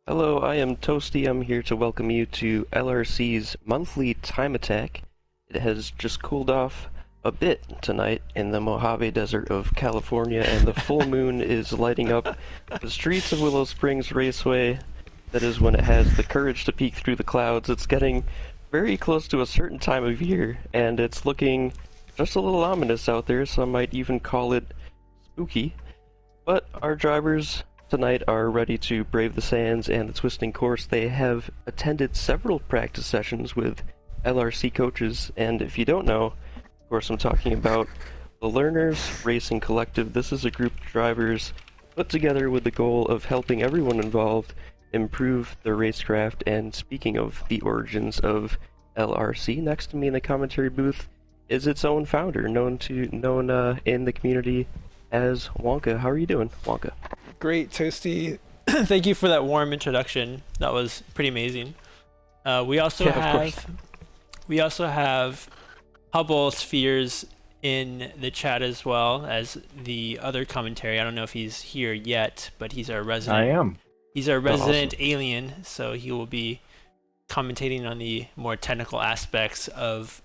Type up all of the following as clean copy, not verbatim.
Hello, I am Toasty. I'm here to welcome you to LRC's monthly time attack. It has just cooled off a bit tonight in the Mojave Desert of California, and the full moon is lighting up the streets of Willow Springs Raceway. That is when it has the courage to peek through the clouds. It's getting very close to a certain time of year, and it's looking just a little ominous out there. Some might even call it spooky. But our drivers tonight are ready to brave the sands and the twisting course. They have attended several practice sessions with LRC coaches, and if you don't know, of course I'm talking about the Learners Racing Collective. This is a group of drivers put together with the goal of helping everyone involved improve their racecraft. And speaking of the origins of LRC, next to me in the commentary booth is its own founder, known in the community as Wonka. How are you doing, Wonka? Great, Toasty. Thank you for that warm introduction. That was pretty amazing. We also Yeah, of course. have Hubble Spheres in the chat as well as the other commentary. I don't know if he's here yet, but he's our resident. I am. He's our resident awesome. alien, so he will be commentating on the more technical aspects of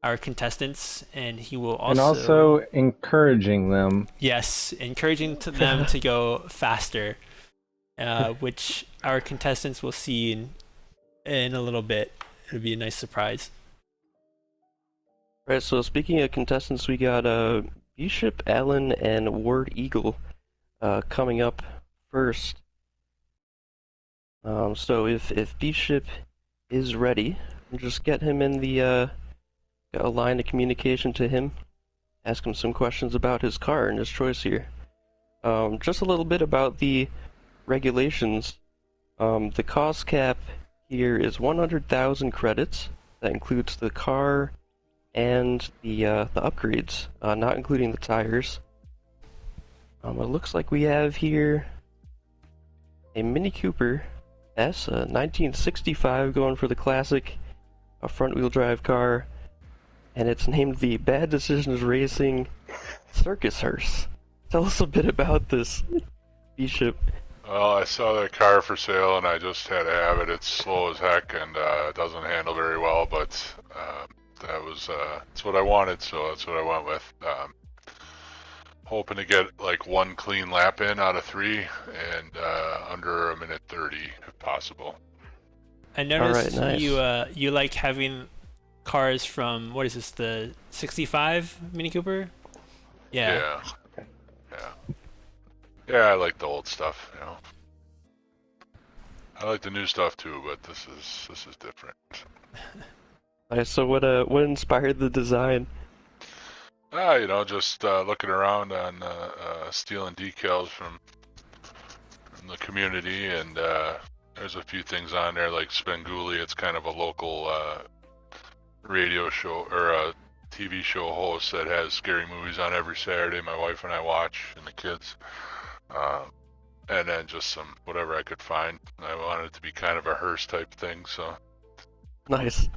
our contestants, and he will Also encouraging them. yes, encouraging them to go faster, which our contestants will see in a little bit. It'll be a nice surprise. Right, so speaking of contestants, we got Bishop, Allen, and Ward Eagle coming up first. So if Bishop is ready, just get him in the a line of communication to him. Ask him some questions about his car and his choice here. Just a little bit about the regulations. The cost cap here is 100,000 credits. That includes the car and the upgrades, not including the tires. It looks like we have here a Mini Cooper S, a 1965, going for the classic, a front-wheel drive car, and it's named the Bad Decisions Racing Circus Hearse. Tell us a bit about this, Bishop. Well, I saw that car for sale and I just had to have it. It's slow as heck and it doesn't handle very well, but that's what I wanted, so that's what I went with. Hoping to get like one clean lap in out of 3 and under 1:30 if possible. I noticed All right, nice. you like having cars from, what is this, the 65 Mini Cooper? Yeah. Yeah, I like the old stuff, you know. I like the new stuff too, but this is different. Nice. So what inspired the design? Just looking around on stealing decals from the community, and there's a few things on there like Spenguli. It's kind of a local radio show or a TV show host that has scary movies on every Saturday. My wife and I watch, and the kids. And then just some whatever I could find. I wanted it to be kind of a hearse type thing, so. Nice.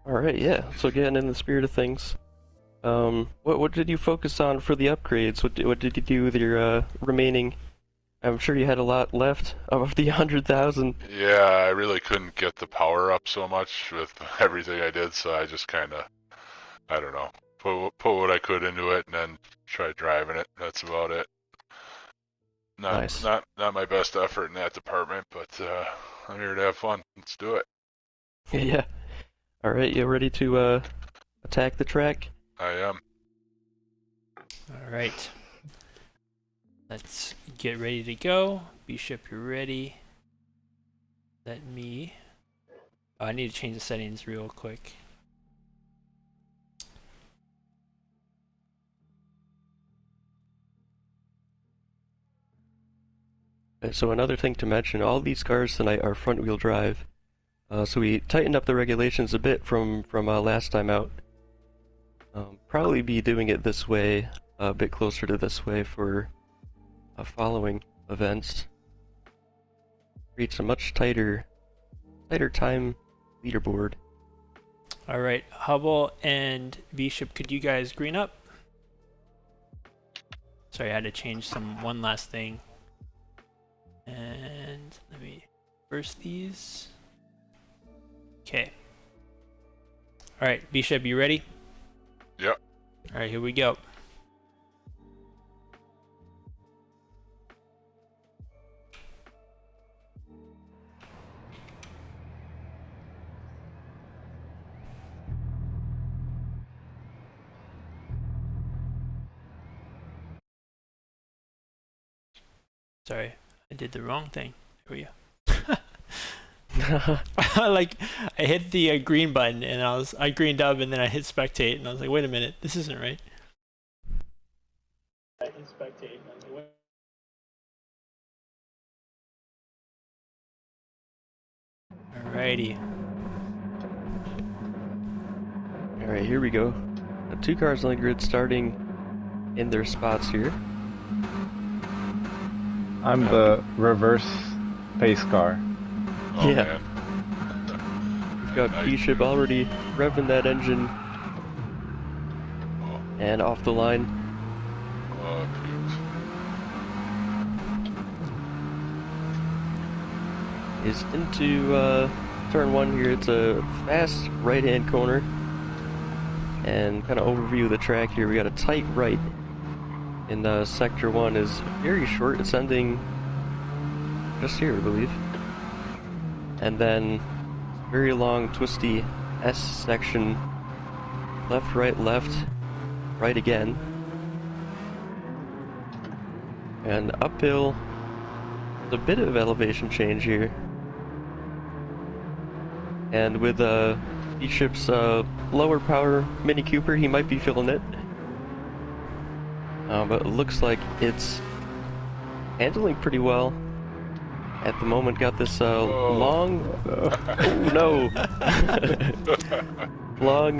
All right, yeah. So getting in the spirit of things, what did you focus on for the upgrades? What did you do with your remaining? I'm sure you had a lot left of the 100,000. Yeah, I really couldn't get the power up so much with everything I did, so I just kind of, I don't know, put what I could into it and then tried driving it. That's about it. Nice. Not my best effort in that department, but I'm here to have fun. Let's do it. Yeah. All right, you ready to attack the track? I am. All right. Let's get ready to go. Bishop, you're ready. Let me... Oh, I need to change the settings real quick. So another thing to mention, all these cars tonight are front-wheel drive. So we tightened up the regulations a bit from last time out. Probably be doing it this way, a bit closer to this way for following events. Reach a much tighter time leaderboard. All right, Hubble and Bishop, could you guys green up? Sorry, I had to change one last thing. And let me reverse these. Okay. All right, Bishop, you ready? Yep. All right, here we go. Sorry, I did the wrong thing. Here we go. Like, I hit the green button and I greened up and then I hit spectate and I was like, wait a minute, this isn't right. I hit spectate and I was like, wait. Alrighty. Alright, here we go. Two cars on the grid starting in their spots here. I'm the reverse pace car. Oh, Yeah. man. We've got Nice. Bishop already revving that engine Oh, and off the line. oh, poops. Is into turn one here. It's a fast right-hand corner. And kind of overview of the track here. We got a tight right in sector one is very short. It's ending just here, I believe. And then very long, twisty S section. Left, right again. And uphill, a bit of elevation change here. And with Bishop's lower power Mini Cooper, he might be feeling it. But it looks like it's handling pretty well at the moment. Got this long, oh no, long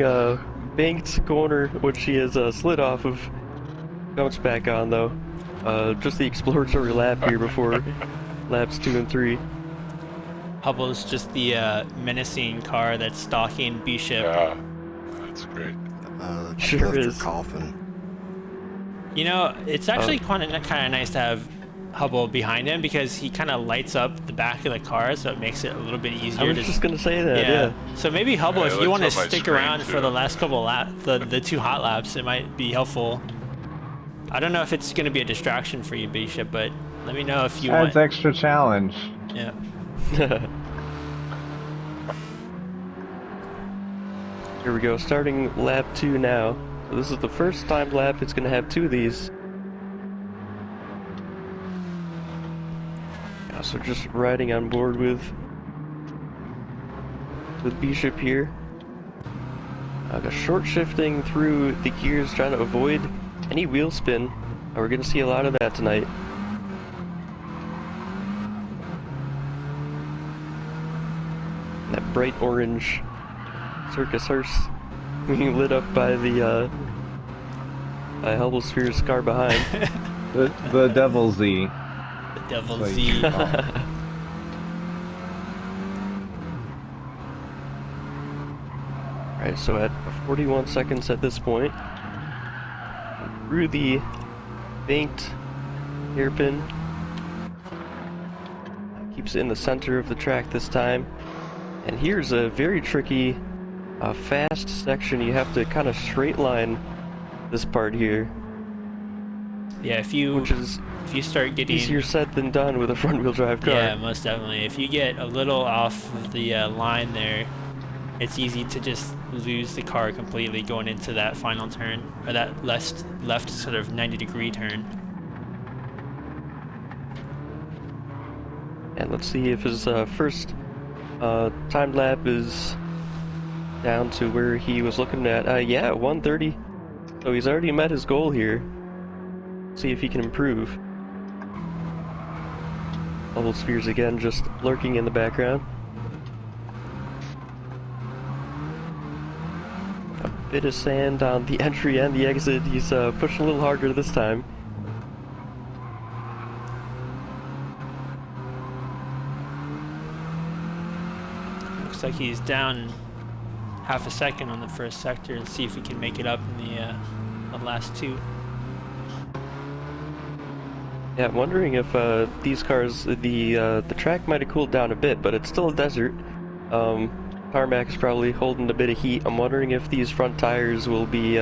banked corner, which he has slid off of. Comes back on though. Just the exploratory lap here before laps 2 and 3. Hubble's just the menacing car that's stalking Bishop. Yeah, that's great. Sure left is. her coughing. You know, it's actually kind of nice to have Hubble behind him because he kind of lights up the back of the car, so it makes it a little bit easier. I was just gonna say that. Yeah. So maybe Hubble, Yeah, if it you want to lights up my stick screen, around for too. the last couple of laps, the 2 hot laps, it might be helpful. I don't know if it's going to be a distraction for you, Bishop, but let me know if you Adds want. extra challenge. Yeah. Here we go, starting lap 2 now. So this is the first time lap it's gonna have 2 of these. Yeah, so just riding on board with Bishop here. Got short shifting through the gears, trying to avoid any wheel spin. We're gonna see a lot of that tonight. That bright orange circus hearse being lit up by the by Hubble Sphere's car behind. The Devil Z. The Devil Like, Z. Alright, so at 41 seconds at this point, through the banked hairpin, keeps it in the center of the track this time. And here's a very tricky, fast section. You have to kind of straight line this part here, Yeah, if which is you start getting easier said than done with a front-wheel drive car. Yeah, most definitely. If you get a little off of the line there, it's easy to just lose the car completely going into that final turn, or that left sort of 90-degree turn. And let's see if his first time lap is down to where he was looking at. Yeah, 1:30. So he's already met his goal here. See if he can improve. Bubble spheres again, just lurking in the background. A bit of sand on the entry and the exit. He's pushing a little harder this time. Looks like he's down half a second on the first sector, and see if he can make it up in the last 2. Yeah, I'm wondering if these cars, the track might have cooled down a bit, but it's still a desert. Tarmac is probably holding a bit of heat. I'm wondering if these front tires will be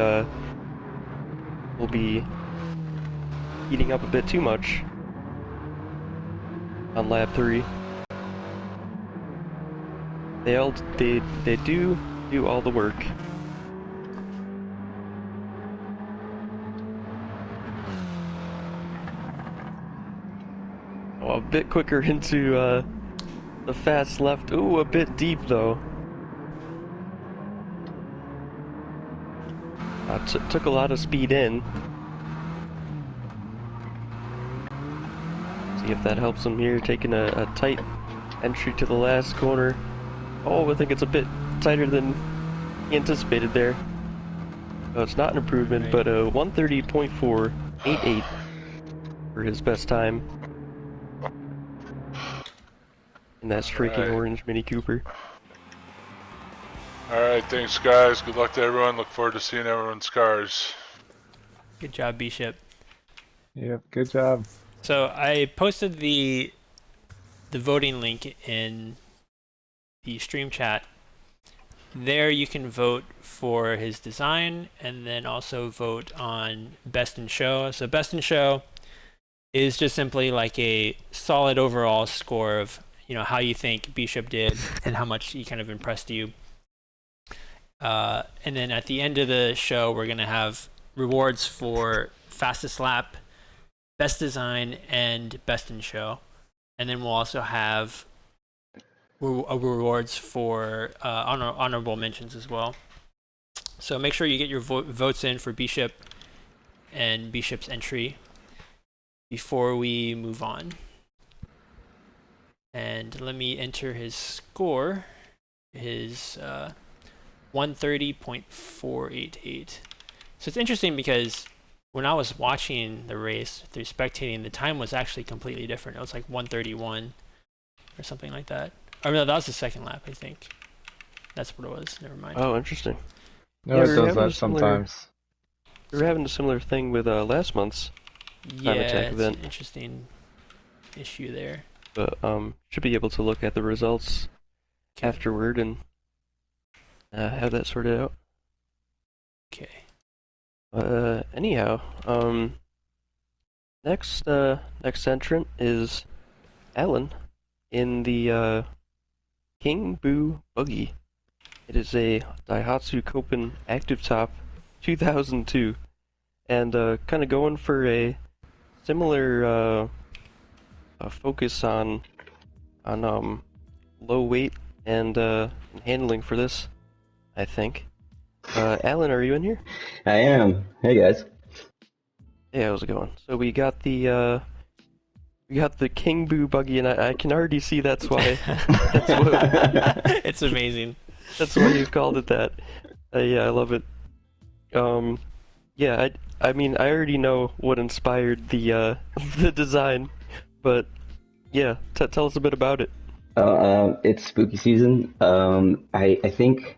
heating up a bit too much on lap 3. They do all the work. Oh, a bit quicker into the fast left. Ooh, a bit deep though. Took a lot of speed in. See if that helps him here, taking a tight entry to the last corner. Oh, I think it's a bit tighter than he anticipated there. Oh, it's not an improvement, Right. but 130.488 for his best time in that streaking Right. orange Mini Cooper. Alright, thanks guys. Good luck to everyone. Look forward to seeing everyone's cars. Good job, Bishop. Yep, good job. So I posted the voting link in the stream chat. There you can vote for his design and then also vote on best in show. So best in show is just simply like a solid overall score of, you know, how you think Bishop did and how much he kind of impressed you. And then at the end of the show, we're going to have rewards for fastest lap, best design, and best in show. And then we'll also have rewards for honorable mentions as well. So make sure you get your votes in for Bishop and Bishop's entry before we move on. And let me enter his score. His 130.488. So it's interesting because when I was watching the race through spectating, the time was actually completely different. It was like 131 or something like that. Or no, that was the second lap, I think. That's what it was. Never mind. Oh, interesting. No, Yeah, it we're does having a that similar- sometimes. We were having a similar thing with last month's Yeah, attack it's event. an interesting issue there. But should be able to look at the results afterward and have that sorted out. Okay. Anyhow, next entrant is Alan in the King Boo Buggy. It is a Daihatsu Copen Active Top 2002, and kind of going for a similar a focus on low weight and handling for this, I think. Alan, are you in here? I am. Hey guys. Hey, how's it going? So we got the King Boo Buggy, and I can already see that's why It's amazing. that's why you've called it that. Yeah, I love it. Yeah, I mean, I already know what inspired the the design, but yeah, tell us a bit about it. It's spooky season. I think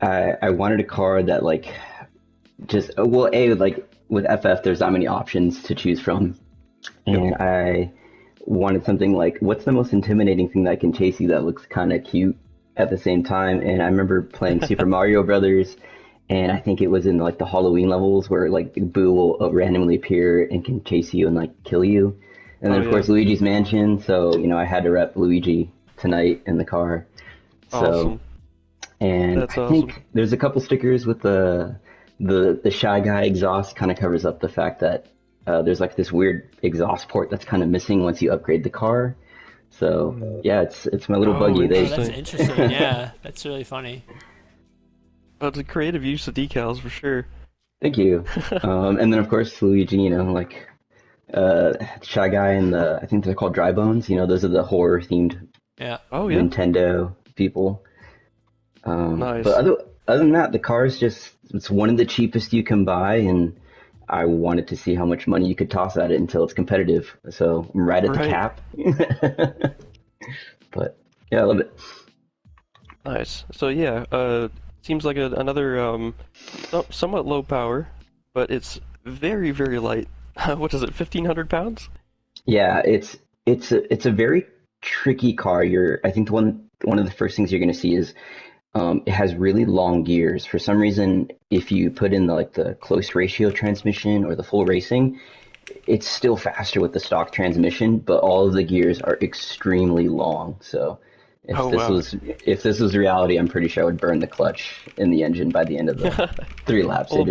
I wanted a car that like just well, like with FF, there's not many options to choose from, and I wanted something like what's the most intimidating thing that can chase you that looks kind of cute at the same time. And I remember playing Super Mario Brothers, and I think it was in like the Halloween levels where like Boo will randomly appear and can chase you and like kill you. And then Oh, of course yeah. Luigi's Mansion, so you know I had to rep Luigi tonight in the car. So Awesome. and That's I awesome. think there's a couple stickers with the Shy Guy exhaust kind of covers up the fact that there's like this weird exhaust port that's kind of missing once you upgrade the car. So yeah, it's my little Oh, buggy. Oh, They that's interesting. Yeah, that's really funny. Well, it's a creative use of decals for sure. Thank you. And then of course Luigi, you know, like Shy Guy and I think they're called Dry Bones. You know, those are the horror themed Yeah. Oh yeah, Nintendo people. Nice. But other than that, the car is it's one of the cheapest you can buy, and I wanted to see how much money you could toss at it until it's competitive. So I'm right at the Right. cap. But yeah, I love it. Nice. So yeah, seems like another somewhat low power, but it's very light. What is it, 1,500 pounds? Yeah, it's a very tricky car. I think one of the first things you're going to see is it has really long gears. For some reason, if you put in the close ratio transmission or the full racing, it's still faster with the stock transmission, but all of the gears are extremely long. So Oh wow. if this was reality, I'm pretty sure I would burn the clutch in the engine by the end of the 3 laps. Well,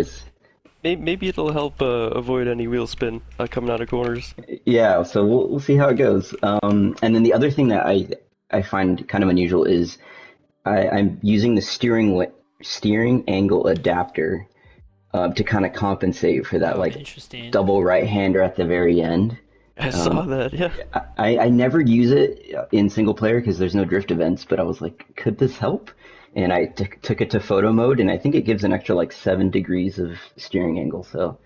maybe it'll help avoid any wheel spin coming out of corners. Yeah, so we'll see how it goes. And then the other thing that I find kind of unusual is I'm using the steering angle adapter to kind of compensate for that Oh, like interesting. double right hander at the very end. I saw Um, that. Yeah. I never use it in single player because there's no drift events, but I was like, could this help? And I took it to photo mode, and I think it gives an extra like 7 degrees of steering angle. So,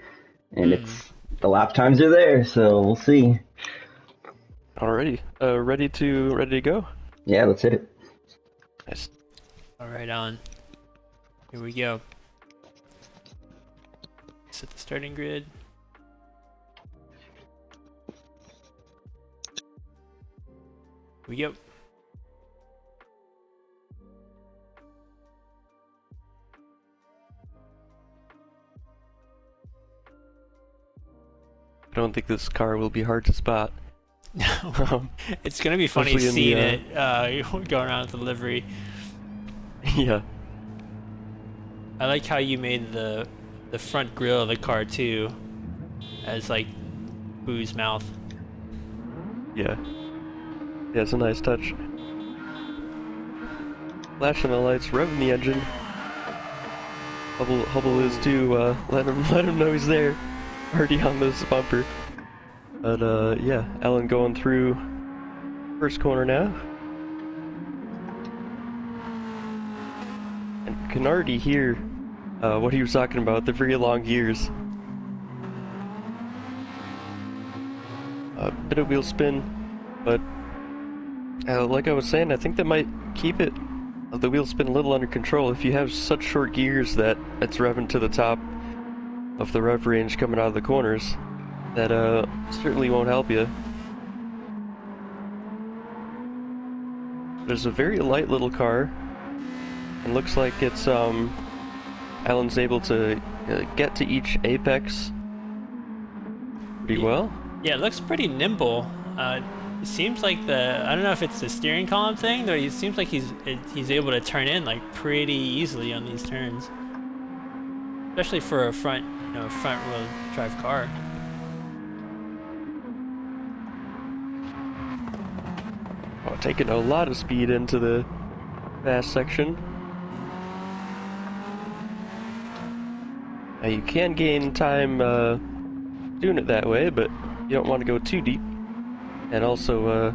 and Hmm. it's the lap times are there, so we'll see. Alrighty. Ready to go. Yeah, let's hit it. Nice. All right, on. Here we go. Set the starting grid. Here we go. I don't think this car will be hard to spot. Um, It's gonna be funny especially in seeing the, it going around with the livery. yeah. I like how you made the front grille of the car too, as like Boo's mouth. Yeah. Yeah, it's a nice touch. Flashing the lights, revving the engine. Hubble is too, let him know he's there. Already on this bumper. But yeah, Ellen going through first corner now. And can already hear what he was talking about, the very long gears. A bit of wheel spin, but like I was saying, I think that might keep the wheel spin a little under control. If you have such short gears that it's revving to the top of the rev range coming out of the corners, that certainly won't help you. There's a very light little car, and looks like it's Alan's able to get to each apex pretty well. Yeah, it looks pretty nimble. It seems like I don't know if it's the steering column thing, but it seems like he's able to turn in like pretty easily on these turns, especially for a front wheel drive car. Oh, taking a lot of speed into the fast section. Now you can gain time doing it that way, but you don't want to go too deep. And also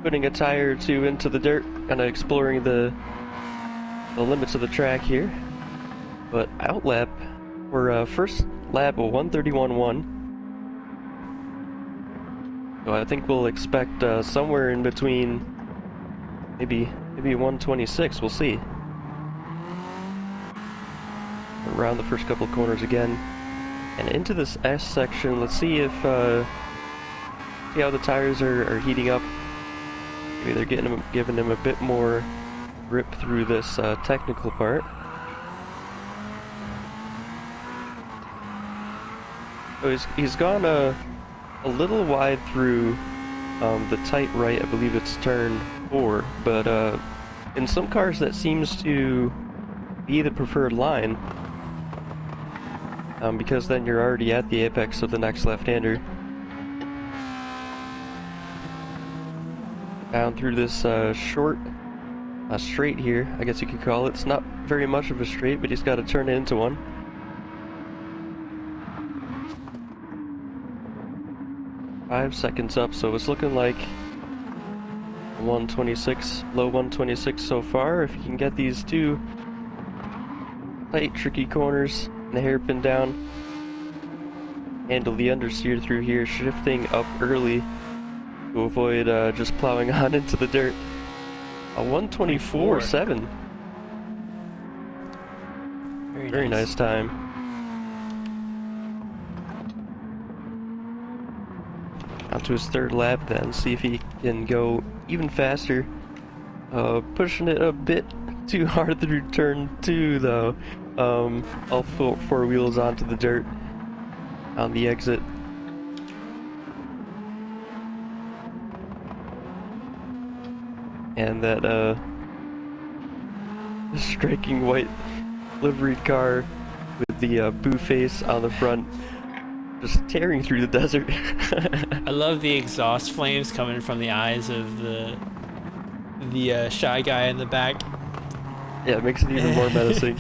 putting a tire or two into the dirt, kind of exploring the limits of the track here. But outlap, we're first lap of 131.1. So I think we'll expect somewhere in between, maybe 126. We'll see. Around the first couple of corners again, and into this S section. Let's see if see how the tires are heating up. Maybe they're giving him a bit more grip through this technical part. So he's gone a little wide through the tight right. I believe it's turn 4, but in some cars that seems to be the preferred line, because then you're already at the apex of the next left-hander. Down through this short straight here, I guess you could call it. It's not very much of a straight, but he's got to turn it into one. Five seconds up, so it's looking like 126, low 126 so far. If you can get these two tight, tricky corners and the hairpin down, handle the understeer through here, shifting up early to avoid just plowing on into the dirt. A 124.7. Very nice time. onto his third lap then, see if he can go even faster. Pushing it a bit too hard through turn 2 though. All four wheels onto the dirt on the exit. And that striking white liveried car with the boo face on the front, just tearing through the desert. I love the exhaust flames coming from the eyes of the shy guy in the back. Yeah, it makes it even more menacing.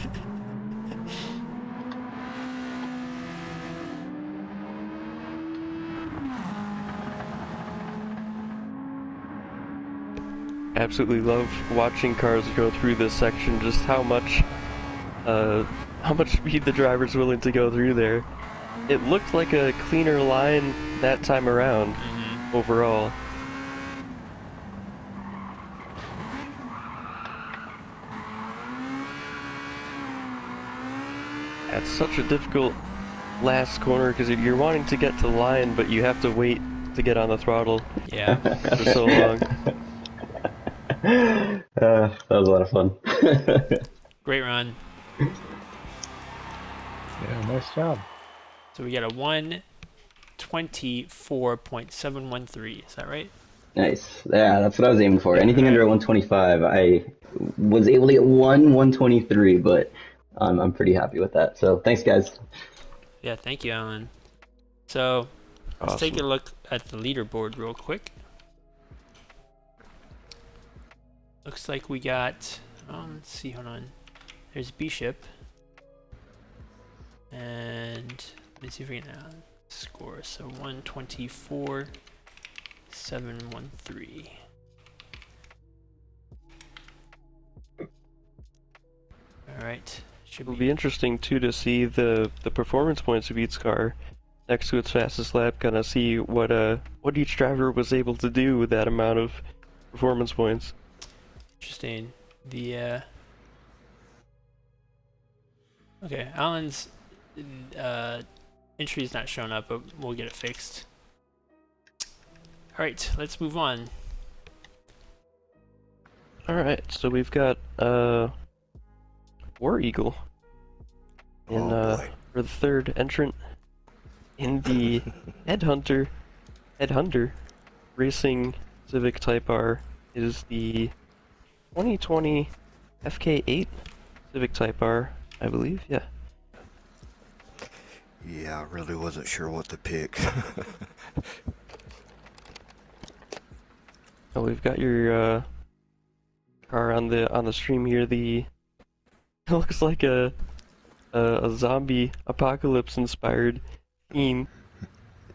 Absolutely love watching cars go through this section, just how much speed the driver's willing to go through there. It looked like a cleaner line that time around, overall. That's such a difficult last corner because you're wanting to get to the line, but you have to wait to get on the throttle Yeah. for so long. That was a lot of fun. Great run. Yeah, nice job. So we got a 1:24.713. Is that right? Nice. Yeah, that's what I was aiming for. Anything under 125, I was able to get 123, but I'm pretty happy with that. So thanks, guys. Yeah, thank you, Alan. So let's take a Awesome. look at the leaderboard real quick. Looks like we got, let's see, hold on. There's Bishop. And let me see if we can score. So 124.713. Alright. It'll be interesting too to see the performance points of each car next to its fastest lap, kind of see what each driver was able to do with that amount of performance points. Interesting. The okay, Alan's entry is not showing up, but we'll get it fixed. All right, let's move on. All right, so we've got War Eagle in for the third entrant in the Headhunter Racing Civic Type R is the 2020 FK8 Civic Type R, I believe. Yeah. Yeah, I really wasn't sure what to pick. Oh, we've got your car on the stream here. It looks like a zombie apocalypse inspired theme.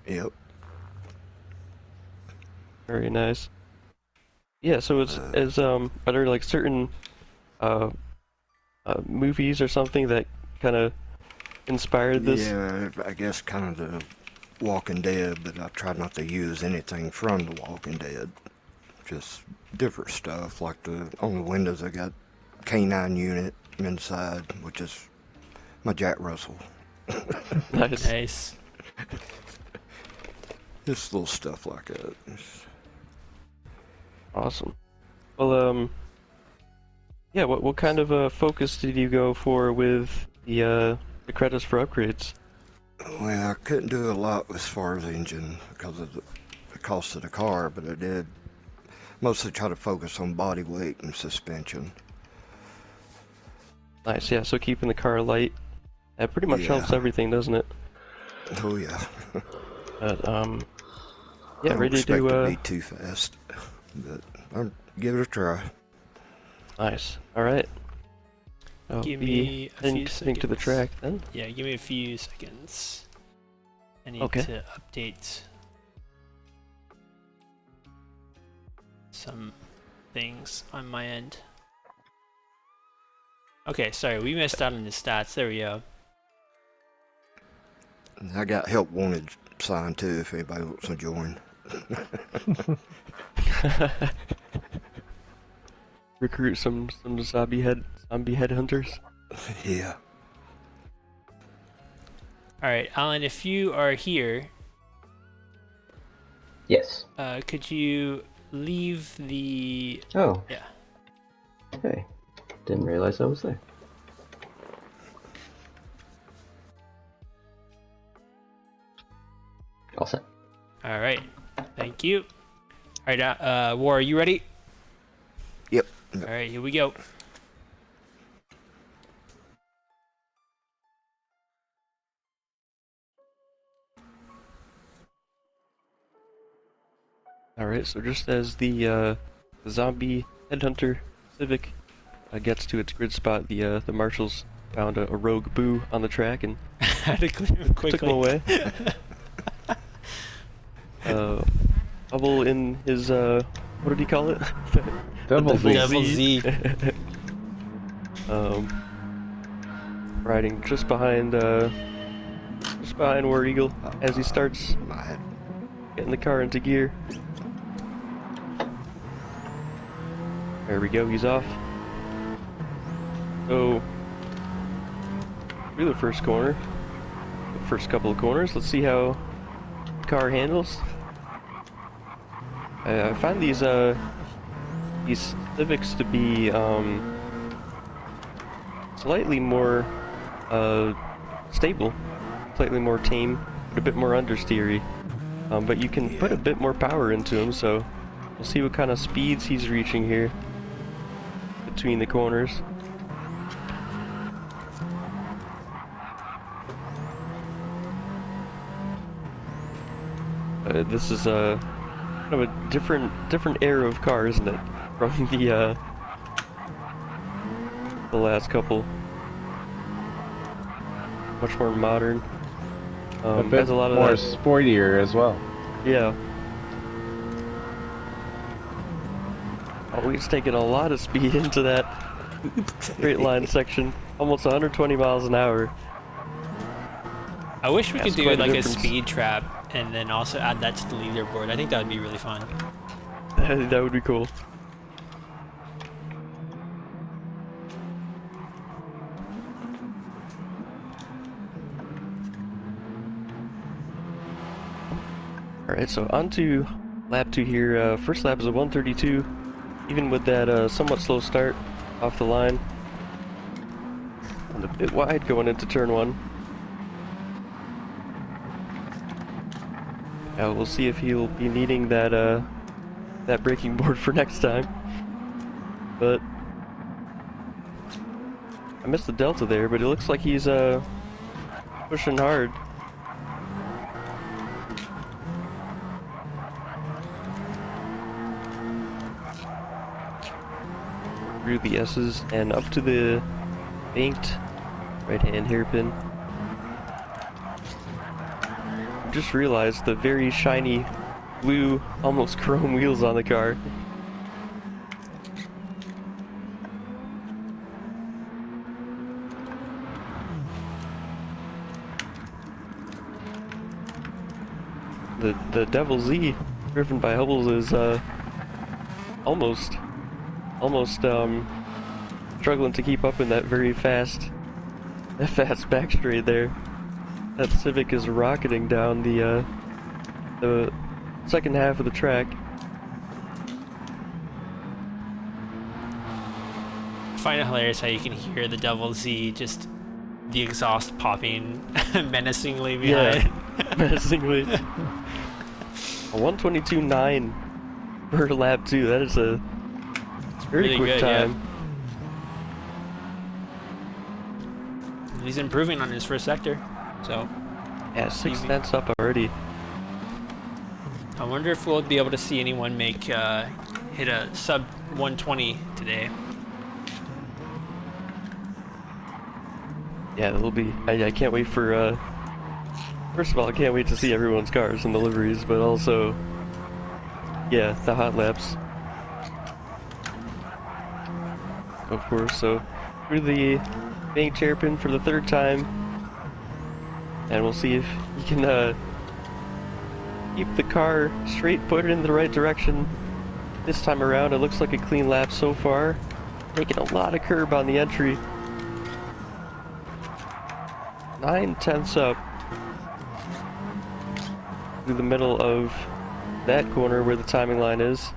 Yep. Very nice. Yeah, so are there like certain movies or something that kind of inspired this? Yeah, I guess kind of the Walking Dead, but I tried not to use anything from the Walking Dead. Just different stuff, like on the windows I got K9 unit inside, which is my Jack Russell. Nice. Nice. Just little stuff like that. Awesome. Well, yeah. What kind of focus did you go for with the credits for upgrades? Well, I couldn't do a lot as far as engine because of the cost of the car, but I did mostly try to focus on body weight and suspension. Nice. Yeah. So keeping the car light, that pretty much Yeah. helps everything, doesn't it? Oh yeah. But yeah, I don't ready to expect do to be too fast, but I'll give it a try. Nice. All right. I'll Give be me a few heading to the seconds. track then. Yeah, give me a few seconds. I need Okay. to update some things on my end. Okay, sorry, we missed out on the stats. There we go. I got help wanted sign too if anybody wants to join. Recruit some zombie headhunters. Yeah. All right, Alan, if you are here, Yes. Could you leave the... Oh, Yeah. okay. Didn't realize I was there. All set. All right. Thank you. All right, War, are you ready? Yep. All right, here we go. Alright, so just as the zombie headhunter Civic gets to its grid spot, the marshals found a rogue boo on the track and Had to clear him quickly. took him away. Hubble in his, what did he call it? Double Z. Devil Z. Riding just behind War Eagle as he starts My head. getting the car into gear. There we go, he's off. So, through the first corner, the first couple of corners, let's see how the car handles. I find these Civics to be slightly more stable, slightly more tame, but a bit more understeery. But you can put a bit more power into them, so we'll see what kind of speeds he's reaching here between the corners. This is kind of a different era of car, isn't it? From the last couple. Much more modern. A bit has a lot of more that. sportier as well. Yeah. Oh, he's taking a lot of speed into that straight line section. Almost 120 miles an hour. I wish we That's could do quite a like a difference. speed trap and then also add that to the leaderboard. I think that would be really fun. That would be cool. Alright, so on to lap 2 here. First lap is a 132, even with that somewhat slow start off the line. And a bit wide going into turn 1. We'll see if he'll be needing that braking board for next time. But I missed the delta there, but it looks like he's pushing hard. Through the S's and up to the banked right-hand hairpin. Just realized the very shiny blue, almost chrome wheels on the car. The Devil Z, driven by Hubbles, is almost struggling to keep up in that very fast back straight there. That Civic is rocketing down the second half of the track. I find it hilarious how you can hear the Devil Z, just the exhaust popping menacingly behind. Yeah, menacingly. A 122.9 per lap too. That is a very really quick good, time. Yeah. He's improving on his first sector, so Yeah, 6 tenths up already. I wonder if we'll be able to see anyone make hit a sub 120 today. Yeah, it'll be. I can't wait for. First of all, I can't wait to see everyone's cars and deliveries, but also, yeah, the hot laps. Of course, so through the bank hairpin for the 3rd time, and we'll see if he can keep the car straight, put it in the right direction. This time around, it looks like a clean lap so far. Taking a lot of curb on the entry. 9 tenths up through the middle of that corner where the timing line is.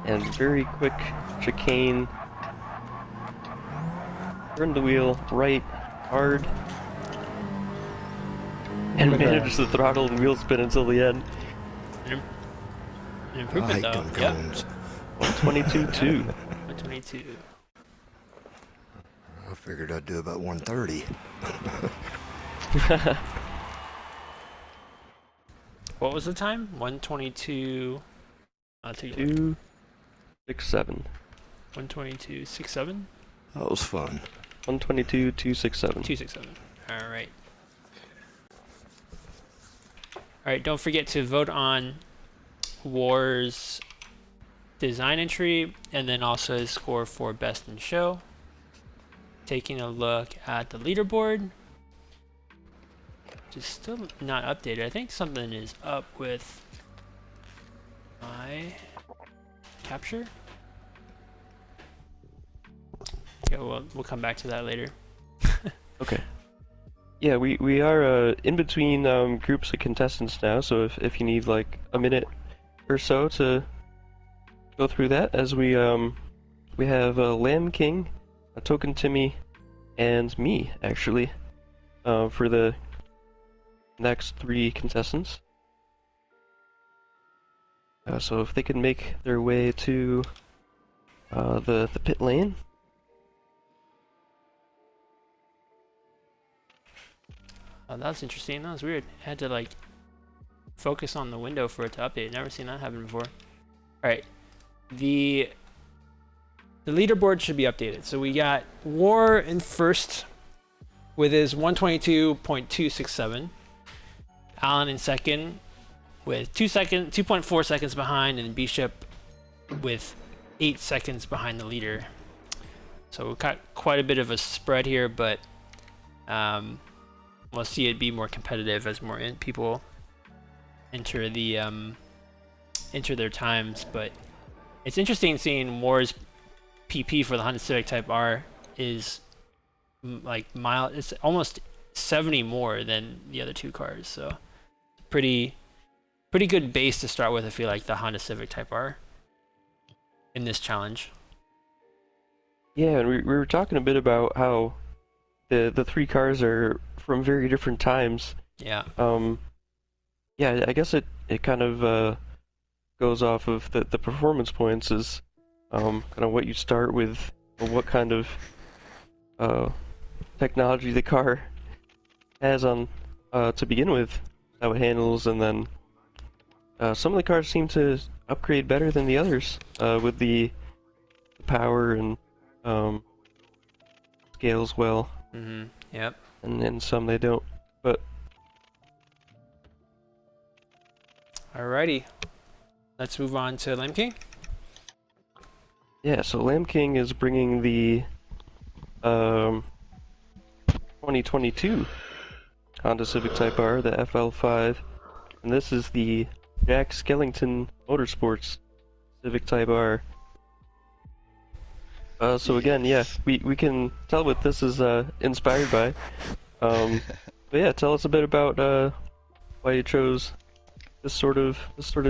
And very quick chicane. Turn the wheel right, hard. And Look at manage the throttle and wheel spin until the end. An I improvement hate though. them Yep. cones. 122.2. 122. I figured I'd do about 130. What was the time? 122. I'll take it. 267. 122.67. That was fun. 122.267. 267. All right. All right. Don't forget to vote on War's design entry and then also his score for best in show. Taking a look at the leaderboard, which is still not updated. I think something is up with my capture. Yeah, we'll come back to that later. Okay. Yeah, we are in between groups of contestants now, so if you need like a minute or so to go through that, as we have Lamb King, a Token Timmy, and me actually for the next 3 contestants. So if they can make their way to the pit lane. That was interesting. That was weird. I had to like focus on the window for it to update. Never seen that happen before. All right, the leaderboard should be updated. So we got War in first with his 122.267. Alan in second with 2.4 seconds behind, and Bishop with 8 seconds behind the leader. So we've got quite a bit of a spread here, but we'll see it be more competitive as more people enter the enter their times. But it's interesting seeing War's PP for the Honda Civic Type R is like mild. It's almost 70 more than the other 2 cars. So pretty good base to start with. I feel like the Honda Civic Type R in this challenge. Yeah, and we were talking a bit about how the 3 cars are from very different times. Yeah. Yeah, I guess it kind of goes off of the performance points is kind of what you start with, or what kind of technology the car has on to begin with, how it handles, and then some of the cars seem to upgrade better than the others with the power and scales well. Yep. And then some they don't. But Alrighty. Let's move on to Lamb King. yeah, so Lamb King is bringing the 2022 Honda Civic Type R, the FL5, and this is the Jack Skellington Motorsports Civic Type R. So again, yeah, we can tell what this is inspired by. But yeah, tell us a bit about why you chose this sort of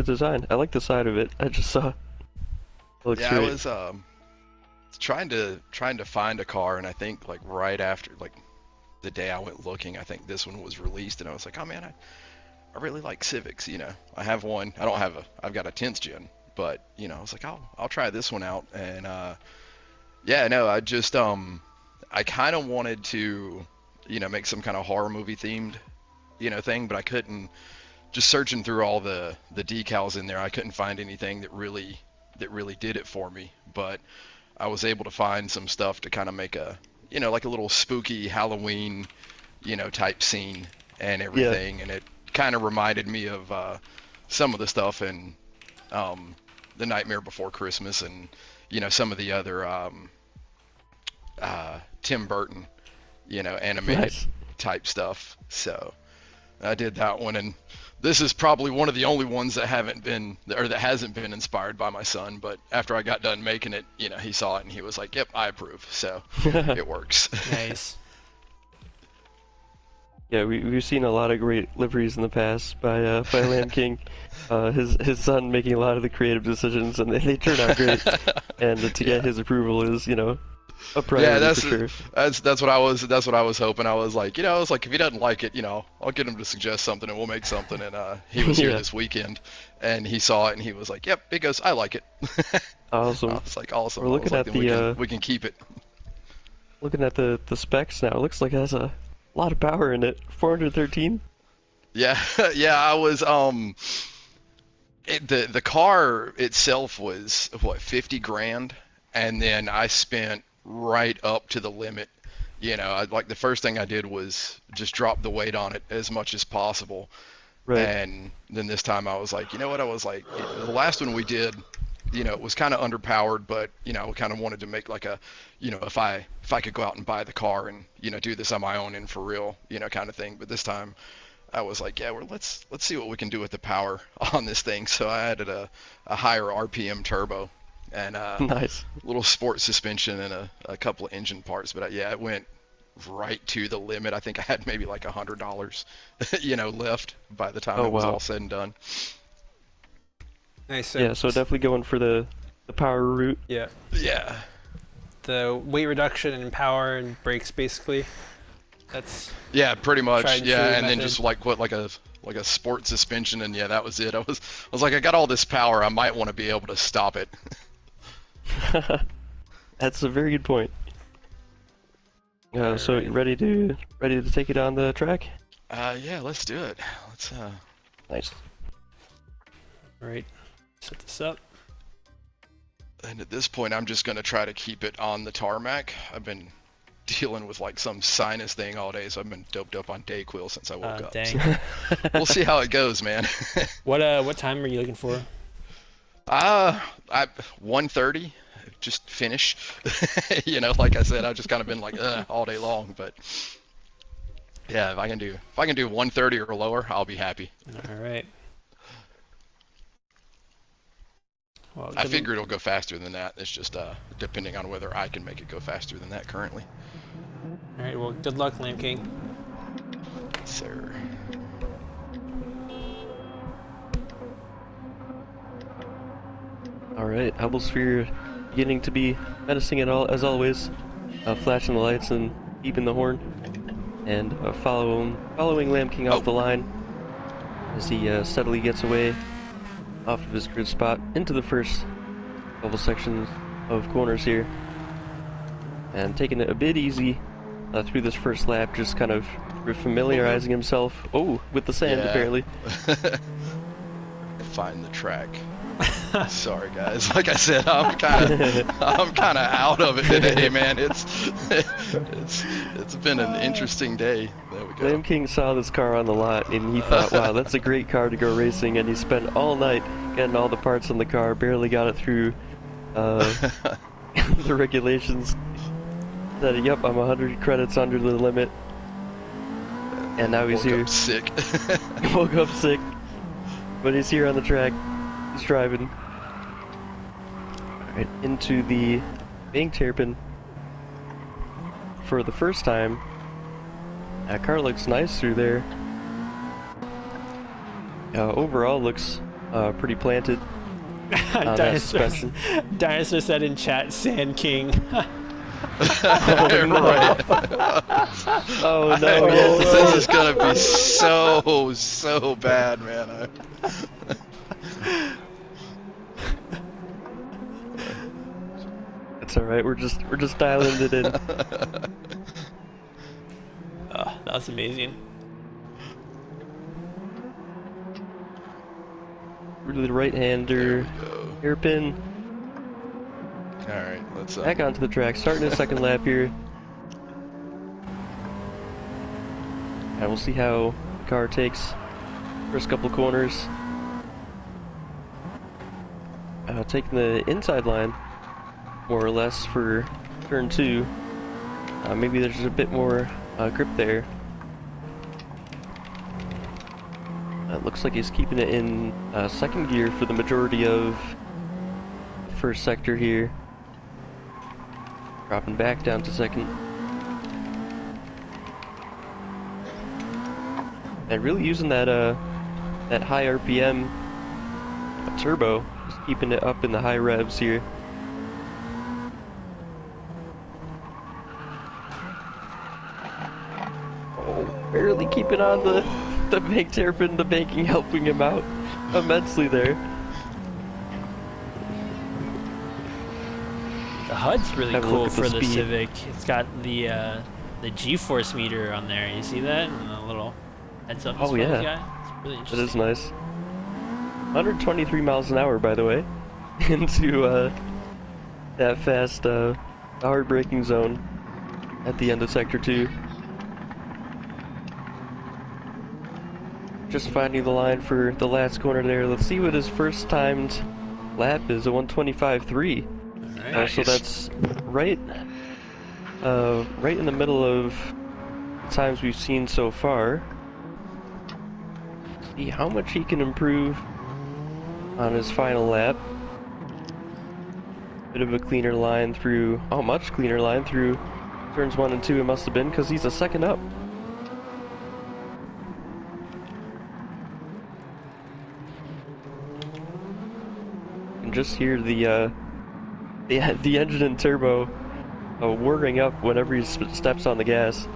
design. I like the side of it. I just saw. It looks Yeah, I great. was trying to find a car, and I think like right after like the day I went looking, I think this one was released, and I was like, oh man, I really like Civics. You know, I have one. I've got a 10th gen, but you know, I was like, I'll try this one out, and yeah, no, I just I kind of wanted to, you know, make some kind of horror movie themed, you know, thing, but I couldn't. Just searching through all the decals in there, I couldn't find anything that really did it for me. But I was able to find some stuff to kind of make a, you know, like a little spooky Halloween, you know, type scene and everything. And it kind of reminded me of some of the stuff in The Nightmare Before Christmas, and you know, some of the other Tim Burton, you know, animated Nice. type stuff. So I did that one, and this is probably one of the only ones that hasn't been inspired by my son. But after I got done making it, you know, he saw it and he was like, "Yep, I approve." So it works. Nice. Yeah, we've seen a lot of great liveries in the past by Lamb King. His son making a lot of the creative decisions, and they turn out great. And to get Yeah. his approval is, a Yeah, priority for sure. that's what I was hoping. I was like, if he doesn't like it, I'll get him to suggest something and we'll make something. And he was here Yeah. this weekend, and he saw it and he was like, "Yep." He goes, "I like it." I Awesome. was like, "Awesome." We're I was looking like, at "Then the we can keep it." specs now. It looks like it has a lot of power in it. 413. Yeah, yeah. I was the car itself was what 50 grand, and then I spent right up to the limit. Like the first thing I did was just drop the weight on it as much as possible. Right. And then this time I was like, you know what? I was like, the last one we did, it was kind of underpowered, but we kind of wanted to make like a, if I could go out and buy the car and do this on my own and for real, kind of thing. But this time I was like, yeah, let's see what we can do with the power on this thing. So I added a higher RPM turbo and a Nice. little sport suspension and a couple of engine parts. But yeah, it went right to the limit. I think I had maybe like $100, left by the time Oh, it was wow. all said and done. Nice. Yeah, so definitely going for the power route. Yeah. Yeah. The weight reduction and power and brakes, basically. That's Yeah, pretty much. tried and Yeah, true and then method. just like put like a sport suspension, and yeah, that was it. I was like, I got all this power. I might want to be able to stop it. That's a very good point. So you ready to take it on the track? Yeah, let's do it. Let's Nice. All right. Set this up. And at this point, I'm just gonna try to keep it on the tarmac. I've been dealing with like some sinus thing all day, so I've been doped up on Dayquil since I woke up. Dang. So we'll see how it goes, man. What time are you looking for? I 1:30, just finish. Like I said, I've just kind of been like all day long, but yeah, if I can do 1:30 or lower, I'll be happy. All right. Well, I figure it'll go faster than that. It's just depending on whether I can make it go faster than that currently. All right. Well, good luck, Lamb King. Sir. Alright, Hubblesphere beginning to be menacing it all as always. Flashing the lights and beeping the horn. And following Lamb King off the line as he steadily gets away off of his grid spot into the first couple sections of corners here. And taking it a bit easy through this first lap, just kind of familiarizing himself. Oh, with the sand Yeah. apparently. Find the track. Sorry guys, like I said, I'm kind of out of it today, man. It's been an interesting day. There we go. Lamb King saw this car on the lot and he thought, wow, that's a great car to go racing, and he spent all night getting all the parts on the car, barely got it through the regulations. Said, yep, I'm 100 credits under the limit. And now he's Woke here. up sick. Woke up sick. But he's here on the track. He's driving. Alright, into the bank hairpin for the first time. That car looks nice through there. Overall looks pretty planted. on that suspension. Dinosaur said in chat, Sand King. Right. Oh no! This Yes. is gonna be so bad, man. It's all right. We're just dialing it in. Oh, that was amazing. Really, the right-hander hairpin. All right, let's Back onto the track, starting his second lap here. And we'll see how the car takes first couple corners. Taking the inside line, more or less, for turn 2. Maybe there's a bit more grip there. It looks like he's keeping it in second gear for the majority of the first sector here. Dropping back down to second. And really using that that high RPM turbo, just keeping it up in the high revs here. Oh, barely keeping on the bank terrapin, the banking helping him out immensely there. The HUD's really Have a cool look at the for the speed. Civic. It's got the G-force meter on there. You see that? And a little heads-up Oh, display yeah. guy. It's really That interesting. is nice. 123 miles an hour, by the way, into that fast, hard braking zone at the end of Sector 2. Just finding the line for the last corner there. Let's see what his first timed lap is, a 125.3. Alright. So that's right in the middle of the times we've seen so far. See how much he can improve on his final lap. Bit of a cleaner line through, much cleaner line through turns 1 and 2 it must have been, because he's a second up. And just hear the engine and turbo whirring up whenever he steps on the gas.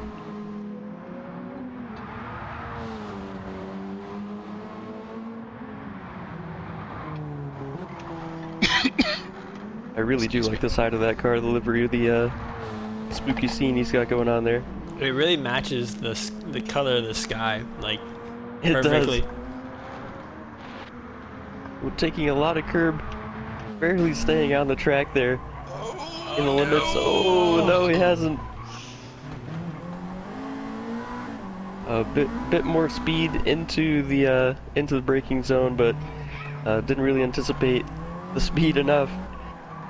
I really do like the side of that car, the livery, the spooky scene he's got going on there. It really matches the color of the sky, like, It perfectly. does. We're taking a lot of curb, barely staying on the track there in the limits. Oh no, he hasn't. A bit more speed into the braking zone, but didn't really anticipate the speed enough.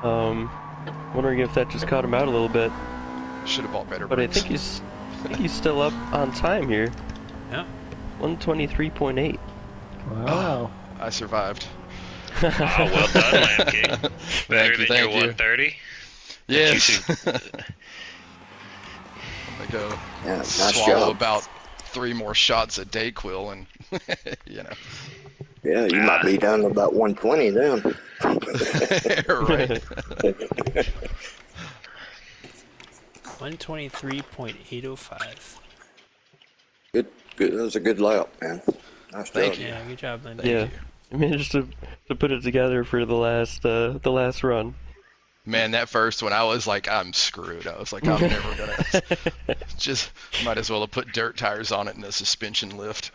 Wondering if that just caught him out a little bit. Should have bought better But I brakes. think he's still up on time here. Yeah. 123.8. Wow. I survived. Oh, well done, Lamb King. Better than your thank you. 130. Yes. I go Yeah, nice swallow job. about 3 more shots of Dayquil and, you know. Yeah, you might be down to about 120 then. Right. 123.805. Good. That was a good lap, man. Nice Thank job. you. Yeah, good job, Lynn. Yeah, I managed to put it together for the last run. Man, that first one, I was like, I'm screwed. I was like, I'm never gonna. Just might as well have put dirt tires on it and a suspension lift.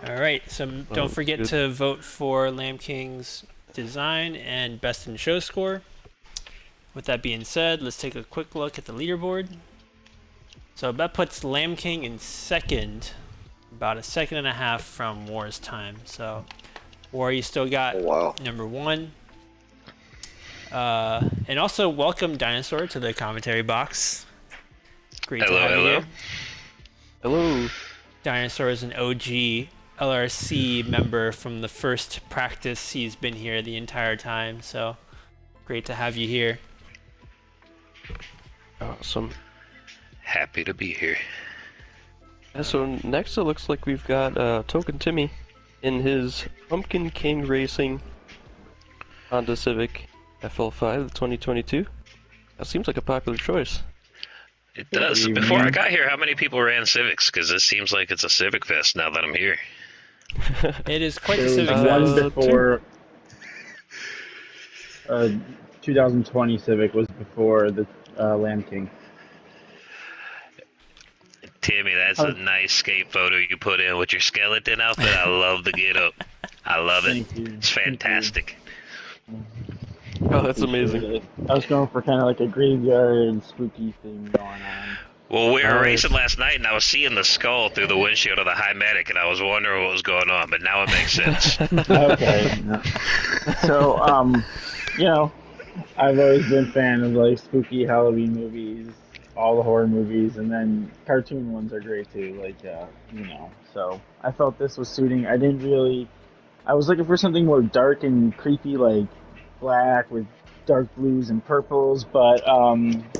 All right, so don't forget good. to vote for Lamb King's design and best in show score. With that being said, let's take a quick look at the leaderboard. So that puts Lamb King in second, about a second and a half from War's time. So War, you still got Oh, wow. number 1. And also welcome Dinosaur to the commentary box. Great to have you here. Hello. Dinosaur is an OG LRC member from the first practice. He's been here the entire time, so great to have you here. Awesome. Happy to be here. Yeah, so next it looks like we've got Token Timmy in his Pumpkin King Racing Honda Civic FL5 2022. That seems like a popular choice. It does. Good Before I evening. got here, how many people ran Civics? Because this seems like it's a Civic Fest now that I'm here. It is quite the There Civic was one Fest. before. 2020 Civic was before the Lamb King. Timmy, that's a nice skate photo you put in with your skeleton outfit. I love the get up. I love it. Thank you. It's fantastic. Oh, that's amazing. Appreciate it. I was going for kind of like a graveyard and spooky thing going on. Well, we were Nice. racing last night, and I was seeing the skull through the windshield of the High-Matic, and I was wondering what was going on, but now it makes sense. Okay. No. So, you know, I've always been a fan of like spooky Halloween movies, all the horror movies, and then cartoon ones are great too. Like, you know, so I felt this was suiting. I was looking for something more dark and creepy, like black with dark blues and purples, but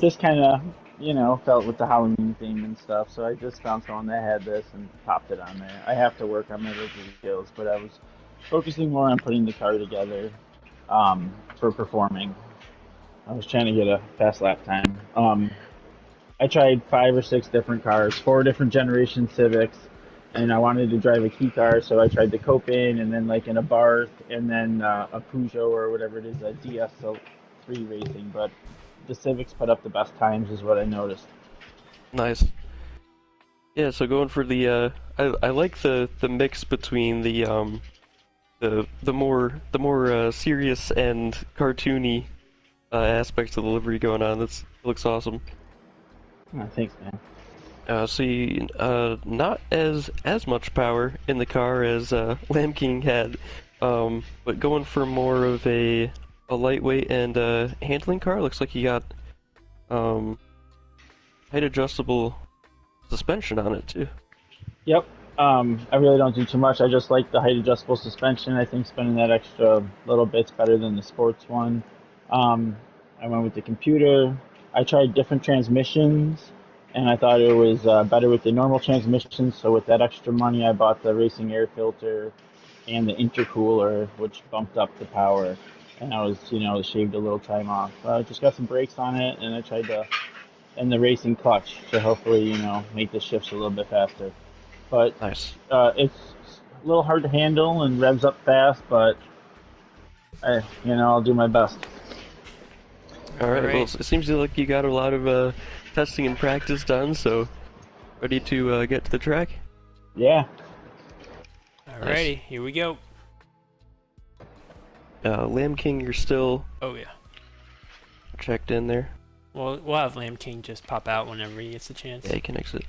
this kind of, you know, felt with the Halloween theme and stuff. So I just found someone that had this and popped it on there. I have to work on my racing skills, but I was focusing more on putting the car together for performing. I was trying to get a fast lap time. I tried 5 or 6 different cars, 4 different generation Civics, and I wanted to drive a key car, so I tried the Copan and then like in a Barth and then a Peugeot or whatever it is, a DS3 racing. But the Civics put up the best times, is what I noticed. Nice. Yeah, so going for the I like the mix between the more serious and cartoony aspects of the livery going on. It looks awesome. Oh, thanks, man. See, not as much power in the car as Lamb King had, but going for more of a lightweight and handling car. Looks like you got height adjustable suspension on it too. Yep. I really don't do too much. I just like the height adjustable suspension. I think spending that extra little bit's better than the sports one. I went with the computer. I tried different transmissions, and I thought it was better with the normal transmission. So with that extra money, I bought the racing air filter and the intercooler, which bumped up the power. And I was, shaved a little time off. I just got some brakes on it, and I tried and the racing clutch to hopefully, make the shifts a little bit faster. But Nice. it's a little hard to handle and revs up fast, but I'll do my best. All right. Well, Alright. it seems like you got a lot of testing and practice done, so ready to get to the track. Yeah. Alrighty, here we go. Lamb King, you're still Oh yeah. checked in there. Well, we'll have Lamb King just pop out whenever he gets the chance. Yeah, you can exit.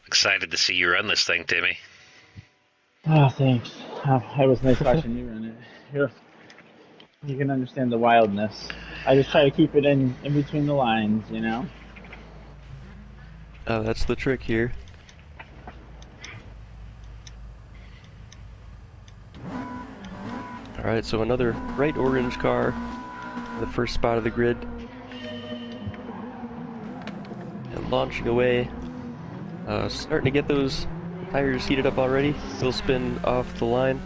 Excited to see you run this thing, Timmy. Oh, thanks. It was nice watching you run it. You can understand the wildness. I just try to keep it in between the lines, That's the trick here. Alright, so another bright orange car, the first spot of the grid. And launching away. Starting to get those tires heated up already. Still spin off the line.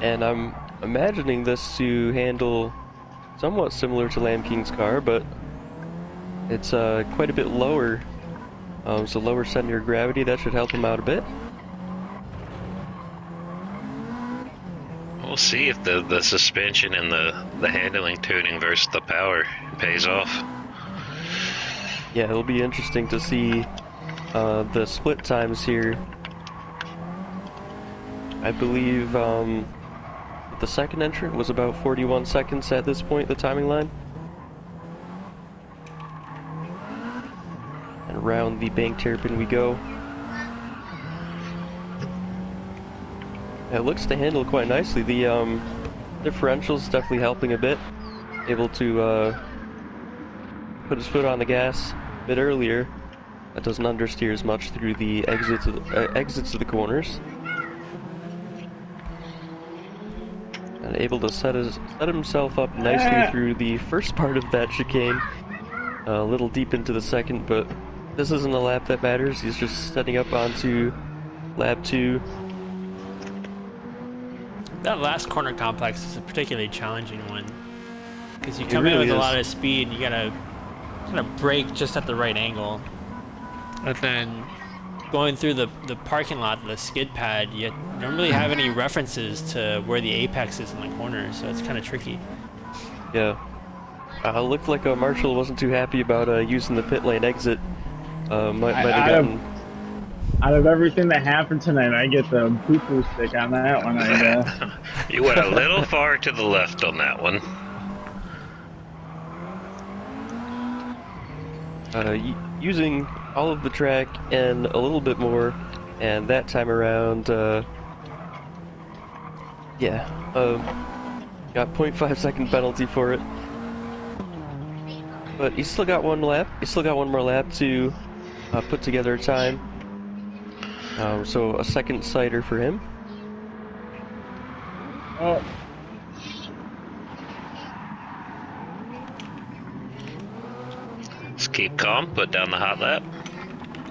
And I'm imagining this to handle somewhat similar to Lamb King's car, but it's quite a bit lower. So lower center of gravity, that should help him out a bit. We'll see if the suspension and the handling tuning versus the power pays off. Yeah, it'll be interesting to see the split times here. I believe the second entrant was about 41 seconds at this point, the timing line. And around the banked hairpin we go. It looks to handle quite nicely. The differential's definitely helping a bit. Able to put his foot on the gas a bit earlier. That doesn't understeer as much through the exits of the corners. And able to set himself up nicely through the first part of that chicane. A little deep into the second, but this isn't a lap that matters. He's just setting up onto lap 2. That last corner complex is a particularly challenging one because you come really in with is. a lot of speed. You gotta kind of brake just at the right angle, and then going through the parking lot, the skid pad, you don't really have any references to where the apex is in the corner, so it's kind of tricky. Yeah. Looked like Marshall wasn't too happy about using the pit lane exit. Might have gotten... Out of everything that happened tonight, I get the poo-poo stick on that one. You went a little far to the left on that one. Using all of the track and a little bit more, and that time around, got 0.5 second penalty for it. But he's still got one lap. He's still got one more lap to put together a time. So a second sighter for him. keep calm, put down the hot lap.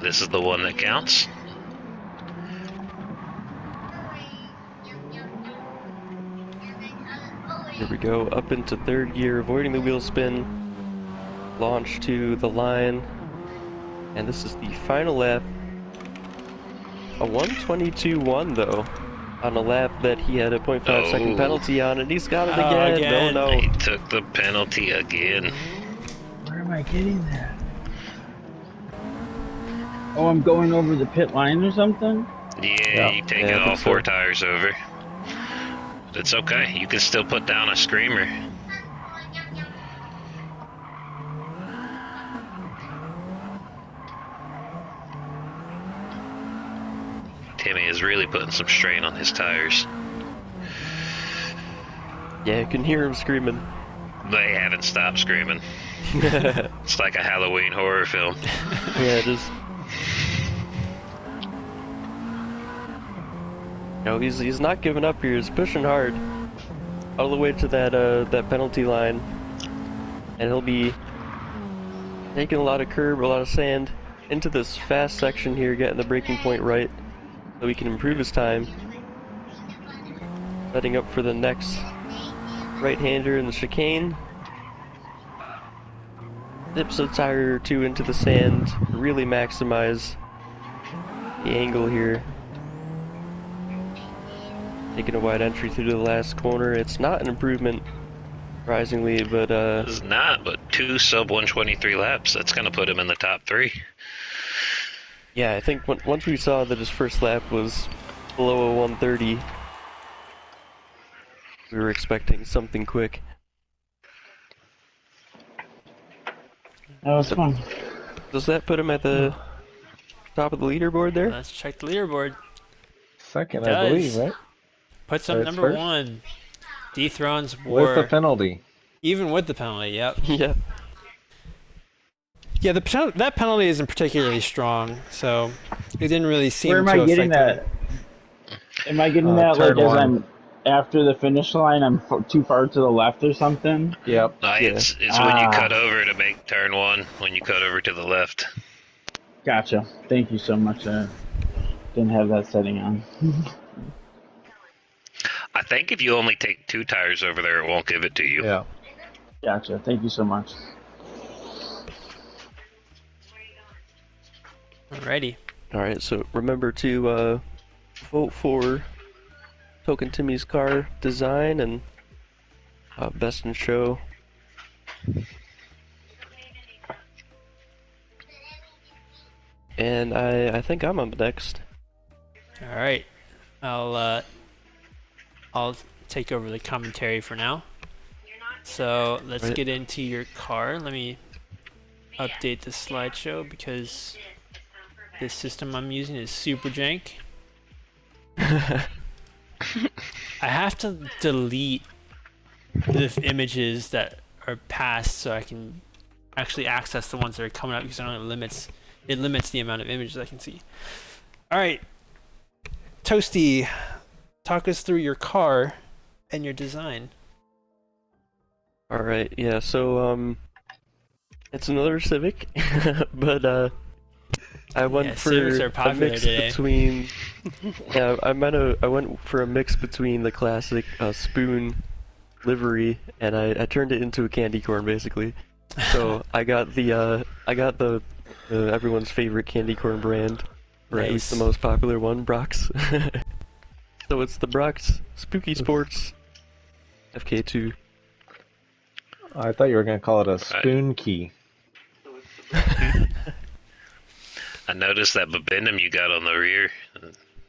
This is the one that counts. Here we go, up into third gear, avoiding the wheel spin. Launch to the line. And this is the final lap. A 1:22.1 though. On a lap that he had a 0.5-second penalty on, and he's got it again. again. No, no. He took the penalty again. Where am I getting that? Oh, I'm going over the pit line or something? Yeah, you taking Yeah, I all think so. 4 tires over. But it's okay. You can still put down a screamer. Timmy is really putting some strain on his tires. Yeah, you can hear him screaming. They haven't stopped screaming. It's like a Halloween horror film. Yeah, it is. No, he's not giving up here. He's pushing hard all the way to that penalty line, and he'll be taking a lot of curb, a lot of sand into this fast section here, getting the braking point right, so he can improve his time. Setting up for the next right-hander in the chicane. Dips a tire or two into the sand, really maximize the angle here. Taking a wide entry through the last corner. It's not an improvement, surprisingly, but It's not, but 2 sub-123 laps. That's going to put him in the top 3. yeah, I think once we saw that his first lap was below a 130, we were expecting something quick. That was fun. Does that put him at the top of the leaderboard there? Let's check the leaderboard. Second, It I believe, does. right? Puts him Or it's number first? 1. Dethrones With War. the penalty. Even with the penalty, yep. Yeah. Yeah, that penalty isn't particularly strong, so it didn't really seem Where am to I getting affect that? Am I getting that like turn as one. I'm after the finish line? I'm too far to the left or something? Yep. It's when you cut over to make turn 1, when you cut over to the left. Gotcha. Thank you so much. Didn't have that setting on. I think if you only take 2 tires over there, it won't give it to you. Yeah. Gotcha. Thank you so much. Alrighty. Alright, so remember to vote for Token Timmy's car design and best in show. And I think I'm up next. Alright. I'll take over the commentary for now. So let's Right. get into your car. Let me update the slideshow because this system I'm using is super jank. I have to delete the images that are passed so I can actually access the ones that are coming up because I know it limits the amount of images I can see. All right, Toasty, talk us through your car and your design. Alright, yeah, so it's another Civic, but I went for Civics are a popular mix today. between yeah, I went for a mix between the classic spoon livery and I turned it into a candy corn basically. So I got the everyone's favorite candy corn brand, or at least the Nice. most popular one, Brock's. So it's the Brock's Spooky Sports FK2. I thought you were going to call it a spoon key. I noticed that babendum you got on the rear.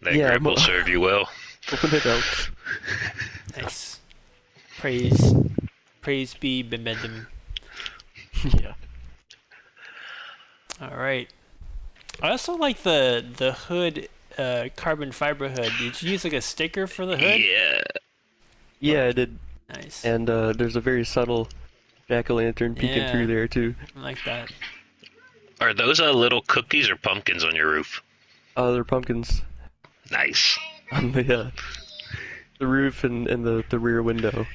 That Yeah, grip will serve you well. Open it out. Nice. Praise be Bemedum. Yeah. All right. I also like the hood, carbon fiber hood. Did you use like a sticker for the hood? Yeah. Yeah, I did. Nice. And there's a very subtle jack-o'-lantern peeking Yeah. through there too. I like that. Are those little cookies or pumpkins on your roof? They're pumpkins Nice. on the roof and the rear window.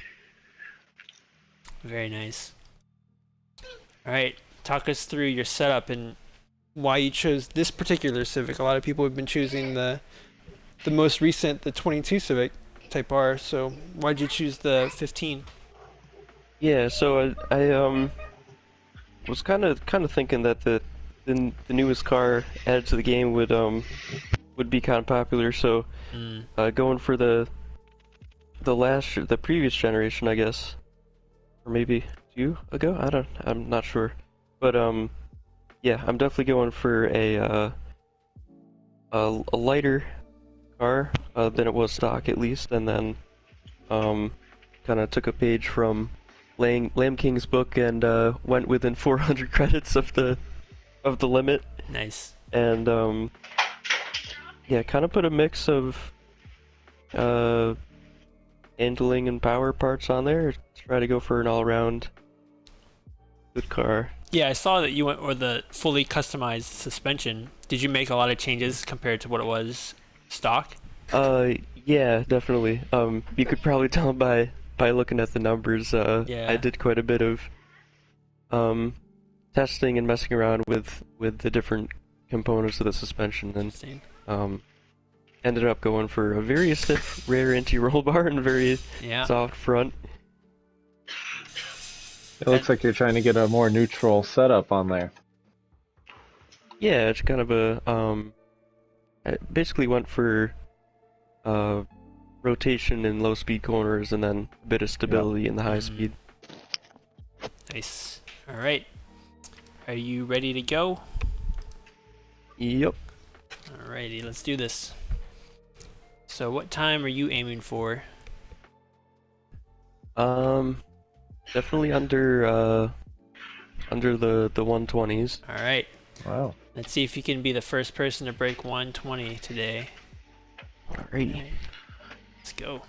Very nice. All right, talk us through your setup and why you chose this particular Civic. A lot of people have been choosing the most recent, the 22 Civic Type R. So why'd you choose the 15? Yeah, so I was kind of thinking that the newest car added to the game would be kind of popular. So going for the previous generation, I guess, or maybe 2 ago. I'm not sure, but yeah, I'm definitely going for a lighter car than it was stock, at least, and then kind of took a page from Lamb King's book and went within 400 credits of the limit. Nice. And yeah, kind of put a mix of handling and power parts on there. Try to go for an all-around good car. Yeah, I saw that you went with the fully customized suspension. Did you make a lot of changes compared to what it was stock? Yeah, definitely. You could probably tell by looking at the numbers. Yeah. I did quite a bit of testing and messing around with the different components of the suspension, and ended up going for a very stiff rear anti-roll bar and very soft front. It looks like you're trying to get a more neutral setup on there. Yeah, it's kind of a I basically went for rotation in low speed corners and then a bit of stability in the high speed. Nice. All right. Are you ready to go? Yep. Alrighty, let's do this. So what time are you aiming for? Definitely under the 120s. All right. Wow. Let's see if you can be the first person to break 120 today. Alrighty. Let's go.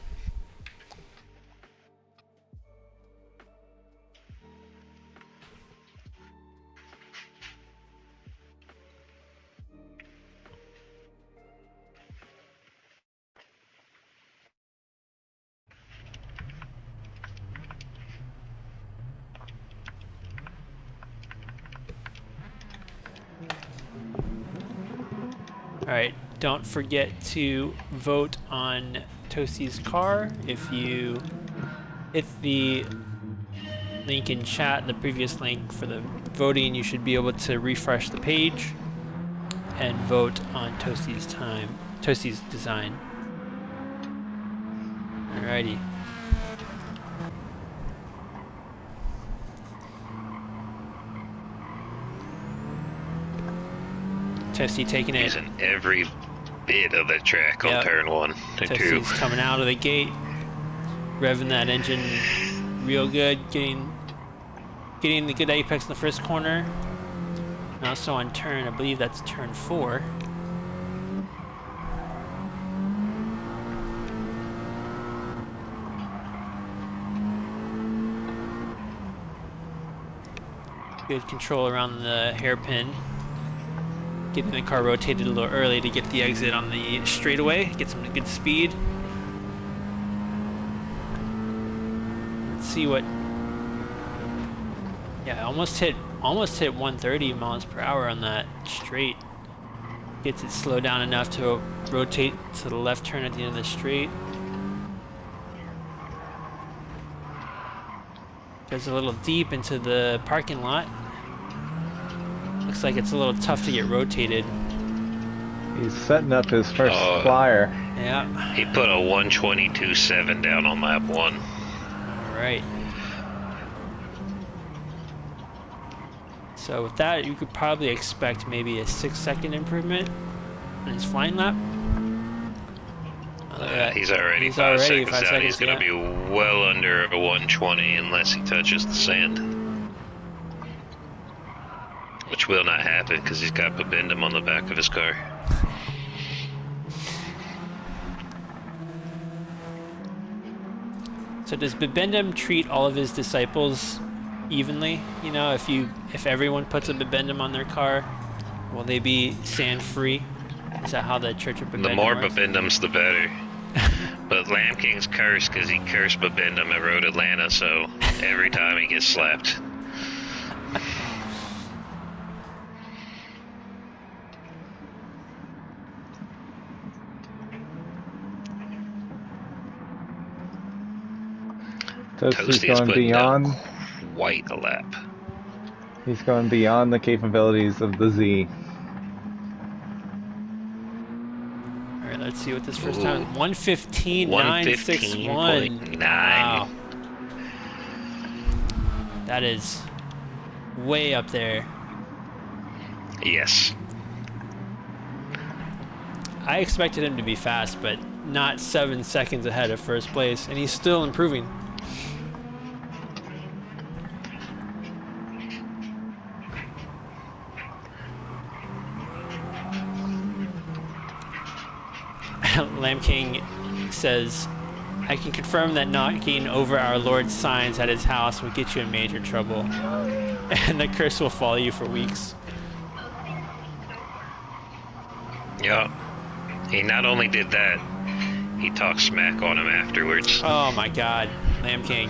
Alright, don't forget to vote on Toasty's car. If you hit the link in chat, the previous link for the voting, you should be able to refresh the page and vote on Toasty's design. Alrighty. Toasty taking it. Using every bit of the track on turn 1 and 2. Toasty's coming out of the gate, revving that engine real good, getting the good apex in the first corner. And also on turn, I believe that's turn 4. Good control around the hairpin. Getting the car rotated a little early to get the exit on the straightaway, get some good speed. Let's see what. Yeah, almost hit 130 miles per hour on that straight. Gets it slowed down enough to rotate to the left turn at the end of the straight. Goes a little deep into the parking lot. Looks like it's a little tough to get rotated. He's setting up his first flyer. Yeah. He put a 122.7 down on lap 1. Alright. So with that, you could probably expect maybe a 6-second improvement in his flying lap. He's already 5 seconds down. He's going to be well under a 120 unless he touches the sand. Which will not happen because he's got Babindum on the back of his car. So does Babindum treat all of his disciples evenly? You know, if everyone puts a Babindum on their car, will they be sand free? Is that how the Church of Babindum The more works? Babindums, the better. But Lamb King's cursed because he cursed Babindum at Road Atlanta, so every time he gets slapped. Toasty's Toasty is going putting down beyond. quite a lap. He's going beyond the capabilities of the Z. All right, let's see what this first Ooh. time. 115.961. 115.9. Wow. That is way up there. Yes. I expected him to be fast, but not 7 seconds ahead of first place, and he's still improving. Lamb King says, I can confirm that knocking over our Lord's signs at his house will get you in major trouble, and the curse will follow you for weeks. Yeah. He not only did that, he talked smack on him afterwards. Oh my god, Lamb King.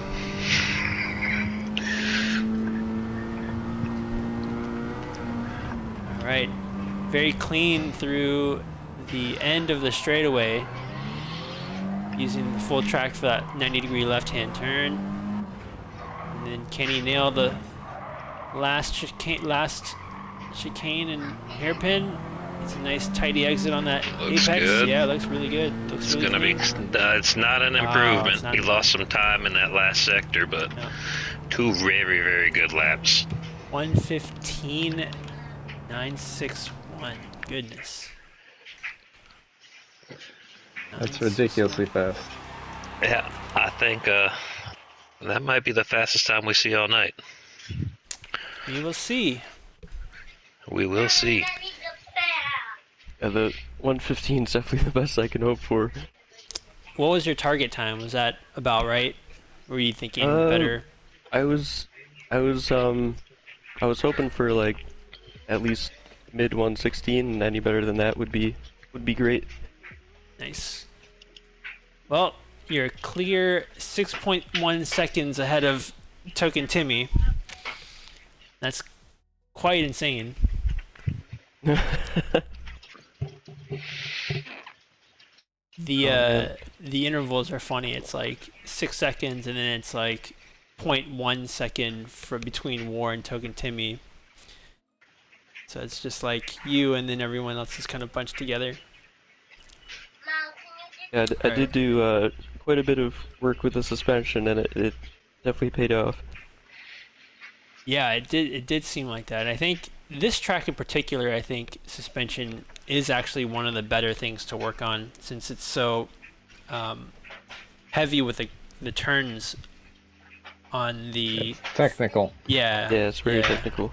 Alright, very clean through the end of the straightaway, using the full track for that 90-degree left-hand turn. And then can he nail the last chicane and hairpin? It's a nice tidy exit on that Looks apex. good. Yeah, looks really good. Looks It's really gonna be. clean. It's not an Wow, improvement. it's not- He lost some time in that last sector, but No. 2 very, very good laps. 115.961. Goodness. That's ridiculously fast. Yeah, I think that might be the fastest time we see all night. We will see. We will see. Yeah, the 115 is definitely the best I can hope for. What was your target time? Was that about right? Were you thinking better? I was hoping for like at least mid 116, and any better than that would be great. Nice. Well, you're a clear 6.1 seconds ahead of Token Timmy. That's quite insane. The intervals are funny. It's like 6 seconds, and then it's like 0.1 second for between War and Token Timmy. So it's just like you and then everyone else is kind of bunched together. Yeah, I did do quite a bit of work with the suspension, and it definitely paid off. Yeah, it did seem like that. I think this track in particular, I think suspension is actually one of the better things to work on, since it's so heavy with the turns on the... It's technical. Yeah. Yeah, it's very technical.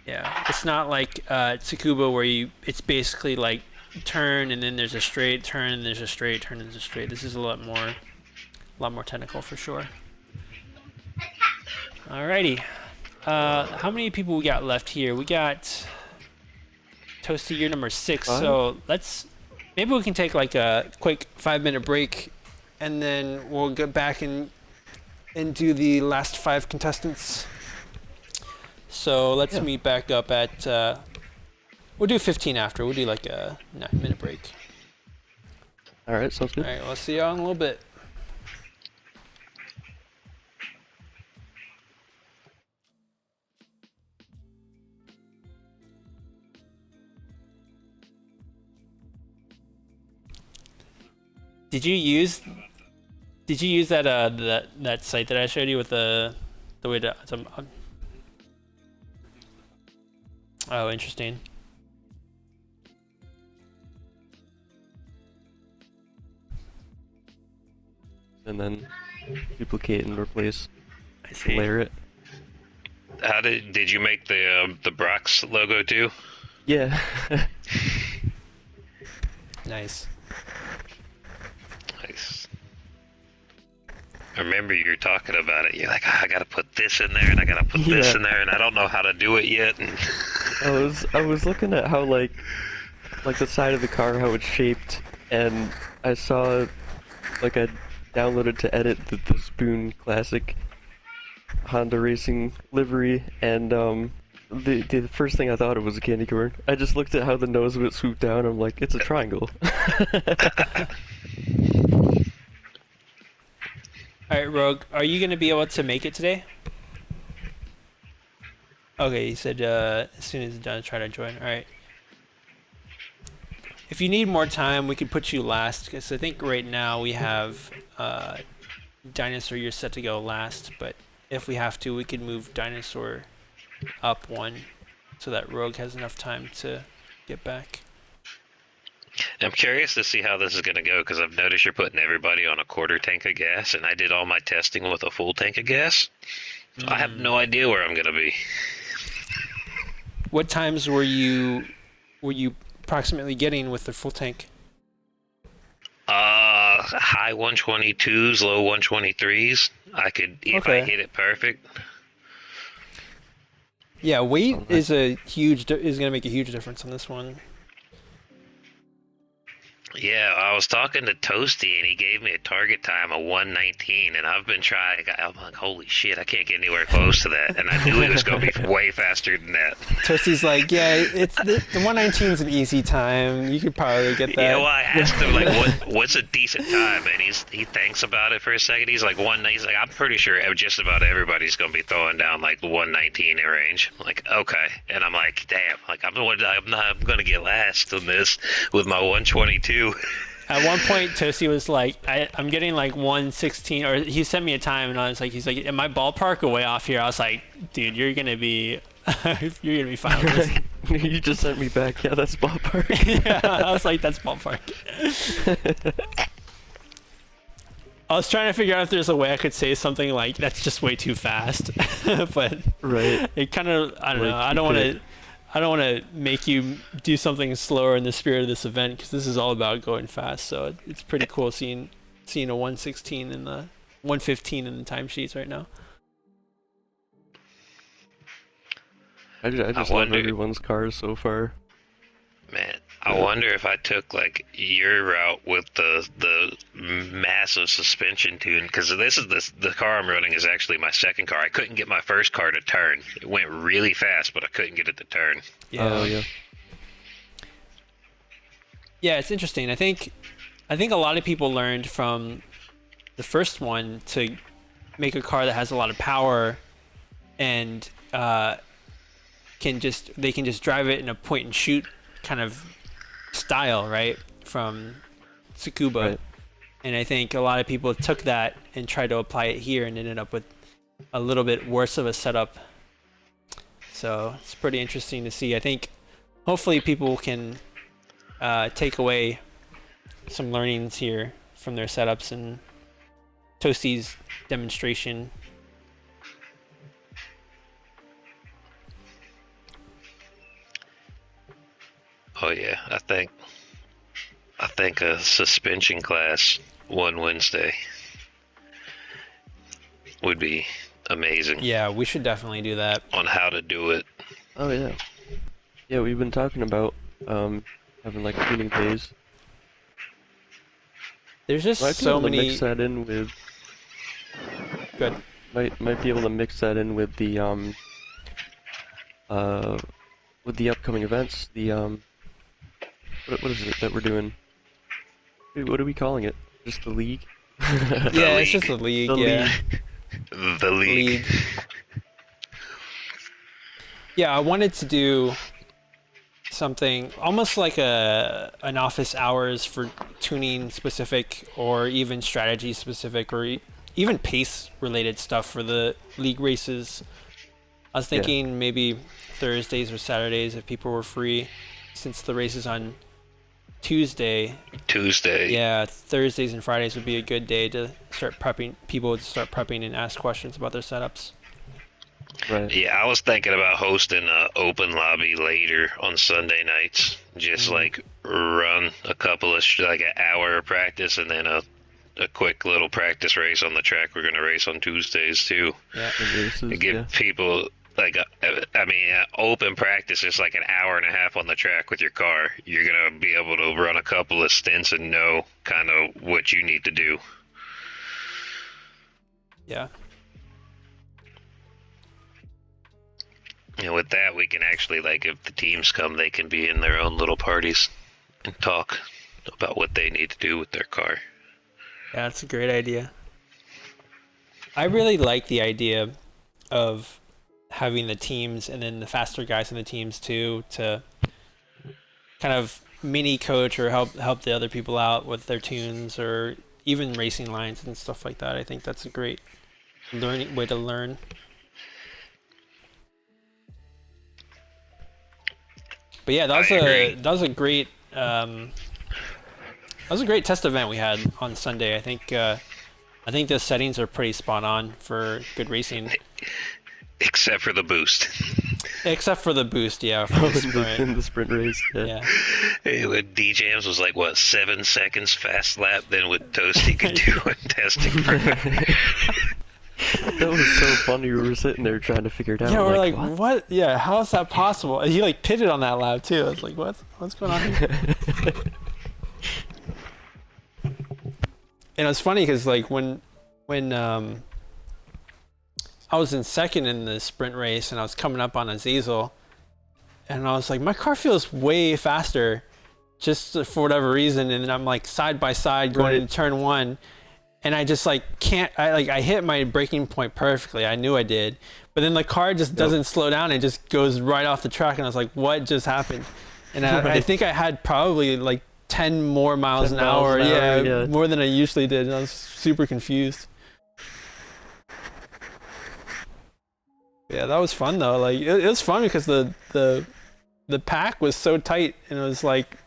Yeah, it's not like Tsukuba where it's basically like turn and then there's a straight turn and there's a straight turn and there's a straight. This is a lot more technical for sure. Alrighty, how many people we got left here? We got Toasty, you're number 6. So maybe we can take like a quick 5-minute break, and then we'll get back and do the last 5 contestants. So let's meet back up at, we'll do 15 after. We'll do like a 9-minute break. Alright, sounds good. Alright, we'll see y'all in a little bit. Did you use that that site that I showed you with the way to oh, interesting. And then duplicate and replace. I see. Layer it. How did you make the Brox logo too? Yeah. Nice. Nice. I remember you were talking about it. You're like, I gotta put this in there and I gotta put this in there, and I don't know how to do it yet. And I was looking at how like the side of the car, how it's shaped, and I saw like I downloaded to edit the Spoon Classic Honda Racing livery, and the first thing I thought of was a candy corn. I just looked at how the nose of it swooped down. I'm like, it's a triangle. All right, Rogue, are you gonna be able to make it today? Okay, he said as soon as it's done, try to join. All right. If you need more time, we could put you last, because I think right now we have Dinosaur, you're set to go last, but if we have to, we could move Dinosaur up one so that Rogue has enough time to get back. I'm curious to see how this is going to go, because I've noticed you're putting everybody on a quarter tank of gas, and I did all my testing with a full tank of gas. So I have no idea where I'm going to be. What times were you approximately getting with the full tank? High 122s, low 123s. I could, if I hit it perfect. Yeah, weight is going to make a huge difference on this one. Yeah, I was talking to Toasty, and he gave me a target time of 119, and I've been trying. I'm like, holy shit, I can't get anywhere close to that, and I knew it was going to be way faster than that. Toasty's like, yeah, it's the 119 is an easy time. You could probably get that. Yeah, well, I asked him, like, what's a decent time, and he thinks about it for a second. He's like, he's like, I'm pretty sure just about everybody's going to be throwing down, like, 119 in range. I'm like, okay. And I'm like, damn, like, I'm going to get last on this with my 122. At one point, Toasty was like, I'm getting like 116, or he sent me a time, and he's like, am I ballpark or way off here? I was like, dude, you're gonna be fine with this. You just sent me back. Yeah, that's ballpark. Yeah, I was like, that's ballpark. I was trying to figure out if there's a way I could say something like, that's just way too fast, but right. It kind of, I don't know. I don't want to make you do something slower in the spirit of this event, because this is all about going fast. So it's pretty cool seeing a 116 and the 115 in the timesheets right now. I just love everyone's cars so far. Man, I wonder if I took like your route with the massive suspension tune, because the car I'm running is actually my second car. I couldn't get my first car to turn. It went really fast, but I couldn't get it to turn. Yeah. Oh yeah. Yeah, it's interesting. I think a lot of people learned from the first one to make a car that has a lot of power and can just drive it in a point and shoot kind of style, right, from Tsukuba. Right. And I think a lot of people took that and tried to apply it here and ended up with a little bit worse of a setup. So it's pretty interesting to see. I think hopefully people can take away some learnings here from their setups and Toasty's demonstration. Oh yeah, I think a suspension class one Wednesday would be amazing. Yeah, we should definitely do that. On how to do it. Oh yeah. Yeah, we've been talking about having like tuning days. There's just Might so be able many. to mix that in with. Good. Might be able to mix that in with the upcoming events. The what is it that we're doing? What are we calling it? Just the league? Yeah, it's just the league. Yeah. The league. Yeah, I wanted to do something almost like an office hours for tuning specific, or even strategy specific, or even pace related stuff for the league races. I was thinking maybe Thursdays or Saturdays if people were free, since the race is on Tuesday. Yeah, Thursdays and Fridays would be a good day to start prepping. People would start prepping and ask questions about their setups. Right. Yeah, I was thinking about hosting an open lobby later on Sunday nights. Just like run a couple of like an hour of practice, and then a quick little practice race on the track we're gonna race on Tuesdays too. Yeah. And give people like open practice is like an hour and a half on the track with your car. You're gonna be able to run a couple of stints and know kind of what you need to do. Yeah. And with that, we can actually, like, if the teams come, they can be in their own little parties and talk about what they need to do with their car. Yeah, that's a great idea. I really like the idea of having the teams and then the faster guys in the teams too to kind of mini coach or help the other people out with their tunes or even racing lines and stuff like that. I think that's a great learning way to learn. But yeah, that was a great test event we had on Sunday. I think the settings are pretty spot on for good racing. Except for the boost. Except for the boost, yeah, for the sprint. In the sprint race, yeah. Hey, with D-Jams was like, what, 7 seconds fast lap, then with Toasty could do a testing. That was so funny. We were sitting there trying to figure it out. Yeah, we're like, what? Yeah, how is that possible? And he like pitted on that lap too. I was like, what's going on here? And it was funny because like when I was in second in the sprint race and I was coming up on Azazel, and I was like, my car feels way faster, just for whatever reason. And then I'm like side by side going into turn one, and I just like can't. I hit my braking point perfectly. I knew I did, but then the car just doesn't slow down. It just goes right off the track, and I was like, what just happened? And I think I had probably like 10 more miles an hour. Yeah, more than I usually did. And I was super confused. Yeah, that was fun though. Like it was fun because the pack was so tight, and it was like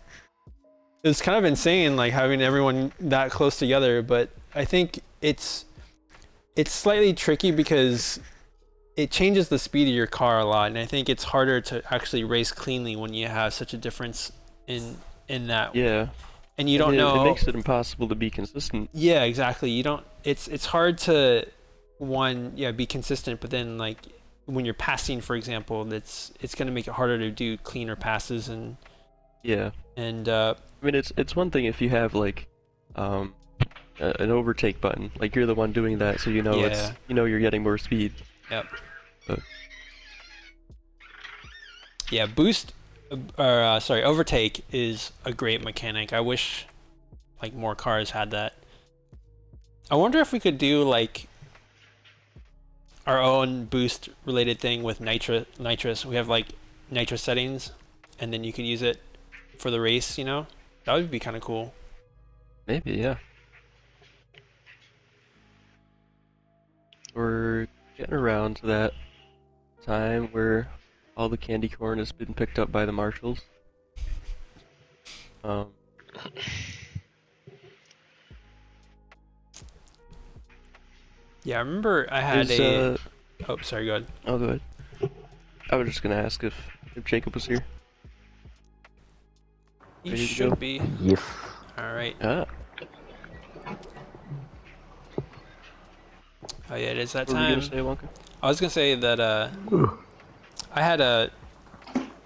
it was kind of insane, like having everyone that close together. But I think it's slightly tricky because it changes the speed of your car a lot, and I think it's harder to actually race cleanly when you have such a difference in that. Yeah. And you don't know. It makes it impossible to be consistent. Yeah, exactly. You don't. It's hard to be consistent, but then like when you're passing, for example, it's going to make it harder to do cleaner passes and. Yeah. And I mean, it's one thing if you have like an overtake button, like you're the one doing that, so you're getting more speed. Yep. But. Yeah, overtake is a great mechanic. I wish like more cars had that. I wonder if we could do like our own boost related thing with nitrous. We have like nitrous settings, and then you could use it for the race, That would be kind of cool. Maybe, yeah. We're getting around to that time where all the candy corn has been picked up by the marshals. Yeah, I remember I had Oh, sorry, go ahead. Oh, go ahead. I was just gonna ask if Jacob was here. He should be. Yes. Alright. Ah. Oh yeah, it is that What time. were you gonna say, Wonka? I was gonna say that I had a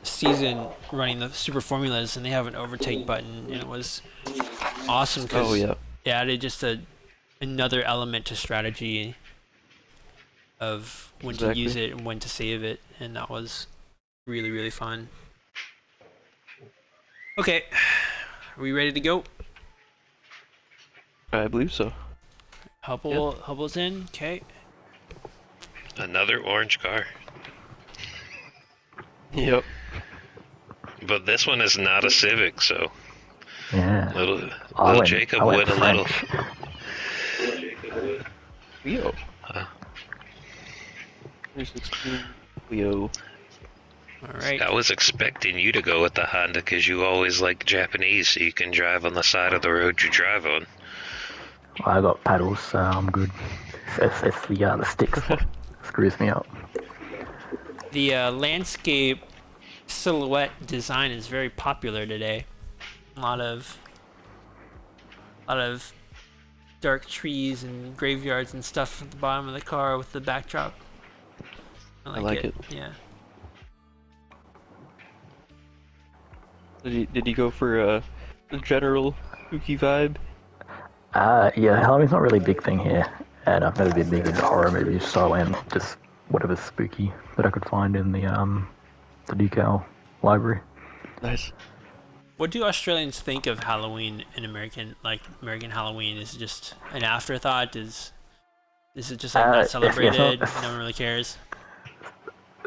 season running the Super Formulas, and they have an overtake button, and it was awesome because it added just another element to strategy of when to use it and when to save it, and that was really, really fun. Okay, are we ready to go? I believe so. Hubble's in, okay. Another orange car. Yep. But this one is not a Civic, so yeah. Little Jacob went a little. Leo. 2016 Leo. Alright. I was expecting you to go with the Honda because you always like Japanese, so you can drive on the side of the road you drive on. I got paddles, so I'm good. It's the sticks that screws me up. The landscape silhouette design is very popular today. A lot of dark trees and graveyards and stuff at the bottom of the car with the backdrop. I like it. Yeah. Did he go for a general spooky vibe? Yeah, Halloween's not really a big thing here, and I've never been big into horror movies, so I went just whatever's spooky that I could find in the decal library. Nice. What do Australians think of Halloween in American Halloween? Is it just an afterthought? Is it just like not It's celebrated? not- No one really cares.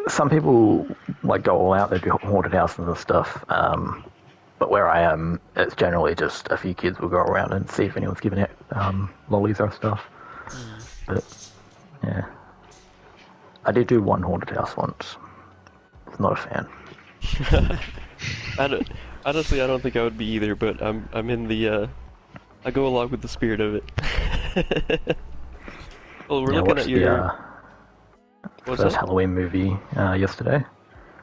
Some people like go all out. They do haunted houses and stuff. But where I am, it's generally just a few kids will go around and see if anyone's giving out lollies or stuff. But yeah, I did do one haunted house once. Was not a fan. Honestly, I don't think I would be either, but I'm in the I go along with the spirit of it. Well, we're Yeah, I looking watched at your the what's first that? Halloween movie yesterday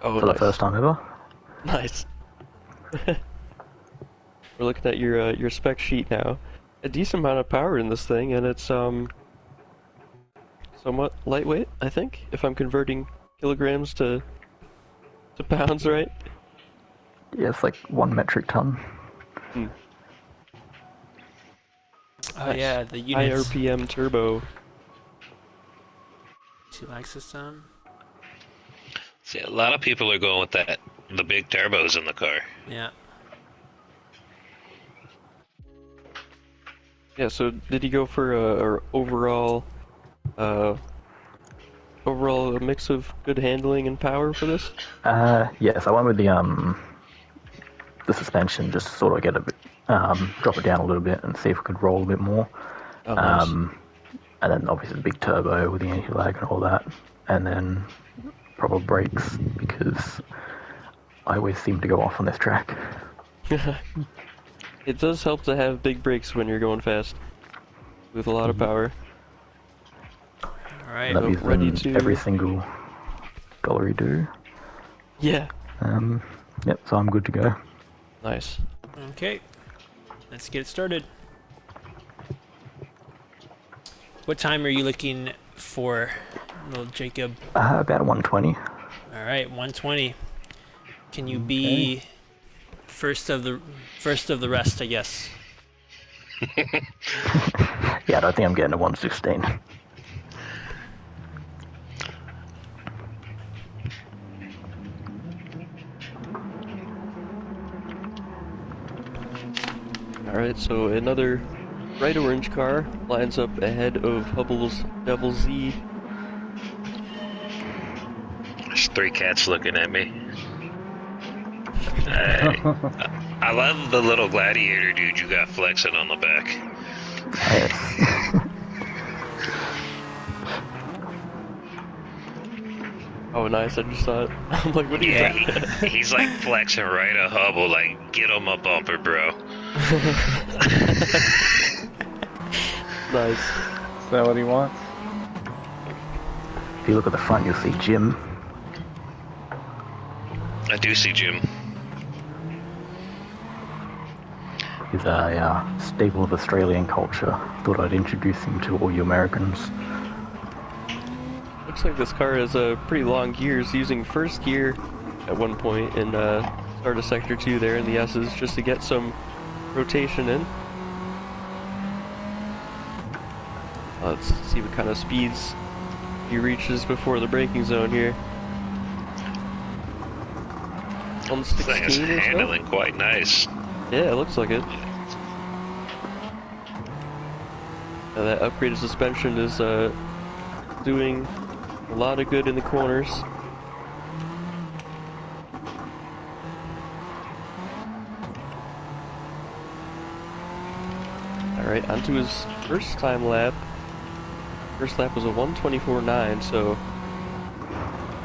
Oh, for the nice. first time ever. Nice. We're looking at your spec sheet now. A decent amount of power in this thing, and it's somewhat lightweight, I think, if I'm converting kilograms to pounds, right? Yeah, it's like 1 metric ton. Hmm. Oh Nice. yeah, the High units. RPM turbo. 2-lag system. See, a lot of people are going with the big turbos in the car. Yeah. Yeah, so did you go for a overall a mix of good handling and power for this? Yes, I went with the suspension just to sort of get a bit, drop it down a little bit and see if we could roll a bit more. Oh, nice. And then obviously the big turbo with the anti-lag and all that. And then proper brakes because I always seem to go off on this track. It does help to have big brakes when you're going fast with a lot of power. All right. And I've used ready them to every single gallery do. Yeah. Yep, so I'm good to go. Nice. Okay. Let's get started. What time are you looking for, little Jacob? About 120. All right, 120. Can you be first of the rest, I guess? Yeah, I don't think I'm getting a 116. Alright, so another bright orange car lines up ahead of Hubble's Double Z. There's 3 cats looking at me. I love the little gladiator dude you got flexing on the back. Yes. Oh, nice, I just saw it. I'm like, what are you doing? He's like flexing right at Hubble, like, get on my bumper, bro. Nice. Is that what he wants? If you look at the front, you'll see Jim. I do see Jim. He's a staple of Australian culture. Thought I'd introduce him to all you Americans. Looks like this car has pretty long gears, using first gear at one point in start of sector 2 there in the S's just to get some rotation in. Let's see what kind of speeds he reaches before the braking zone here. This thing is 116 or so? handling quite nice. Yeah, it looks like it. That upgraded suspension is doing a lot of good in the corners. Alright, onto his first time lap. First lap was a 1:24.9, so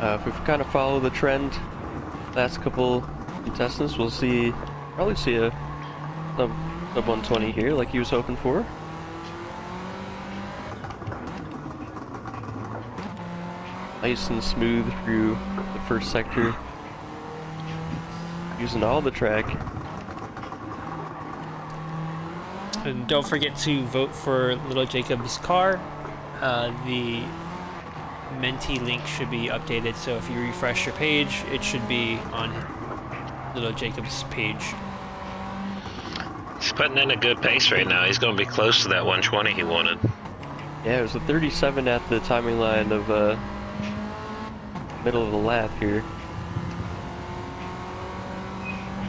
if we kind of follow the trend last couple contestants, we'll probably see a sub 120 here like he was hoping for. Nice and smooth through the first sector, using all the track. And don't forget to vote for Little Jacob's car. The Menti link should be updated, so if you refresh your page, it should be on Little Jacob's page. He's putting in a good pace right now. He's going to be close to that 120 he wanted. Yeah, it was a 37 at the timing line of middle of the lap here.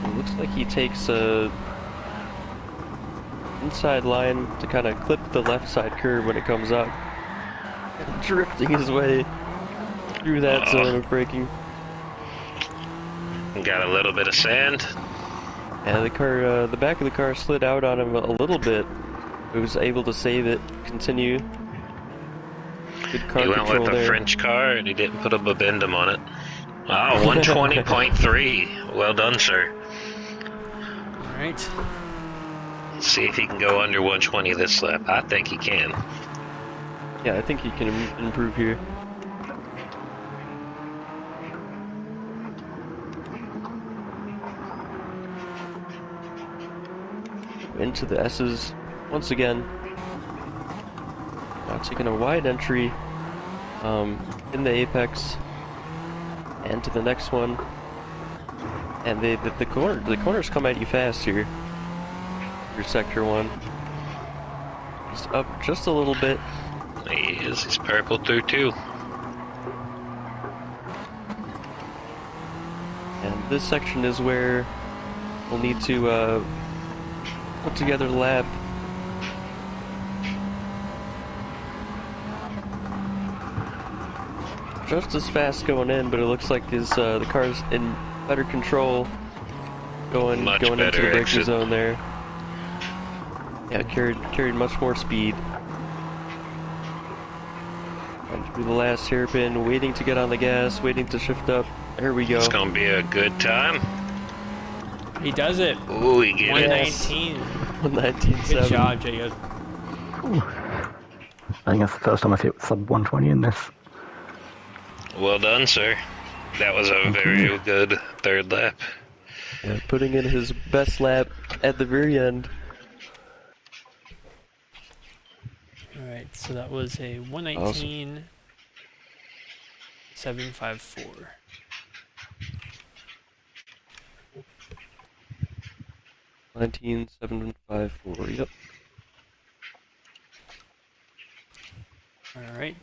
It looks like he takes a inside line to kind of clip the left side curve when it comes up. drifting his way through that zone of braking. Got a little bit of sand. And the car, the back of the car slid out on him a little bit. He was able to save it, continue. Good car He went control with a there. French car and he didn't put a bobendum on it. Wow, 120.3. Well done, sir. Alright. Let's see if he can go under 120 this lap. I think he can. Yeah, I think he can improve here. Into the S's once again. Now taking a wide entry in the apex and to the next one. And the corners come at you fast here. Your sector 1. Just up just a little bit. He's purple through 2. And this section is where we'll need to put together the lap. Just as fast going in, but it looks like his the car's in better control going into the braking zone there. Yeah, carried much more speed. And through the last hairpin, waiting to get on the gas, waiting to shift up. There we go. It's gonna be a good time. He does it. Ooh, he get it. 119. 119.7. Good job, Jacob. I think that's the first time I've hit sub 120 in this. Well done, sir. That was a very good third lap. Yeah, putting in his best lap at the very end. Alright, so that was a 119.754. $19,754. Yep. Alright.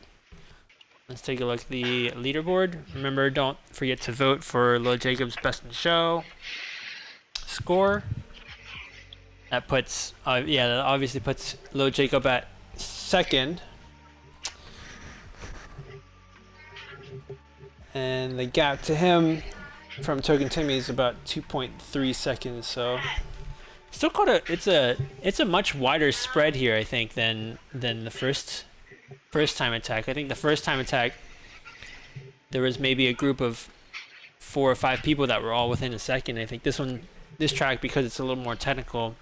Let's take a look at the leaderboard. Remember, don't forget to vote for Lil Jacob's Best in Show score. That puts, that obviously puts Lil Jacob at second. And the gap to him from Token Timmy is about 2.3 seconds, so still it's a much wider spread here, I think, than the first time attack. I think the first time attack there was maybe a group of 4 or 5 people that were all within a second. I think this track, because it's a little more technical,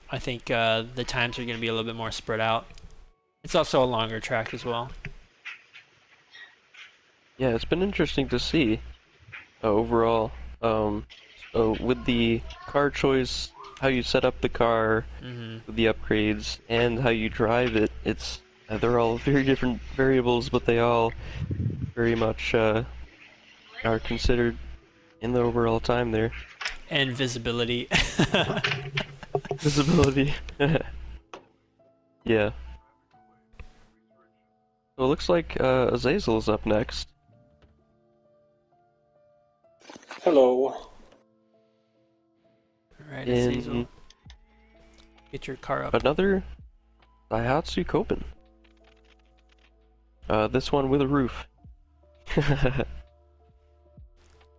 I think the times are going to be a little bit more spread out. It's also a longer track as well. Yeah, it's been interesting to see overall. With the car choice, how you set up the car, with the upgrades, and how you drive it, they're all very different variables, but they all very much are considered in the overall time there. And visibility. Visibility. Yeah. So it looks like Azazel's up next. Hello. Alright, Azazel. Get your car up. Another Daihatsu Copen. This one with a roof.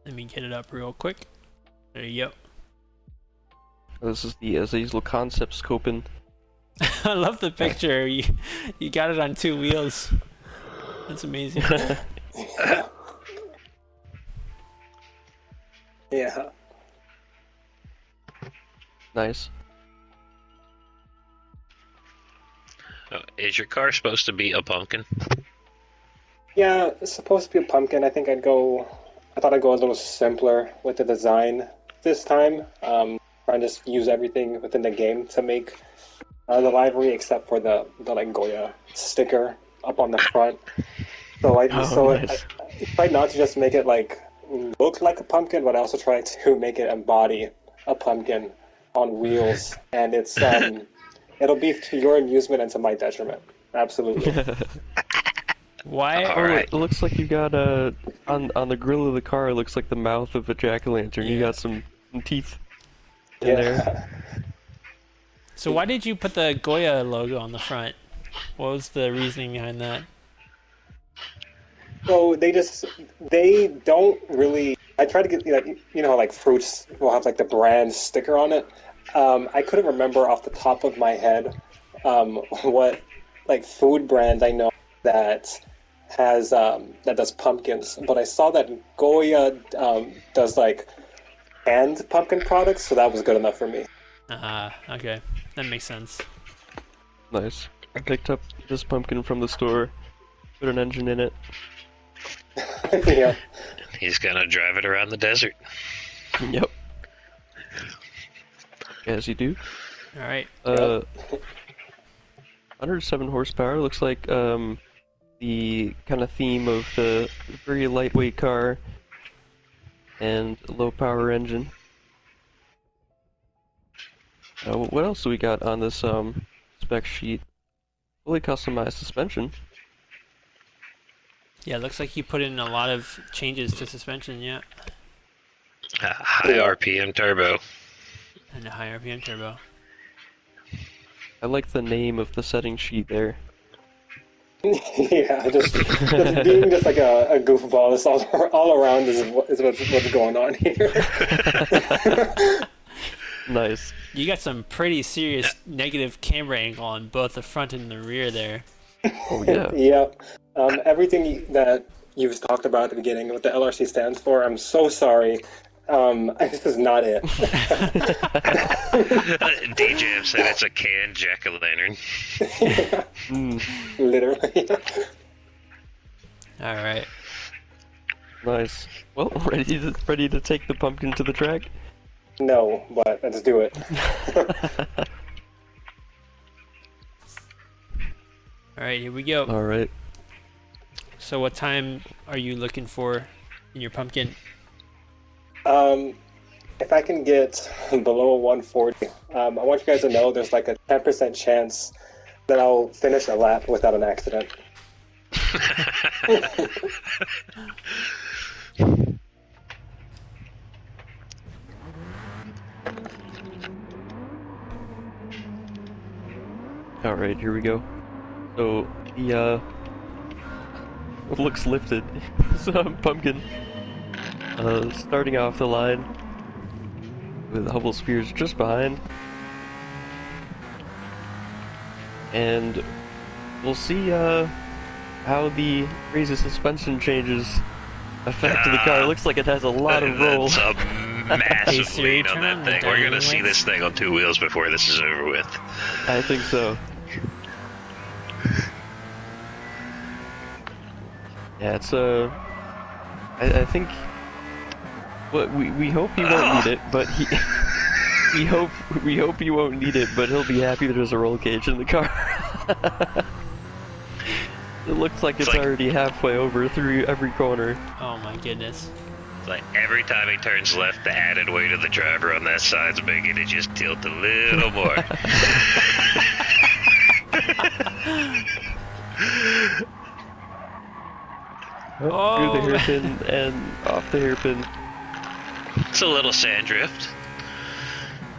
Let me get it up real quick. There you go. This is the Azazel Concepts Copen. I love the picture. You got it on 2 wheels. That's amazing. Yeah. Nice. Is your car supposed to be a pumpkin? Yeah, it's supposed to be a pumpkin. I thought I'd go a little simpler with the design this time. Trying to just use everything within the game to make the livery, except for the like Goya sticker up on the front. So I tried not to just make it like look like a pumpkin, but I also tried to make it embody a pumpkin on wheels, and it's it'll be to your amusement and to my detriment. Absolutely. Why? Right. It looks like you got on the grill of the car. It looks like the mouth of a jack-o'-lantern. You got some teeth in there. So why did you put the Goya logo on the front? What was the reasoning behind that? So they don't really. I try to get how like fruits will have like the brand sticker on it. I couldn't remember off the top of my head what like food brand I know that has that does pumpkins, but I saw that Goya does like canned pumpkin products, so that was good enough for me. Okay, that makes sense. Nice. I picked up this pumpkin from the store, put an engine in it. Yeah. He's gonna drive it around the desert. Yep. As you do. All right. 107 horsepower looks like the kind of theme of the very lightweight car and low power engine. What else do we got on this spec sheet? Fully customized suspension. Yeah, it looks like you put in a lot of changes to suspension. Yeah. High RPM turbo. And a high RPM turbo. I like the name of the setting sheet there. Yeah, just being just like a goofball. This all around is what's going on here. Nice. You got some pretty serious negative camera angle on both the front and the rear there. Oh yeah. Yeah. Everything that you've talked about at the beginning, what the LRC stands for, I'm so sorry. This is not it. DJ said it's a canned jack-o'-lantern. Literally. All right. Nice. Well, ready to take the pumpkin to the track? No, but let's do it. All right, here we go. All right. So what time are you looking for in your pumpkin? If I can get below 140, I want you guys to know there's like a 10% chance that I'll finish a lap without an accident. All right, here we go. So the looks lifted. So pumpkin. Starting off the line with Hubble Spears just behind. And we'll see how the crazy suspension changes affect the car. It looks like it has a lot of roll. That's a massive Siri, lean on turn that on the thing. We're gonna diving see lights. this thing on 2 wheels before this is over with. I think so. Yeah, it's I think. Well, we hope he won't need it, but we hope he won't need it, but he'll be happy there's a roll cage in the car. It looks like it's already halfway over through every corner. Oh my goodness. It's like every time he turns left, the added weight of the driver on that side's making it just tilt a little more. Through the hairpin and off the hairpin. It's a little sand drift.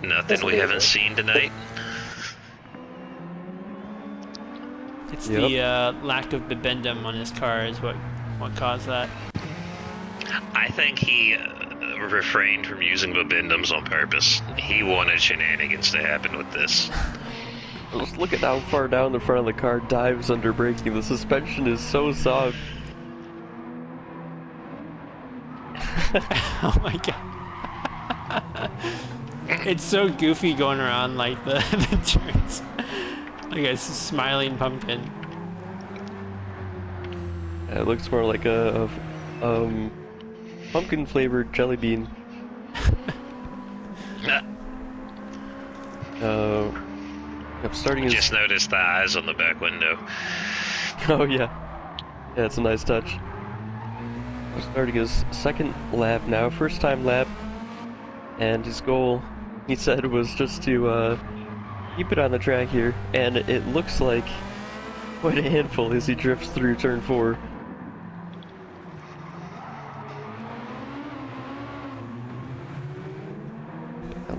Nothing we haven't seen tonight. It's the lack of bibendum on his car is what caused that. I think he refrained from using bibendums on purpose. He wanted shenanigans to happen with this. Just look at how far down the front of the car dives under braking. The suspension is so soft. Oh my god. It's so goofy going around like the turns. Like a smiling pumpkin. Yeah, it looks more like a pumpkin flavored jelly bean. I'm starting his... Just noticed the eyes on the back window. Oh yeah. Yeah, it's a nice touch. I'm starting his second lap now, first time lap. And his goal, he said, was just to keep it on the track here. And it looks like quite a handful as he drifts through turn 4.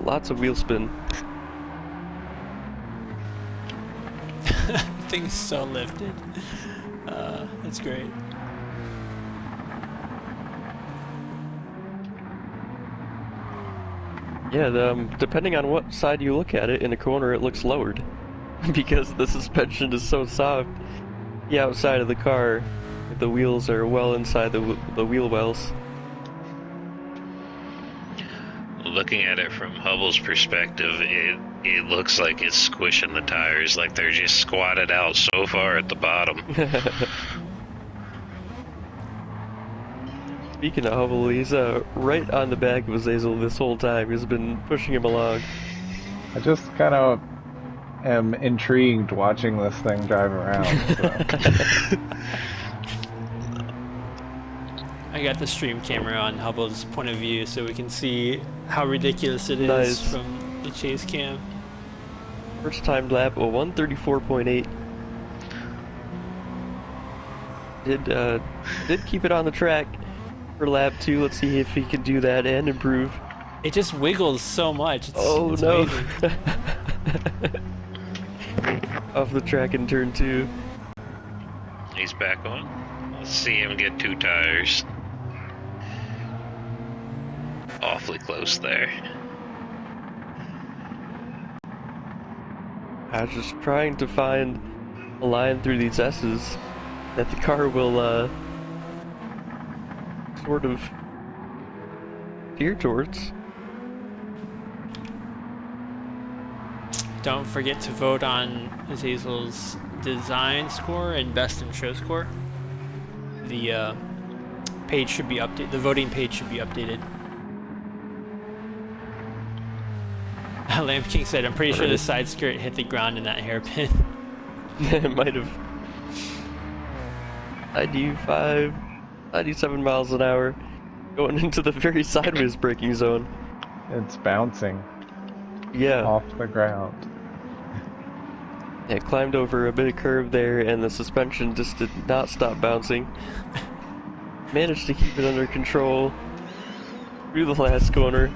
Lots of wheel spin. Thing's so lifted. That's great. Yeah, depending on what side you look at it, in a corner it looks lowered. Because the suspension is so soft. The outside of the car, the wheels are well inside the wheel wells. Looking at it from Hubble's perspective, it looks like it's squishing the tires, like they're just squatted out so far at the bottom. Speaking of Hubble, he's right on the back of Azazel this whole time. He's been pushing him along. I just kind of am intrigued watching this thing drive around. So. I got the stream camera on Hubble's point of view so we can see how ridiculous it is Nice. from the chase cam. First time lap, a 134.8. Did keep it on the track for lap 2. Let's see if he can do that and improve. It just wiggles so much. It's no. amazing. Off the track in turn 2. He's back on. Let's see him get 2 tires. Awfully close there. I was just trying to find a line through these S's that the car will sort of steer towards. Don't forget to vote on Azazel's design score and best in show score. The page should be updated. The voting page should be updated. Lamp King said, "I'm pretty sure the side skirt hit the ground in that hairpin." It might have. 97 miles an hour, going into the very sideways braking zone. It's bouncing Yeah. off the ground. It climbed over a bit of curve there, and the suspension just did not stop bouncing. Managed to keep it under control through the last corner.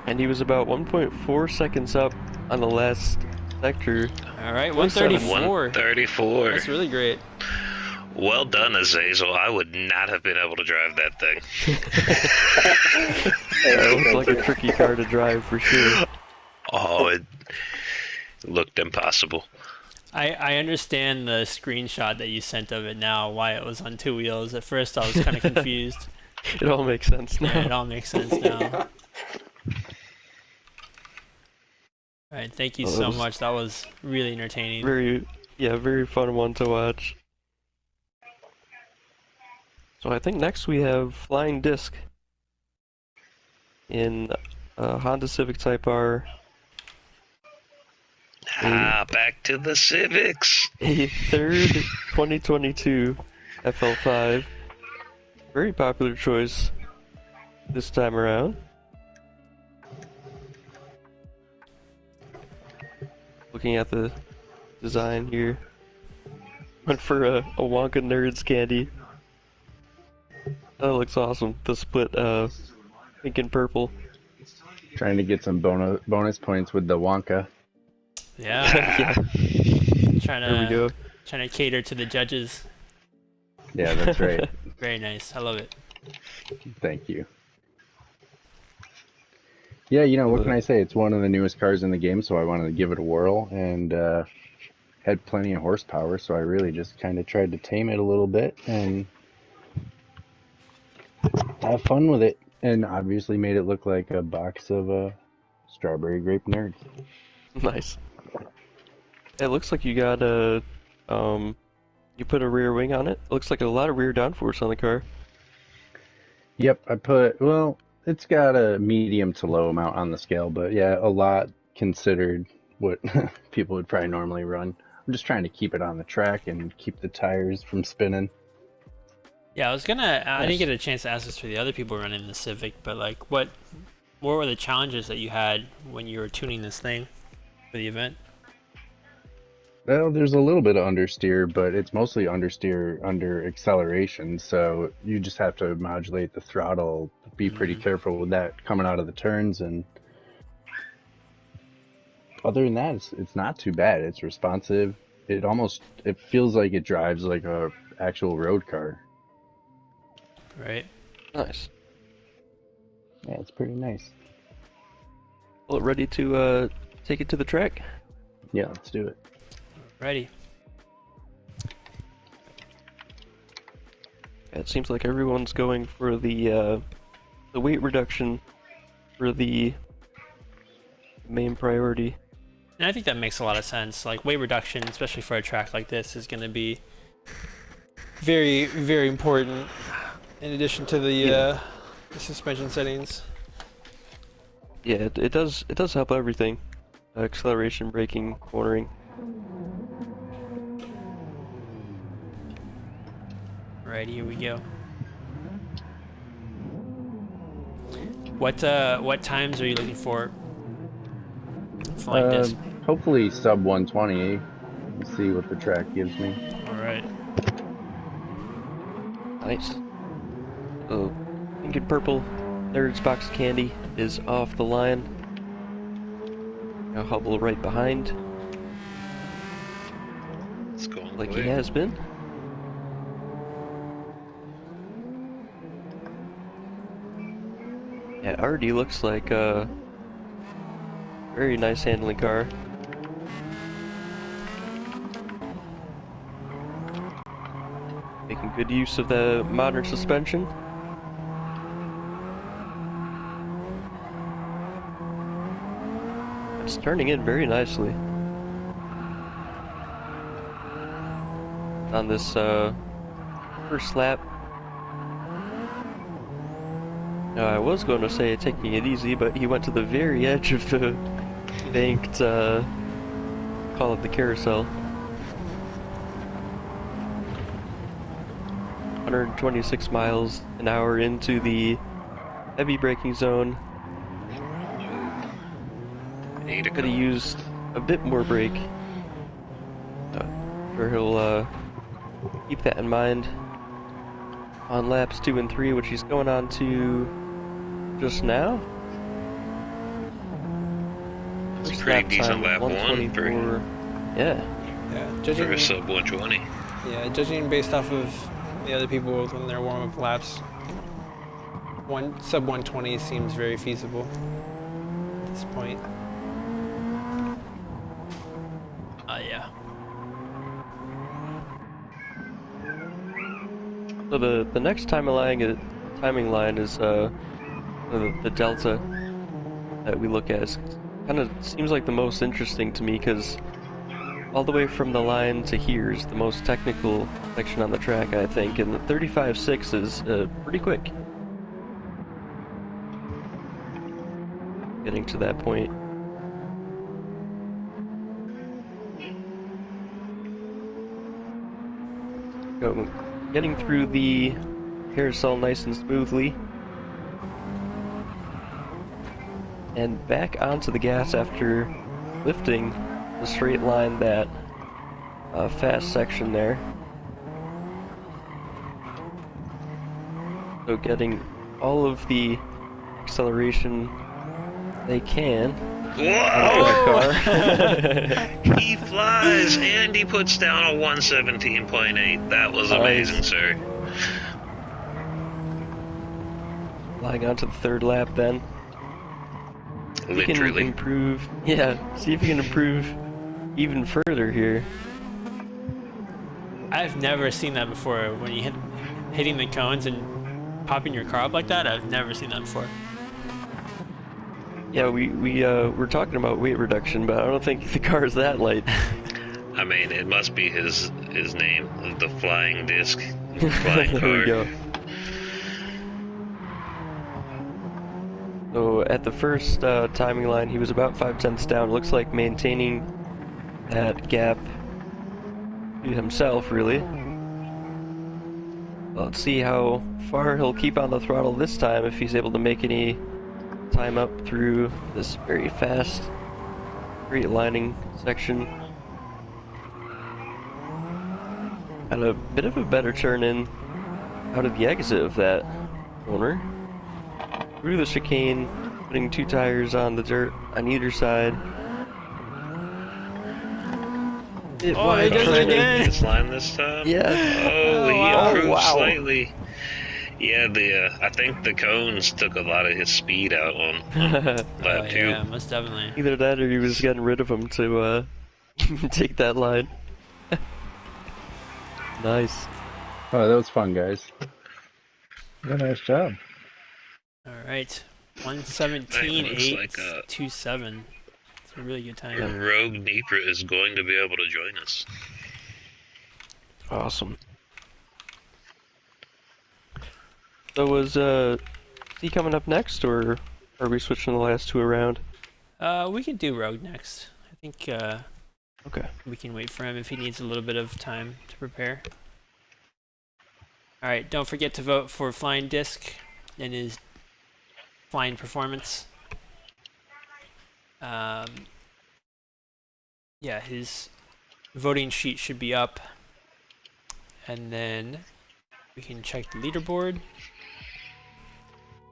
And he was about 1.4 seconds up on the last sector. All right, 134. 134. That's really great. Well done, Azazel. I would not have been able to drive that thing. It looked like a tricky car to drive for sure. Oh, it looked impossible. I understand the screenshot that you sent of it now, why it was on 2 wheels. At first I was kind of confused. It all makes sense now. Yeah, it all makes sense now. Alright, thank you so much. That was really entertaining. Very fun one to watch. So I think next we have Flying Disc in Honda Civic Type R. Back to the Civics. A third 2022 FL5. Very popular choice this time around. Looking at the design here. Went for a Wonka Nerds candy. That looks awesome. The split pink and purple. Trying to get some bonus points with the Wonka. Yeah. There we go. Trying to cater to the judges. Yeah, that's right. Very nice. I love it. Thank you. Yeah, what can I say? It's one of the newest cars in the game, so I wanted to give it a whirl, and had plenty of horsepower, so I really just kind of tried to tame it a little bit and have fun with it, and obviously made it look like a box of strawberry grape nerds. Nice. It looks like you got you put a rear wing on it. Looks like a lot of rear downforce on the car. Yep, it's got a medium to low amount on the scale, but yeah, a lot considered what people would probably normally run. I'm just trying to keep it on the track and keep the tires from spinning. Yeah, I didn't get a chance to ask this for the other people running the Civic, but like, what were the challenges that you had when you were tuning this thing for the event? Well, there's a little bit of understeer, but it's mostly understeer under acceleration, so you just have to modulate the throttle, be pretty careful with that coming out of the turns, and other than that, it's not too bad. It's responsive. It feels like it drives like a actual road car. Right. Nice. Yeah, it's pretty nice. Well, ready to take it to the track? Yeah, let's do it. Ready. Yeah, it seems like everyone's going for the weight reduction for the main priority. And I think that makes a lot of sense. Like weight reduction, especially for a track like this, is going to be very, very important. In addition to the suspension settings. Yeah, it does help everything. Acceleration, braking, cornering. Right, here we go. What times are you looking for? Flying disc. Hopefully sub 120. We'll see what the track gives me. All right. Nice. Oh, pink and purple. Nerd's box of candy is off the line. Now Hubble right behind, It's going like away. he has been. Yeah, already looks like a very nice handling car. Making good use of the modern suspension. It's turning in very nicely. On this first lap. Now, I was going to say taking it easy, but he went to the very edge of the banked, call it the carousel. 126 miles an hour into the heavy braking zone. Could have used a bit more brake. Sure he'll keep that in mind on laps 2 and 3, which he's going on to just now. It's First pretty lap decent time, lap 1 for 124. Yeah. Yeah, a sub 120. Yeah, judging based off of the other people in their warm-up laps, sub 120 seems very feasible at this point. Yeah. So the next timing line is the delta that we look at. Is kind of seems like the most interesting to me because all the way from the line to here is the most technical section on the track, I think, and the 35.6 is pretty quick. Getting to that point. Getting through the carousel nice and smoothly. And back onto the gas after lifting the straight line, that fast section there. So getting all of the acceleration they can. Whoa! He flies and he puts down a 117.8. That was amazing, sir. Flying onto the third lap then. We can Literally. improve. Yeah, see if we can improve even further here. I've never seen that before. When you hitting the cones and popping your car up like that, I've never seen that before. Yeah, we're talking about weight reduction, but I don't think the car is that light. I mean, it must be his name, the flying disc, flying car. There we go. So at the first timing line, he was about 5/10 down. Looks like maintaining that gap to himself, really. Well, let's see how far he'll keep on the throttle this time, if he's able to make any time up through this very fast straight lining section. Got a bit of a better turn in out of the exit of that corner. Through the chicane, putting 2 tires on the dirt on either side. He does it again! His line this time? Yeah. Oh, he improved slightly. Yeah, I think the cones took a lot of his speed out on Oh lap two. yeah, most definitely. Either that or he was getting rid of him to take that line. Nice. Oh, that was fun, guys. Yeah, nice job. All right, Hey, 117.827. It's a really good time. Rogue Nipra is going to be able to join us. Awesome. So was he coming up next, or are we switching the last two around? We can do Rogue next. I think Okay. we can wait for him if he needs a little bit of time to prepare. All right, don't forget to vote for Flying Disc and his flying performance. Yeah, his voting sheet should be up, and then we can check the leaderboard.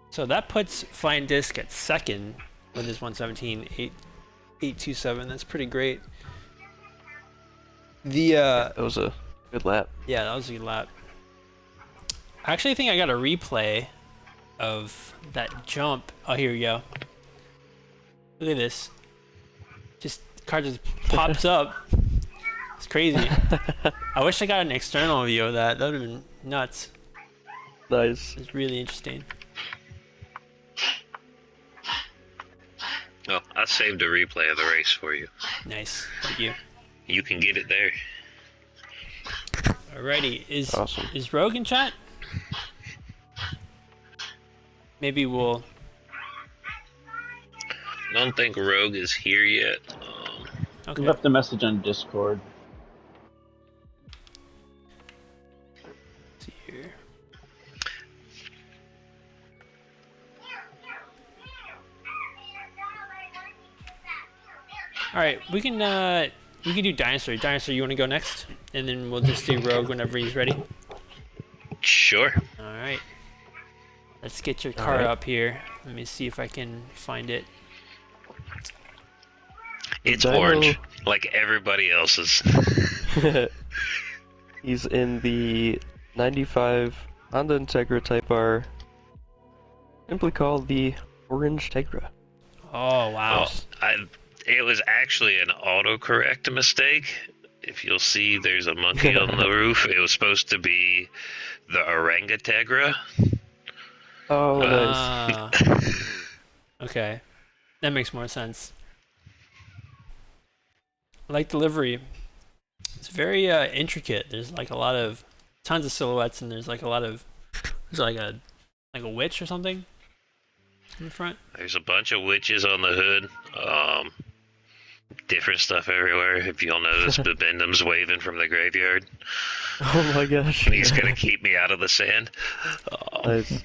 So that puts Flying Disc at second with his 117.827. That's pretty great. That was a good lap. Yeah, that was a good lap. I actually think I got a replay of that jump. Oh, here we go. Look at this. The car just pops up. It's crazy. I wish I got an external view of that. That would have been nuts. Nice. It's really interesting. Oh, I saved a replay of the race for you. Nice. Thank you. You can get it there. Alrighty. Awesome. Is Rogue in chat? Maybe we'll... I don't think Rogue is here yet. Okay. He left a message on Discord. Let's see here. Alright, we can do Dinosaur. Dinosaur, you want to go next? And then we'll just do Rogue whenever he's ready. Sure. Alright. Let's get your car up here. Let me see if I can find it. It's Dino- orange, like everybody else's. He's in the 95 Honda Integra Type R, simply called the Orange Tegra. Oh, wow. It was actually an autocorrect mistake. If you'll see, there's a monkey on the roof. It was supposed to be the Orangategra. Oh, nice. Okay. That makes more sense. I like the livery. It's very intricate. There's like a lot of tons of silhouettes, and there's like a lot of like a witch or something in the front. There's a bunch of witches on the hood. Different stuff everywhere. If you'll notice, Bibendum's waving from the graveyard. Oh my gosh. He's gonna keep me out of the sand. Nice.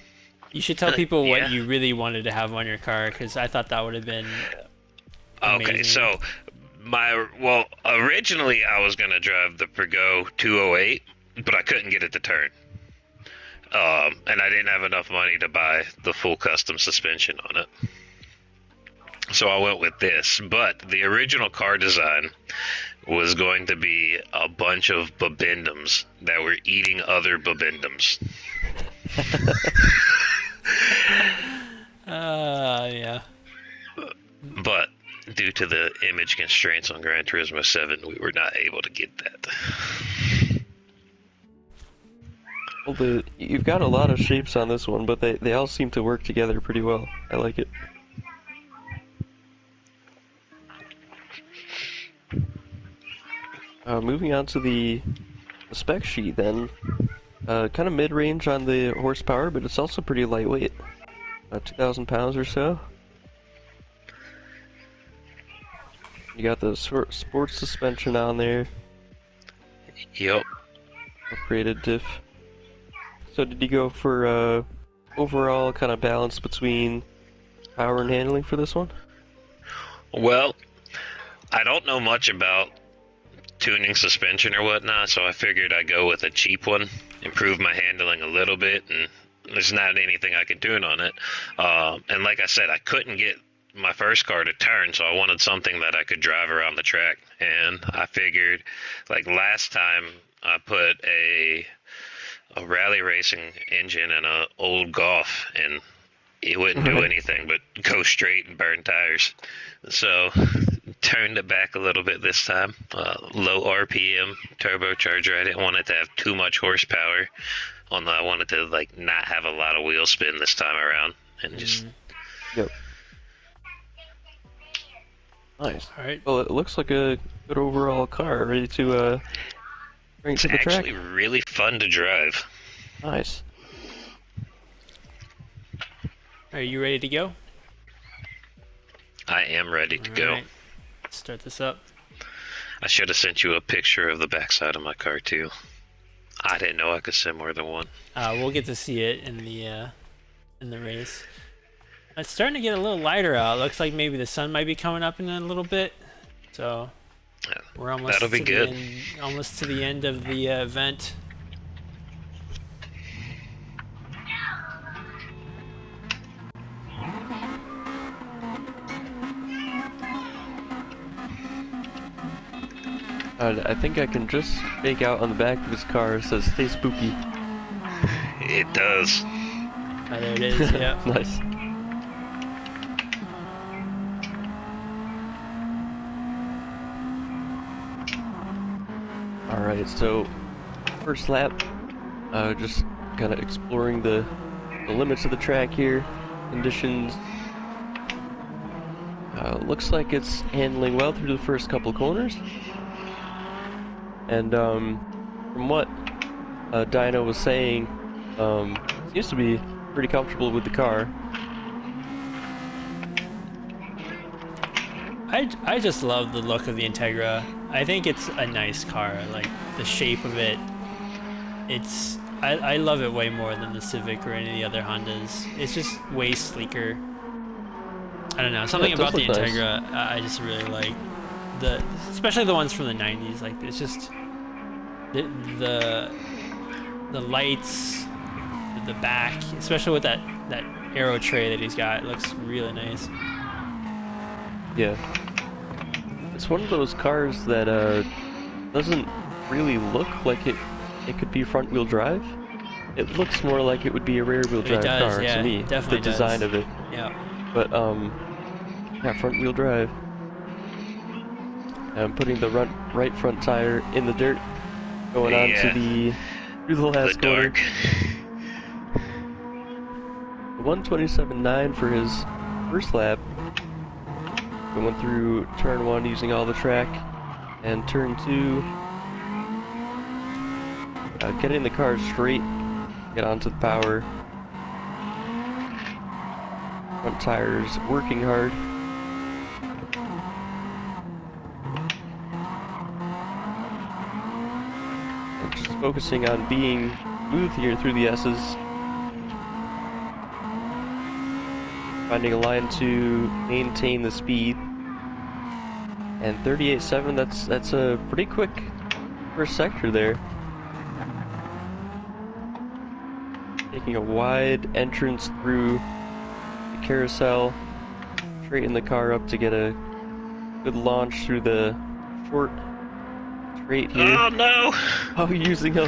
You should tell people Yeah. what you really wanted to have on your car, because I thought that would have been amazing. Okay, so originally I was gonna drive the Pergo 208, but I couldn't get it to turn. And I didn't have enough money to buy the full custom suspension on it. So I went with this, but the original car design was going to be a bunch of Bibendums that were eating other Bibendums. Yeah. But due to the image constraints on Gran Turismo 7, we were not able to get that. Well, you've got a lot of shapes on this one, but they all seem to work together pretty well. I like it. Moving on to the spec sheet then. Kind of mid-range on the horsepower, but it's also pretty lightweight. 2,000 pounds or so. You got the sports suspension on there. Yep. Upgraded diff. So did you go for overall kind of balance between power and handling for this one? Well, I don't know much about tuning suspension or whatnot, so I figured I'd go with a cheap one, improve my handling a little bit, and there's not anything I could tune on it. And like I said, I couldn't get my first car to turn, so I wanted something that I could drive around the track. And I figured, like last time, I put a rally rally racing engine in a old Golf, and it wouldn't do anything but go straight and burn tires. So turned it back a little bit this time. Low RPM turbocharger. I didn't want it to have too much horsepower. Although I wanted to like not have a lot of wheel spin this time around, and just. Yep. Nice. All right. Well, it looks like a good overall car, ready to bring It's to the track. actually really fun to drive. Nice. Are you ready to go? I am ready to go. Alright, let's start this up. I should have sent you a picture of the backside of my car too. I didn't know I could send more than one. We'll get to see it in the race. It's starting to get a little lighter out. Looks like maybe the sun might be coming up in a little bit. So we're almost That'll be to good. the end, almost to the end of the event. I think I can just make out on the back of his car it says "Stay spooky." It does. Oh, there it is. Yeah. Nice. All right, so first lap, just kind of exploring the limits of the track here, conditions. Looks like it's handling well through the first couple corners. And from what Dino was saying, seems to be pretty comfortable with the car. I just love the look of the Integra. I think it's a nice car. Like the shape of it. I love it way more than the Civic or any of the other Hondas. It's just way sleeker. I don't know, something about the Integra I just really like. Especially the ones from the 90s. Like it's just the lights, the back, especially with that aero tray that he's got. It looks really nice. Yeah. It's one of those cars that doesn't really look like it could be front wheel drive. It looks more like it would be a rear wheel drive car to me. Definitely the design of it. Yeah. But yeah, front wheel drive. I'm putting the right front tire in the dirt, going on to through the last corner. Dark. 127.9 for his first lap. Going through turn 1 using all the track, and turn 2 getting the car straight, get onto the power. Front tires working hard. And just focusing on being smooth here through the S's. Finding a line to maintain the speed. And 38.7, that's a pretty quick first sector there. Taking a wide entrance through the carousel, straighten the car up to get a good launch through the short straight here. Oh no! Oh, using all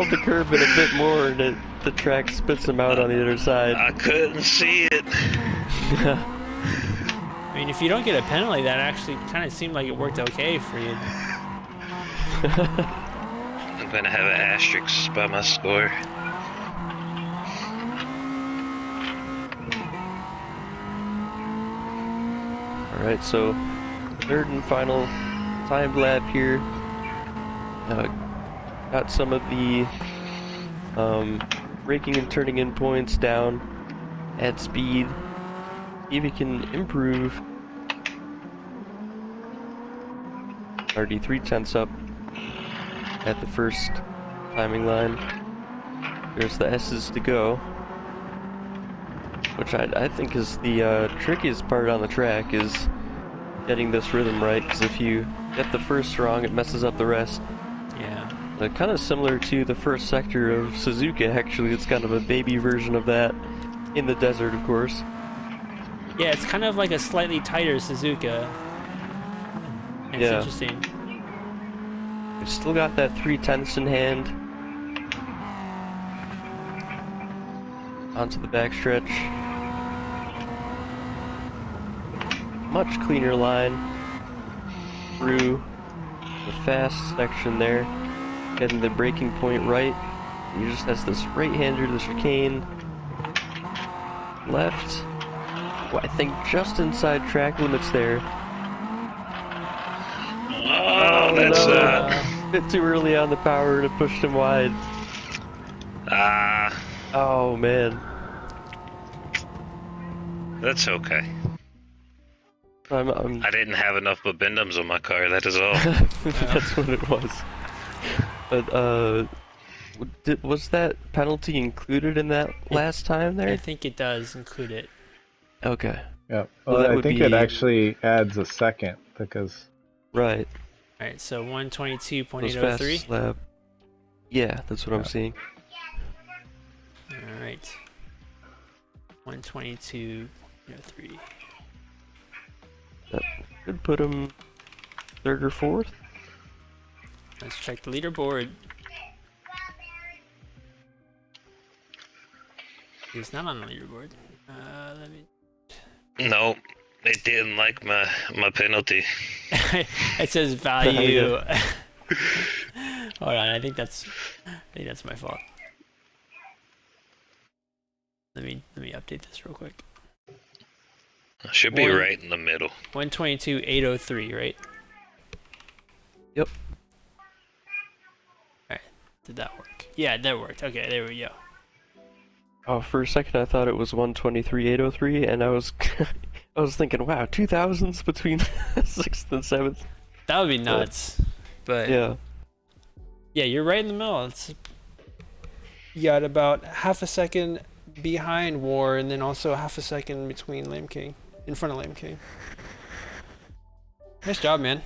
the curb and a bit more, and the track spits him out on the other side. I couldn't see it. I mean, if you don't get a penalty, that actually kind of seemed like it worked okay for you. I'm gonna have an asterisk by my score. Alright, so third and final timed lap here. Got some of the braking and turning in points down at speed. See if he can improve. Already 3/10 up at the first timing line. There's the S's to go, which I think is the trickiest part on the track, is getting this rhythm right, because if you get the first wrong, it messes up the rest. Yeah. Kind of similar to the first sector of Suzuka, actually. It's kind of a baby version of that in the desert, of course. Yeah, it's kind of like a slightly tighter Suzuka. It's interesting. We've still got that 3/10 in hand. onto the backstretch. Much cleaner line through the fast section there. Getting the braking point right. He just has this right-hander, the chicane. Left. Well, I think just inside track limits there. Oh, that's A bit too early on the power to push him wide. Oh man. That's okay. I'm I didn't have enough bobendums on my car, that is all. That's what it was. But was that penalty included in that last time there? I think it does include it. Okay. Yeah. So Well, that I would think be it actually adds a second because. right. Alright, so Those fast 122.803. lap. Yeah, that's what I'm seeing. Alright. 122.03. That could put him third or fourth. Let's check the leaderboard. He's not on the leaderboard. Let me. No, it didn't like my penalty. It says value. Hold on, I think that's my fault. Let me update this real quick. Should be right in the middle. 122.803, right? Yep. Alright, did that work? Yeah, that worked. Okay, there we go. Oh, for a second I thought it was 123.803, and I was I was thinking, wow, 2000s between 6th and 7th. That would be nuts. But yeah, you're right in the middle. You got about half a second behind War, and then also half a second between Lame King, in front of Lame King. Nice job, man.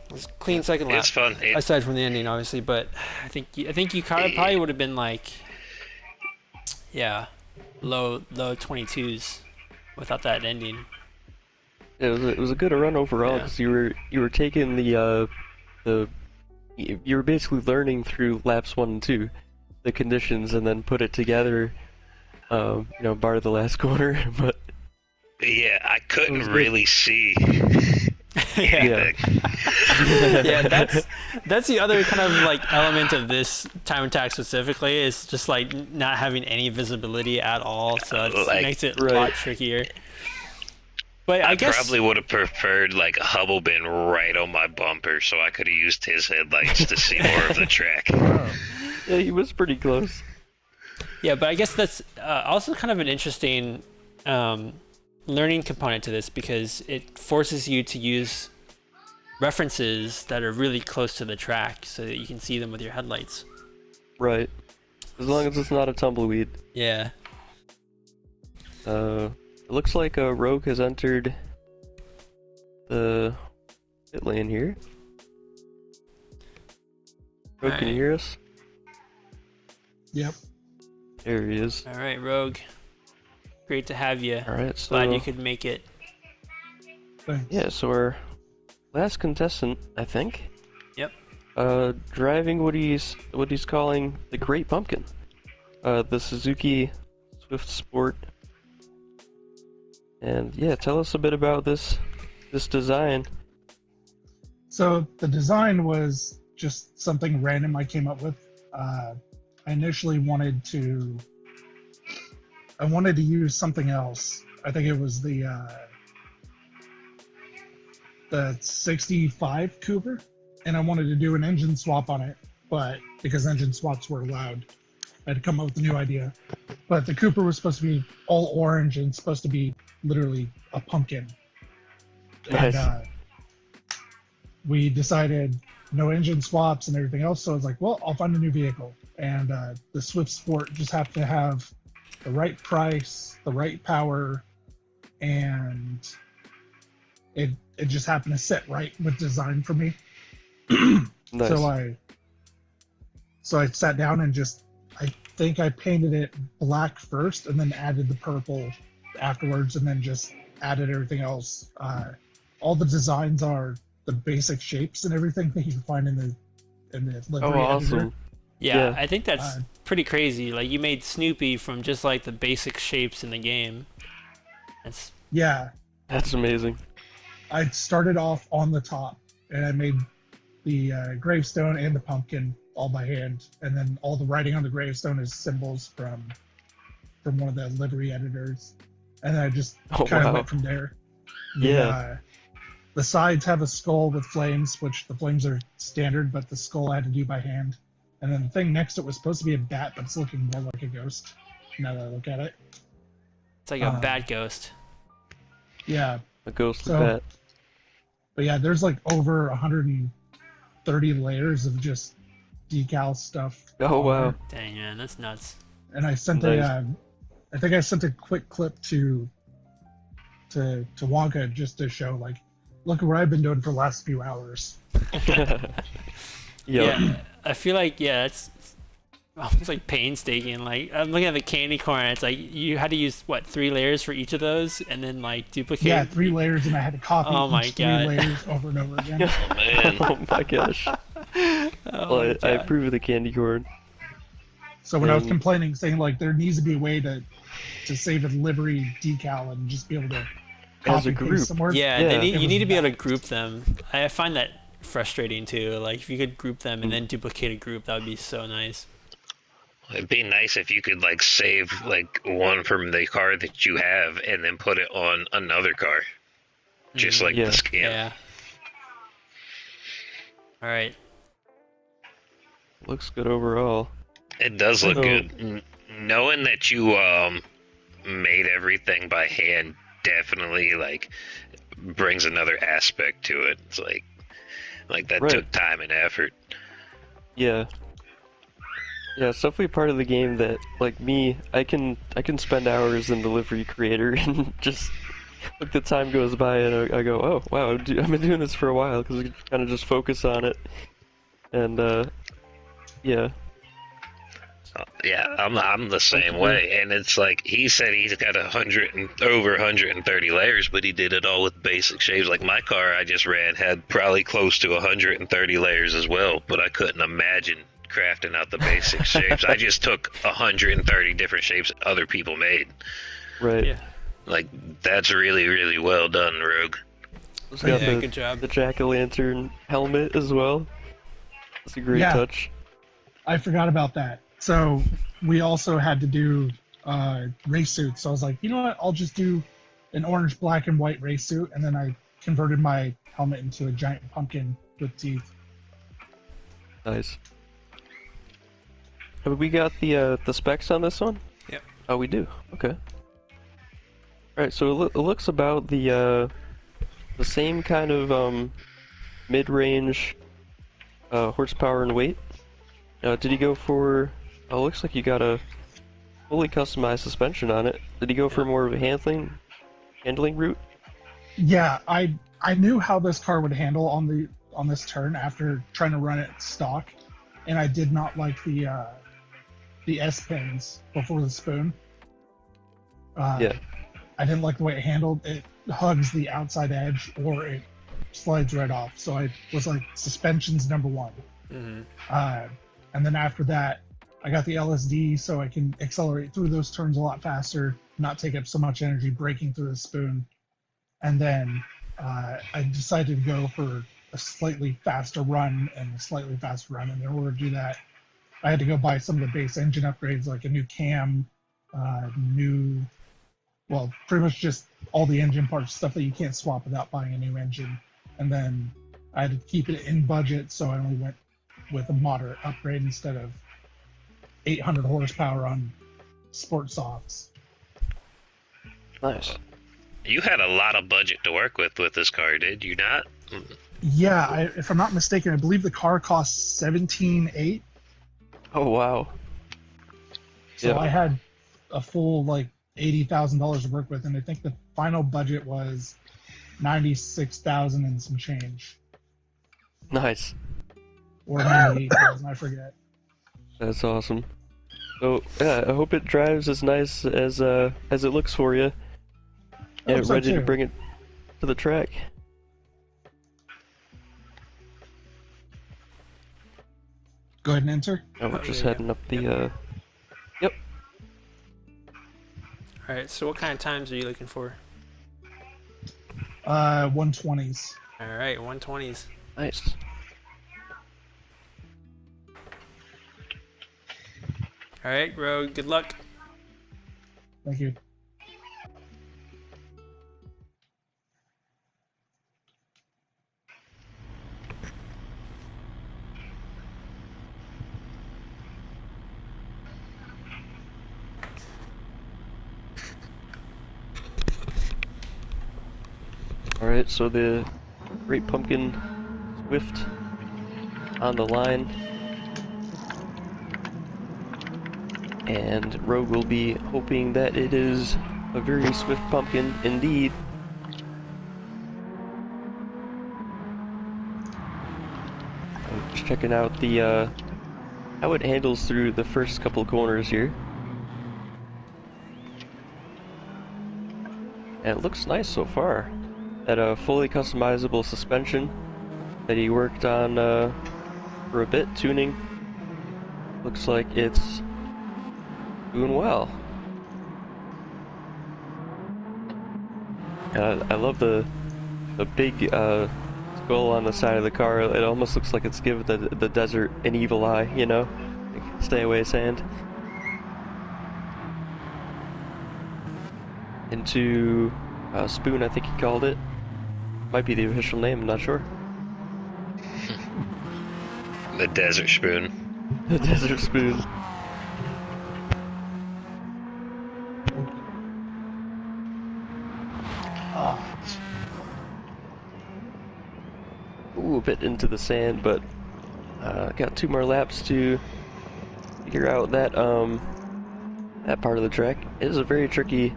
It was a clean second lap. It's fun. Aside from the ending, obviously, but I think you probably would have been like, low 22s without that ending. it was a good run overall because you were taking you were basically learning through laps 1 and 2 the conditions and then put it together. Bar the last corner, but yeah, I couldn't really see. Yeah, that's the other kind of like element of this time attack specifically is just like not having any visibility at all, so it makes it a lot trickier. But I guess probably would have preferred like Hubble been right on my bumper so I could have used his headlights to see more of the track. Yeah, he was pretty close. Yeah, but I guess that's also kind of an interesting learning component to this because it forces you to use references that are really close to the track so that you can see them with your headlights. Right. As long as it's not a tumbleweed. Yeah. It looks like Rogue has entered the pit lane here. Rogue, can you hear us? Yep. There he is. All right, Rogue. Great to have you. All right, so Glad you could make it. Thanks. yeah, so our last contestant, I think. Yep. Driving what he's calling the Great Pumpkin, the Suzuki Swift Sport. And yeah, tell us a bit about this design. So the design was just something random I came up with. I initially wanted to use something else. I think it was the 65 Cooper, and I wanted to do an engine swap on it, but because engine swaps were allowed, I had to come up with a new idea. But the Cooper was supposed to be all orange and supposed to be literally a pumpkin. Nice. And we decided no engine swaps and everything else, so I was like, well, I'll find a new vehicle. And the Swift Sport just happened to have the right price, the right power, and it just happened to sit right with design for me. Nice. So I sat down and I think I painted it black first and then added the purple afterwards and then just added everything else. All the designs are the basic shapes and everything that you can find in the livery editor. Awesome. Yeah, Yeah. I think that's Uh, pretty crazy. Like you made Snoopy from just like the basic shapes in the game. That's Yeah, That's amazing. I started off on the top, and I made the gravestone and the pumpkin all by hand, and then all the writing on the gravestone is symbols from one of the livery editors, and then I just Oh, kind of wow. went from there. Yeah. The sides have a skull with flames, which the flames are standard, but the skull I had to do by hand. And then the thing next to it was supposed to be a bat, but it's looking more like a ghost now that I look at it. it's like a Um, bad ghost. Yeah, A ghostly So- bat. but yeah, there's like over 130 layers of just decal stuff. Oh, on wow. there. Dang man, that's nuts. And I sent Nice. I think I sent a quick clip to Wonka just to show like, look at what I've been doing for the last few hours. Yeah, I feel like it's almost like painstaking. Like I'm looking at the candy corn. It's like you had to use what 3 layers for each of those, and then like duplicate. Yeah, 3 layers, and I had to copy Oh my each 3 God. layers over and over again. Man. Oh my gosh. Oh Well, my I God. approve of the candy corn. So when I was And- complaining, saying like there needs to be a way to save a livery decal and just be able to As a copy group. paste somewhere. Yeah, Yeah. you It need to was be able to that. group them. I find that frustrating too. Like if you could group them and then duplicate a group, that would be so nice. It'd be nice if you could like save like one from the car that you have and then put it on another car, just like Yeah. the skin. Yeah. All right. Looks good overall. It does look So- good. Knowing that you made everything by hand definitely like brings another aspect to it. It's like that Right. took time and effort. Yeah. Yeah, it's definitely part of the game that, like me, I can spend hours in the livery creator and just, like, the time goes by and I go, oh, wow, I've been doing this for a while, because I kind of just focus on it. And, yeah. Yeah, I'm the same Mhm. way, and it's like he said he's got over 130 layers, but he did it all with basic shapes. Like my car I just ran had probably close to 130 layers as well, but I couldn't imagine crafting out the basic shapes. I just took 130 different shapes that other people made. Right. Yeah. Like that's really, really well done, Rogue. It's got Yeah, the, good job. the jack-o'-lantern helmet as well. That's a great Yeah. touch. I forgot about that. So we also had to do race suits. So I was like, you know what? I'll just do an orange, black, and white race suit, and then I converted my helmet into a giant pumpkin with teeth. Nice. Have we got the specs on this one? Yep. Oh, we do. Okay. Alright, so it looks about the same kind of mid-range horsepower and weight. Did he go for? Oh, it looks like you got a fully customized suspension on it. Did he go for more of a handling route? Yeah, I knew how this car would handle on this turn after trying to run it stock, and I did not like the S pins before the spoon. Yeah. I didn't like the way it handled. It hugs the outside edge or it slides right off. So I was like, suspension's number one. Mm-hmm. And then after that, I got the LSD so I can accelerate through those turns a lot faster, not take up so much energy braking through the spoon. And then I decided to go for a slightly faster run and a slightly faster run. And in order to do that, I had to go buy some of the base engine upgrades, like a new cam, pretty much just all the engine parts, stuff that you can't swap without buying a new engine. And then I had to keep it in budget, so I only went with a moderate upgrade instead of 800 horsepower on sport softs. Nice. You had a lot of budget to work with this car, did you not? Yeah, if I'm not mistaken, I believe the car costs $17,800. Oh, wow. So Yeah. I had a full like $80,000 to work with, and I think the final budget was 96,000 and some change, Nice. or 98,000, I forget. That's awesome. So yeah, I hope it drives as nice as it looks for you. I hope And so, ready to too. bring it to the track. Go Go ahead and enter. Oh, we're Oh, just there you heading go. up the, Yep. All right. So what kind of times are you looking for? 120s. All right, 120s. Nice. All right, bro. Good luck. Thank you. Alright, so the Great Pumpkin Swift on the line. And Rogue will be hoping that it is a very swift pumpkin indeed. I'm just checking out the how it handles through the first couple corners here. And it looks nice so far. That fully customizable suspension that he worked on for a bit, tuning. Looks like it's doing well. I love the big skull on the side of the car. It almost looks like it's giving the desert an evil eye, you know? Like, stay away, sand. Into Spoon, I think he called it. Might be the official name, I'm not sure. The Desert Spoon. The Desert Spoon. Ooh, a bit into the sand, but got 2 more laps to figure out that that part of the track. It is a very tricky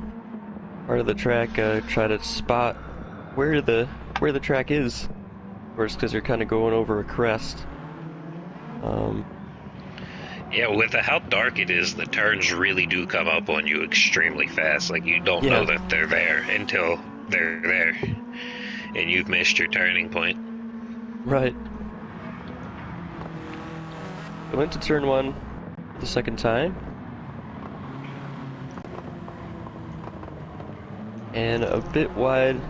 part of the track. Try to spot where the track is, of course, because you're kind of going over a crest. Yeah, with how dark it is, the turns really do come up on you extremely fast. Like, you don't know that they're there until they're there, and you've missed your turning point. Right. I went to turn 1 the second time. And a bit wide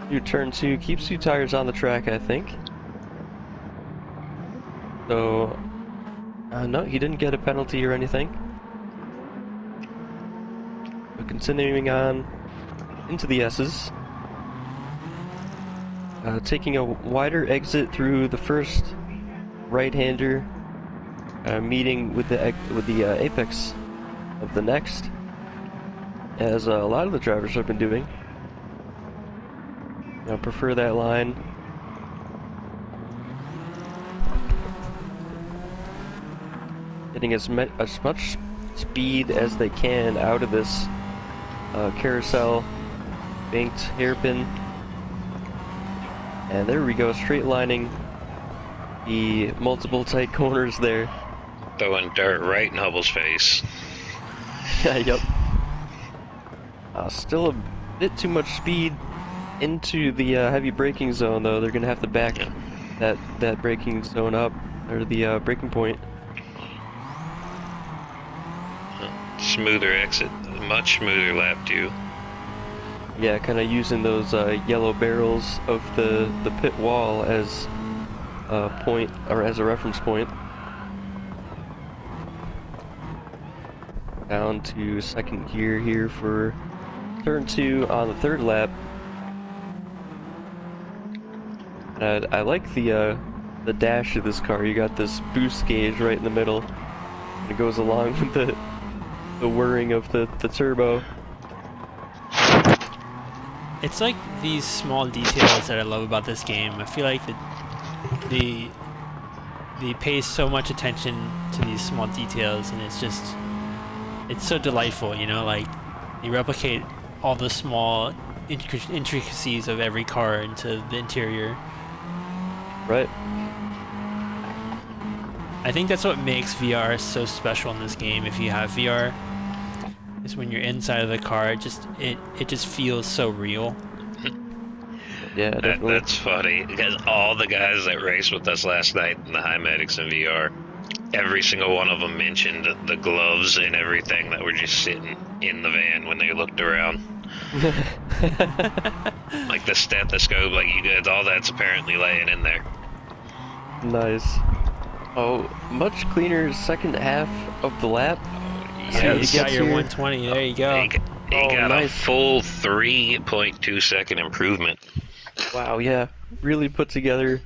through turn 2. Keeps 2 tires on the track, I think. So, no, he didn't get a penalty or anything. But continuing on into the S's. Taking a wider exit through the first right-hander, meeting with the apex of the next, as a lot of the drivers have been doing. I prefer that line. Getting as much speed as they can out of this carousel banked hairpin. And there we go, straight lining the multiple tight corners there. Throwing dirt right in Hubble's face. Yep. Still a bit too much speed into the heavy braking zone, though. They're gonna have to back that braking zone up, or the braking point. Smoother exit, much smoother lap too. Yeah, kind of using those yellow barrels of the pit wall as a point, or as a reference point. Down to second gear here for turn 2 on the third lap. And I like the dash of this car. You got this boost gauge right in the middle. And it goes along with the whirring of the turbo. It's like these small details that I love about this game. I feel like they pay so much attention to these small details, and it's so delightful, you know, like you replicate all the small intricacies of every car into the interior. Right. I think that's what makes VR so special in this game. If you have VR, is when you're inside of the car, it just feels so real. Yeah, definitely. That's funny, because all the guys that raced with us last night in the High Medics in VR, every single one of them mentioned the gloves and everything that were just sitting in the van when they looked around. Like the stethoscope, like you guys, all that's apparently laying in there. Nice. Oh, much cleaner second half of the lap. So Yeah, you it got gets your here. 120. There you go. He Oh, got a nice. full 3.2 second improvement. Wow, yeah, really put together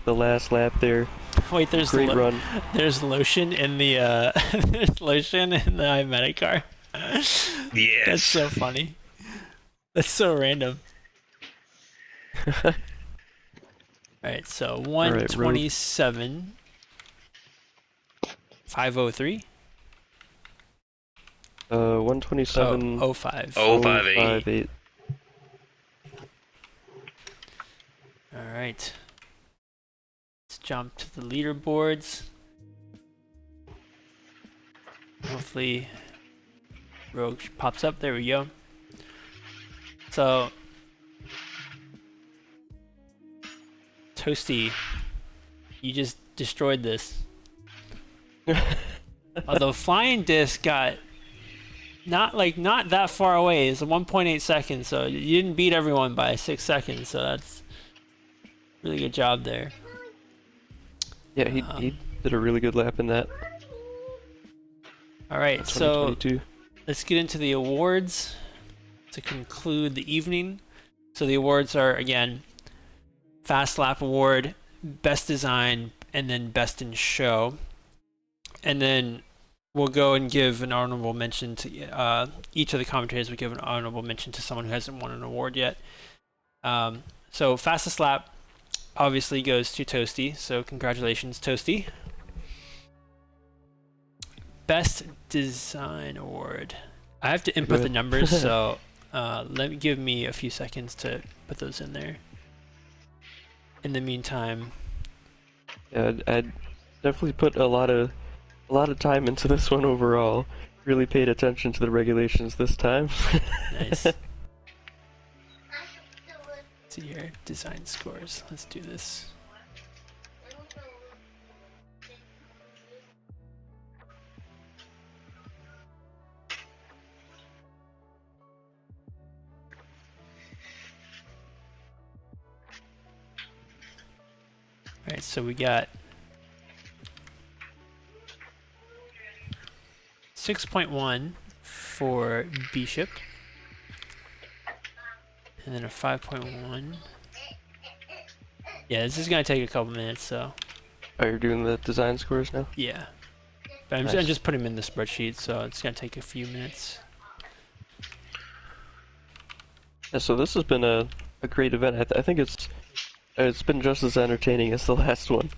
the last lap there. Wait, there's Great run. there's lotion in the there's lotion in the iMedic car. Yes. That's so funny. That's so random. Alright, so 127. 503. 127. Oh, 05. 058. Alright. Let's jump to the leaderboards. Hopefully Rogue pops up. There we go. So Toasty, you just destroyed this. Although flying disc got not that far away. It's 1.8 seconds, so you didn't beat everyone by 6 seconds. So that's really good job there. Yeah, he did a really good lap in that. All right, so 2022. let's get into the awards to conclude the evening. So the awards are, again, Fast Lap Award, Best Design, and then Best in Show. And then we'll go and give an honorable mention to each of the commentators. We give an honorable mention to someone who hasn't won an award yet. So Fastest Lap obviously goes to Toasty. So congratulations, Toasty. Best Design Award. I have to input the numbers, so give me a few seconds to put those in there. In the meantime, Yeah, I'd definitely put a lot of time into this one overall. Really paid attention to the regulations this time. nice. Let's see here, design scores. Let's do this. Alright, so we got 6.1 for Bishop, and then a 5.1. Yeah, this is gonna take a couple minutes, so. Oh, you're doing the design scores now? Yeah, but I'm just putting them in the spreadsheet, so it's gonna take a few minutes. Yeah, so this has been a great event. I think it's been just as entertaining as the last one,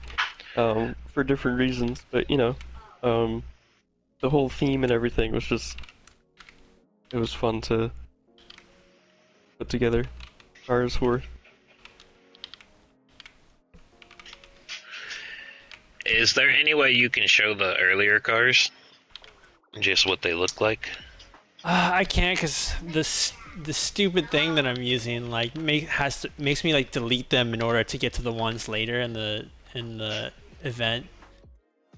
for different reasons. But you know, the whole theme and everything was it was fun to put together cars for. Is there any way you can show the earlier cars? Just what they look like? I can't, cause the stupid thing that I'm using makes me like delete them in order to get to the ones later in the event.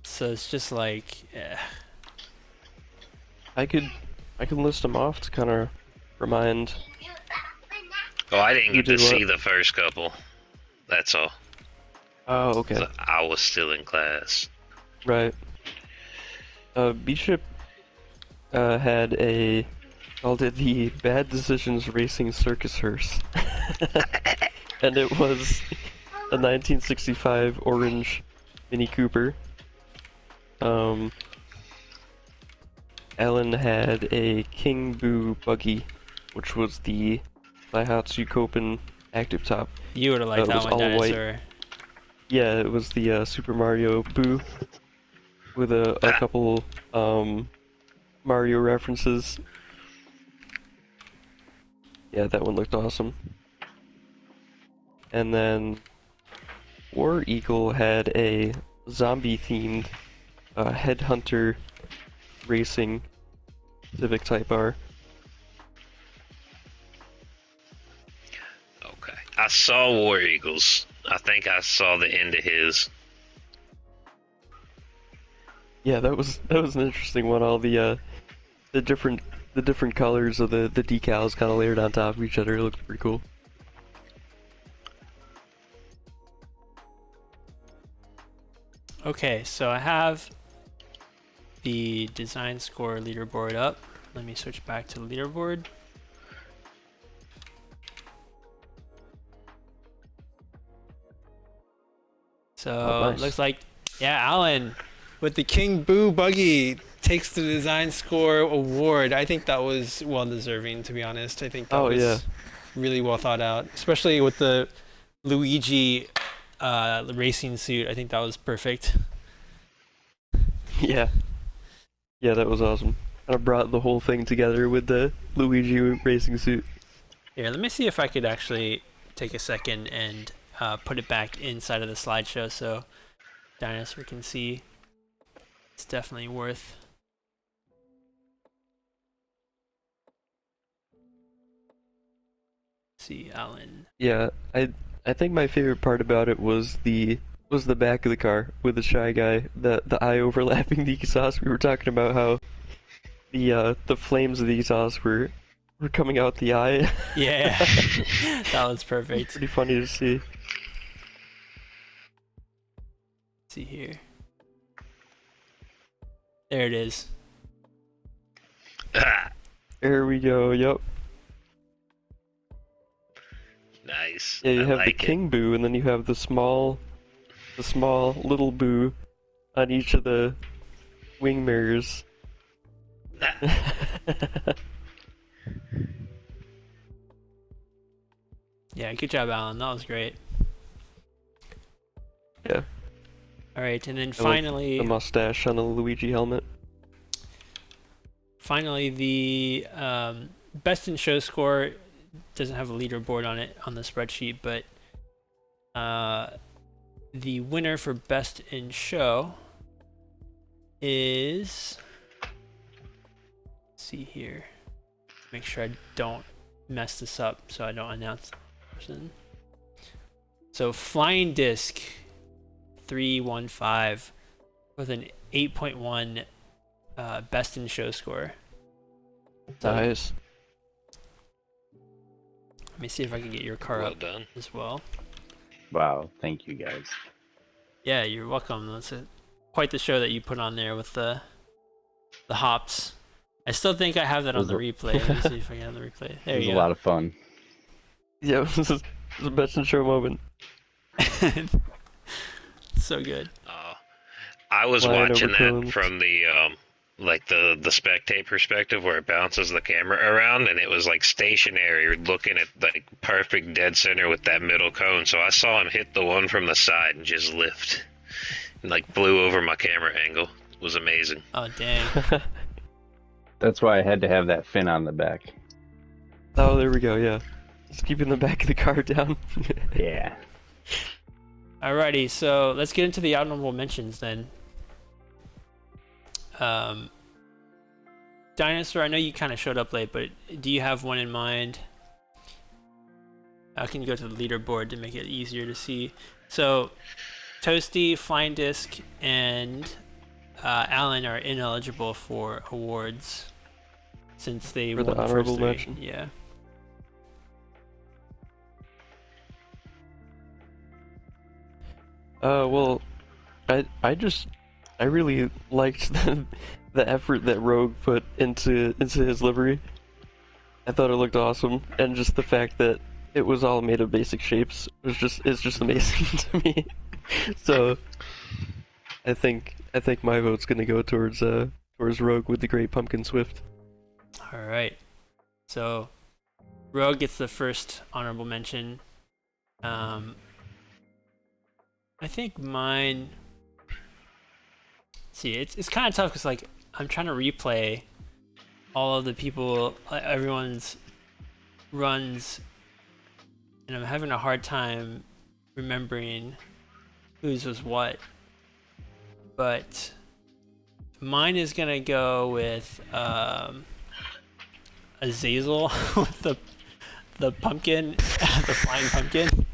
So it's just like, I can list them off to kind of remind. Oh, I didn't You get to did what? see the first couple. That's all. Oh, okay. So I was still in class. Right. Bishop called it the Bad Decisions Racing Circus Hearse. And it was a 1965 orange Mini Cooper. Alan had a King Boo buggy, which was the Daihatsu Copen Active Top. you would have liked it that was one, all Dennis, white. or Yeah, it was the Super Mario Boo with a couple Mario references. Yeah, that one looked awesome. And then War Eagle had a zombie-themed Headhunter Racing Civic Type R. Okay. I saw War Eagles. I think I saw the end of his. Yeah, that was an interesting one. All the different the different colors of the decals kind of layered on top of each other. It looked pretty cool. Okay, so I have the design score leaderboard up. Let me switch back to the leaderboard. So Oh, nice. looks like, yeah, Alan with the King Boo buggy takes the design score award. I think that was well deserving, to be honest. I think that Oh, was yeah. really well thought out, especially with the Luigi racing suit. I think that was perfect. Yeah. Yeah, that was awesome. Kind of brought the whole thing together with the Luigi racing suit. Here, let me see if I could actually take a second and put it back inside of the slideshow so Dinosaur can see. It's definitely worth. See, Alan. Yeah, I think my favorite part about it was the back of the car with the Shy Guy, the eye overlapping the exhaust. We were talking about how the flames of the exhaust were coming out the eye. Yeah, that was perfect. Pretty funny to see. Let's see here. There it is. Ah, There we go. Yep. nice. Yeah, you I have the like it. King Boo, and then you have the small little Boo on each of the wing mirrors. Ah, Yeah, good job, Alan. That was great. Yeah. All right, and then I like finally, the mustache on the Luigi helmet. finally, the best in show score doesn't have a leaderboard on it on the spreadsheet, but the winner for best in show is. Let's see here. Make sure I don't mess this up so I don't announce the person. So Flying Disc 315 with an 8.1 best in show score. So Nice. let me see if I can get your car well up done. as well. Wow, thank you guys. Yeah, you're welcome. That's quite the show that you put on there with the hops. I still think I have that on the replay. Let me see if I can have the replay. There It was you a go. lot of fun. Yeah, this is the best in show moment. So good. I was Flying over watching that cones. from the like the spectate perspective where it bounces the camera around, and it was like stationary, looking at like perfect dead center with that middle cone. So I saw him hit the one from the side and just lift, and like blew over my camera angle. It was amazing. Oh dang. That's why I had to have that fin on the back. Oh, there we go. Yeah, just keeping the back of the car down. Yeah. Alrighty, so let's get into the honorable mentions then. Dinosaur, I know you kind of showed up late, but do you have one in mind? I can go to the leaderboard to make it easier to see. So, Toasty, Flying Disc, and Alan are ineligible for awards since they For won the the honorable first three. mention? Yeah. Well, I really liked the effort that Rogue put into his livery. I thought it looked awesome, and just the fact that it was all made of basic shapes is just amazing to me. So, I think my vote's gonna go towards Rogue with the Great Pumpkin Swift. All right. So, Rogue gets the first honorable mention. I think mine. See, it's kind of tough because like I'm trying to replay all of the people, everyone's runs, and I'm having a hard time remembering whose was what. But mine is gonna go with Azazel with the pumpkin, the flying pumpkin.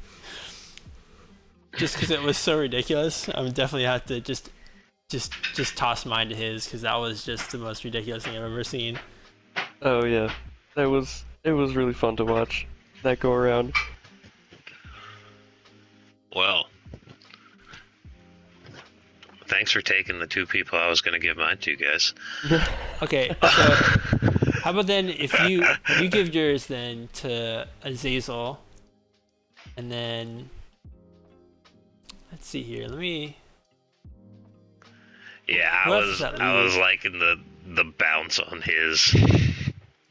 Just because it was so ridiculous, I would definitely have to just just toss mine to his because that was just the most ridiculous thing I've ever seen. Oh yeah, it was really fun to watch that go around. Well, thanks for taking the two people I was going to give mine to, guys. Okay, so how about then if you give yours then to Azazel, and then let's see here. Let me. Yeah, Who else does that I was leave? liking the bounce on his.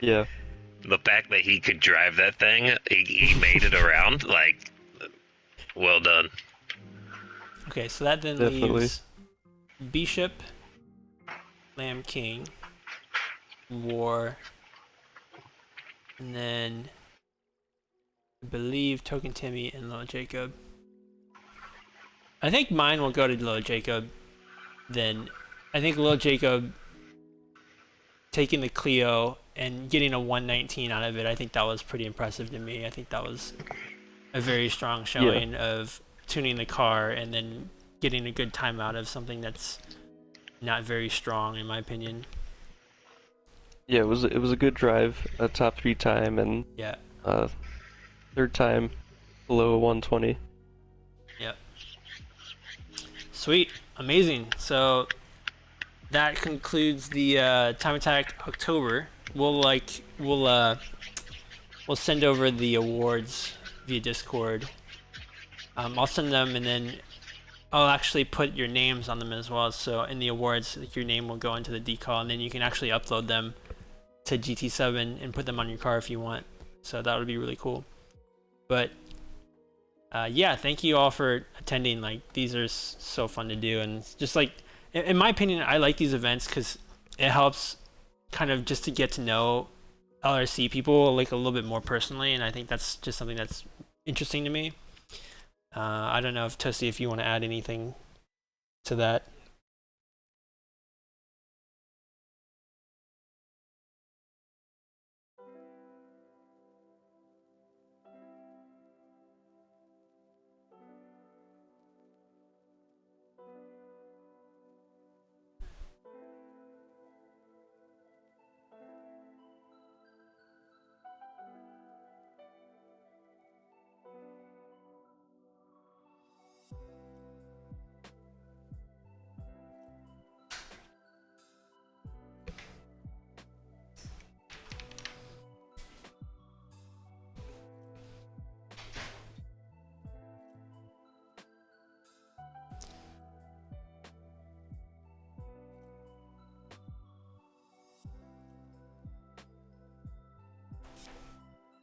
Yeah. The fact that he could drive that thing, he made it around. Like, well done. Okay, so that then Definitely. leaves Bishop, Lamb King, War, and then I believe Token Timmy and Little Jacob. I think mine will go to Little Jacob. Then I think Little Jacob taking the Clio and getting a 119 out of it, I think that was pretty impressive to me. I think that was a very strong showing of tuning the car and then getting a good time out of something that's not very strong, in my opinion. Yeah, it was a good drive, a top 3 time, and Yeah. third time below 120. Yep. Sweet, amazing. So that concludes the Time Attack October. We'll send over the awards via Discord. I'll send them, and then I'll actually put your names on them as well. So in the awards, your name will go into the decal, and then you can actually upload them to GT7 and put them on your car if you want. So that would be really cool. But yeah, thank you all for attending. Like, these are so fun to do, and it's just like, in my opinion, I like these events because it helps kind of just to get to know LRC people like a little bit more personally, and I think that's just something that's interesting to me. I don't know if Toasty, if you want to add anything to that.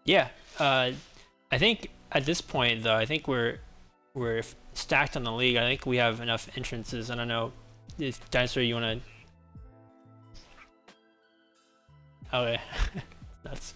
Yeah, I think at this point though, I think we're stacked on the league. I think we have enough entrances. I don't know if Dinosaur, you want to? Okay, that's.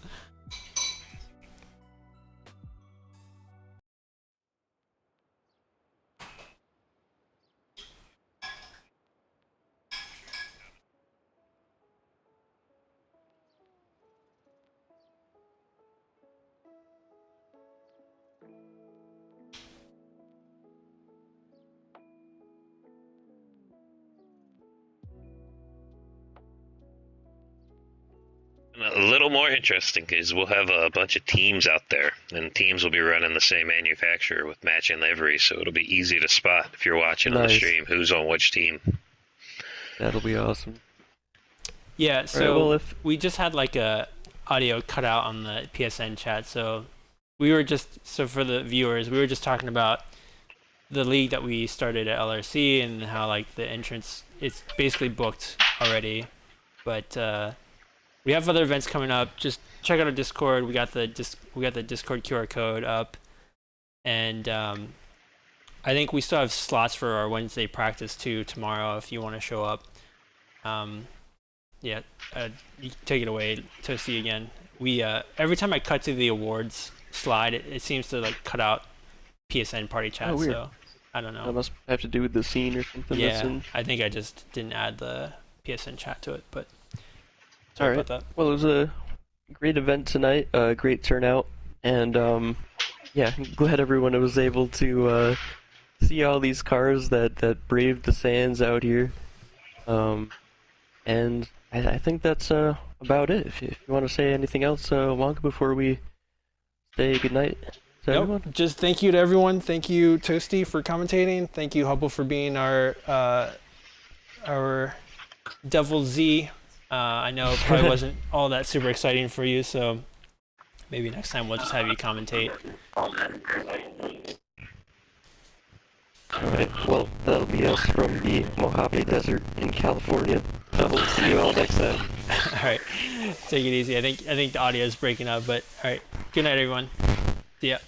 A little more interesting because we'll have a bunch of teams out there, and teams will be running the same manufacturer with matching liveries, so it'll be easy to spot if you're watching on the stream who's on which team. That'll be awesome. Yeah, so well, we just had like a audio cut out on the PSN chat, so we were just, so for the viewers, we were just talking about the league that we started at LRC and how like the entrance, it's basically booked already, but we have other events coming up. Just check out our Discord. We got the Discord QR code up, and I think we still have slots for our Wednesday practice too tomorrow if you want to show up. Yeah, you take it away, Toasty, again. We every time I cut to the awards slide, it seems to like cut out PSN party chat. Oh, weird. So I don't know. That must have to do with the scene or something. Yeah, That's in. I think I just didn't add the PSN chat to it, but. All right. Well, it was a great event tonight. Great turnout, and yeah, glad everyone was able to see all these cars that braved the sands out here. And I think that's about it. If you want to say anything else, Wonka, before we say goodnight to everyone. Just thank you to everyone. Thank you, Toasty, for commentating. Thank you, Hubble, for being our Devil Z. I know it probably wasn't all that super exciting for you, so maybe next time we'll just have you commentate. Alright, well, that'll be us from the Mojave Desert in California. We'll see you all next time. Alright, take it easy. I think the audio is breaking up, but alright. Good night, everyone. See ya.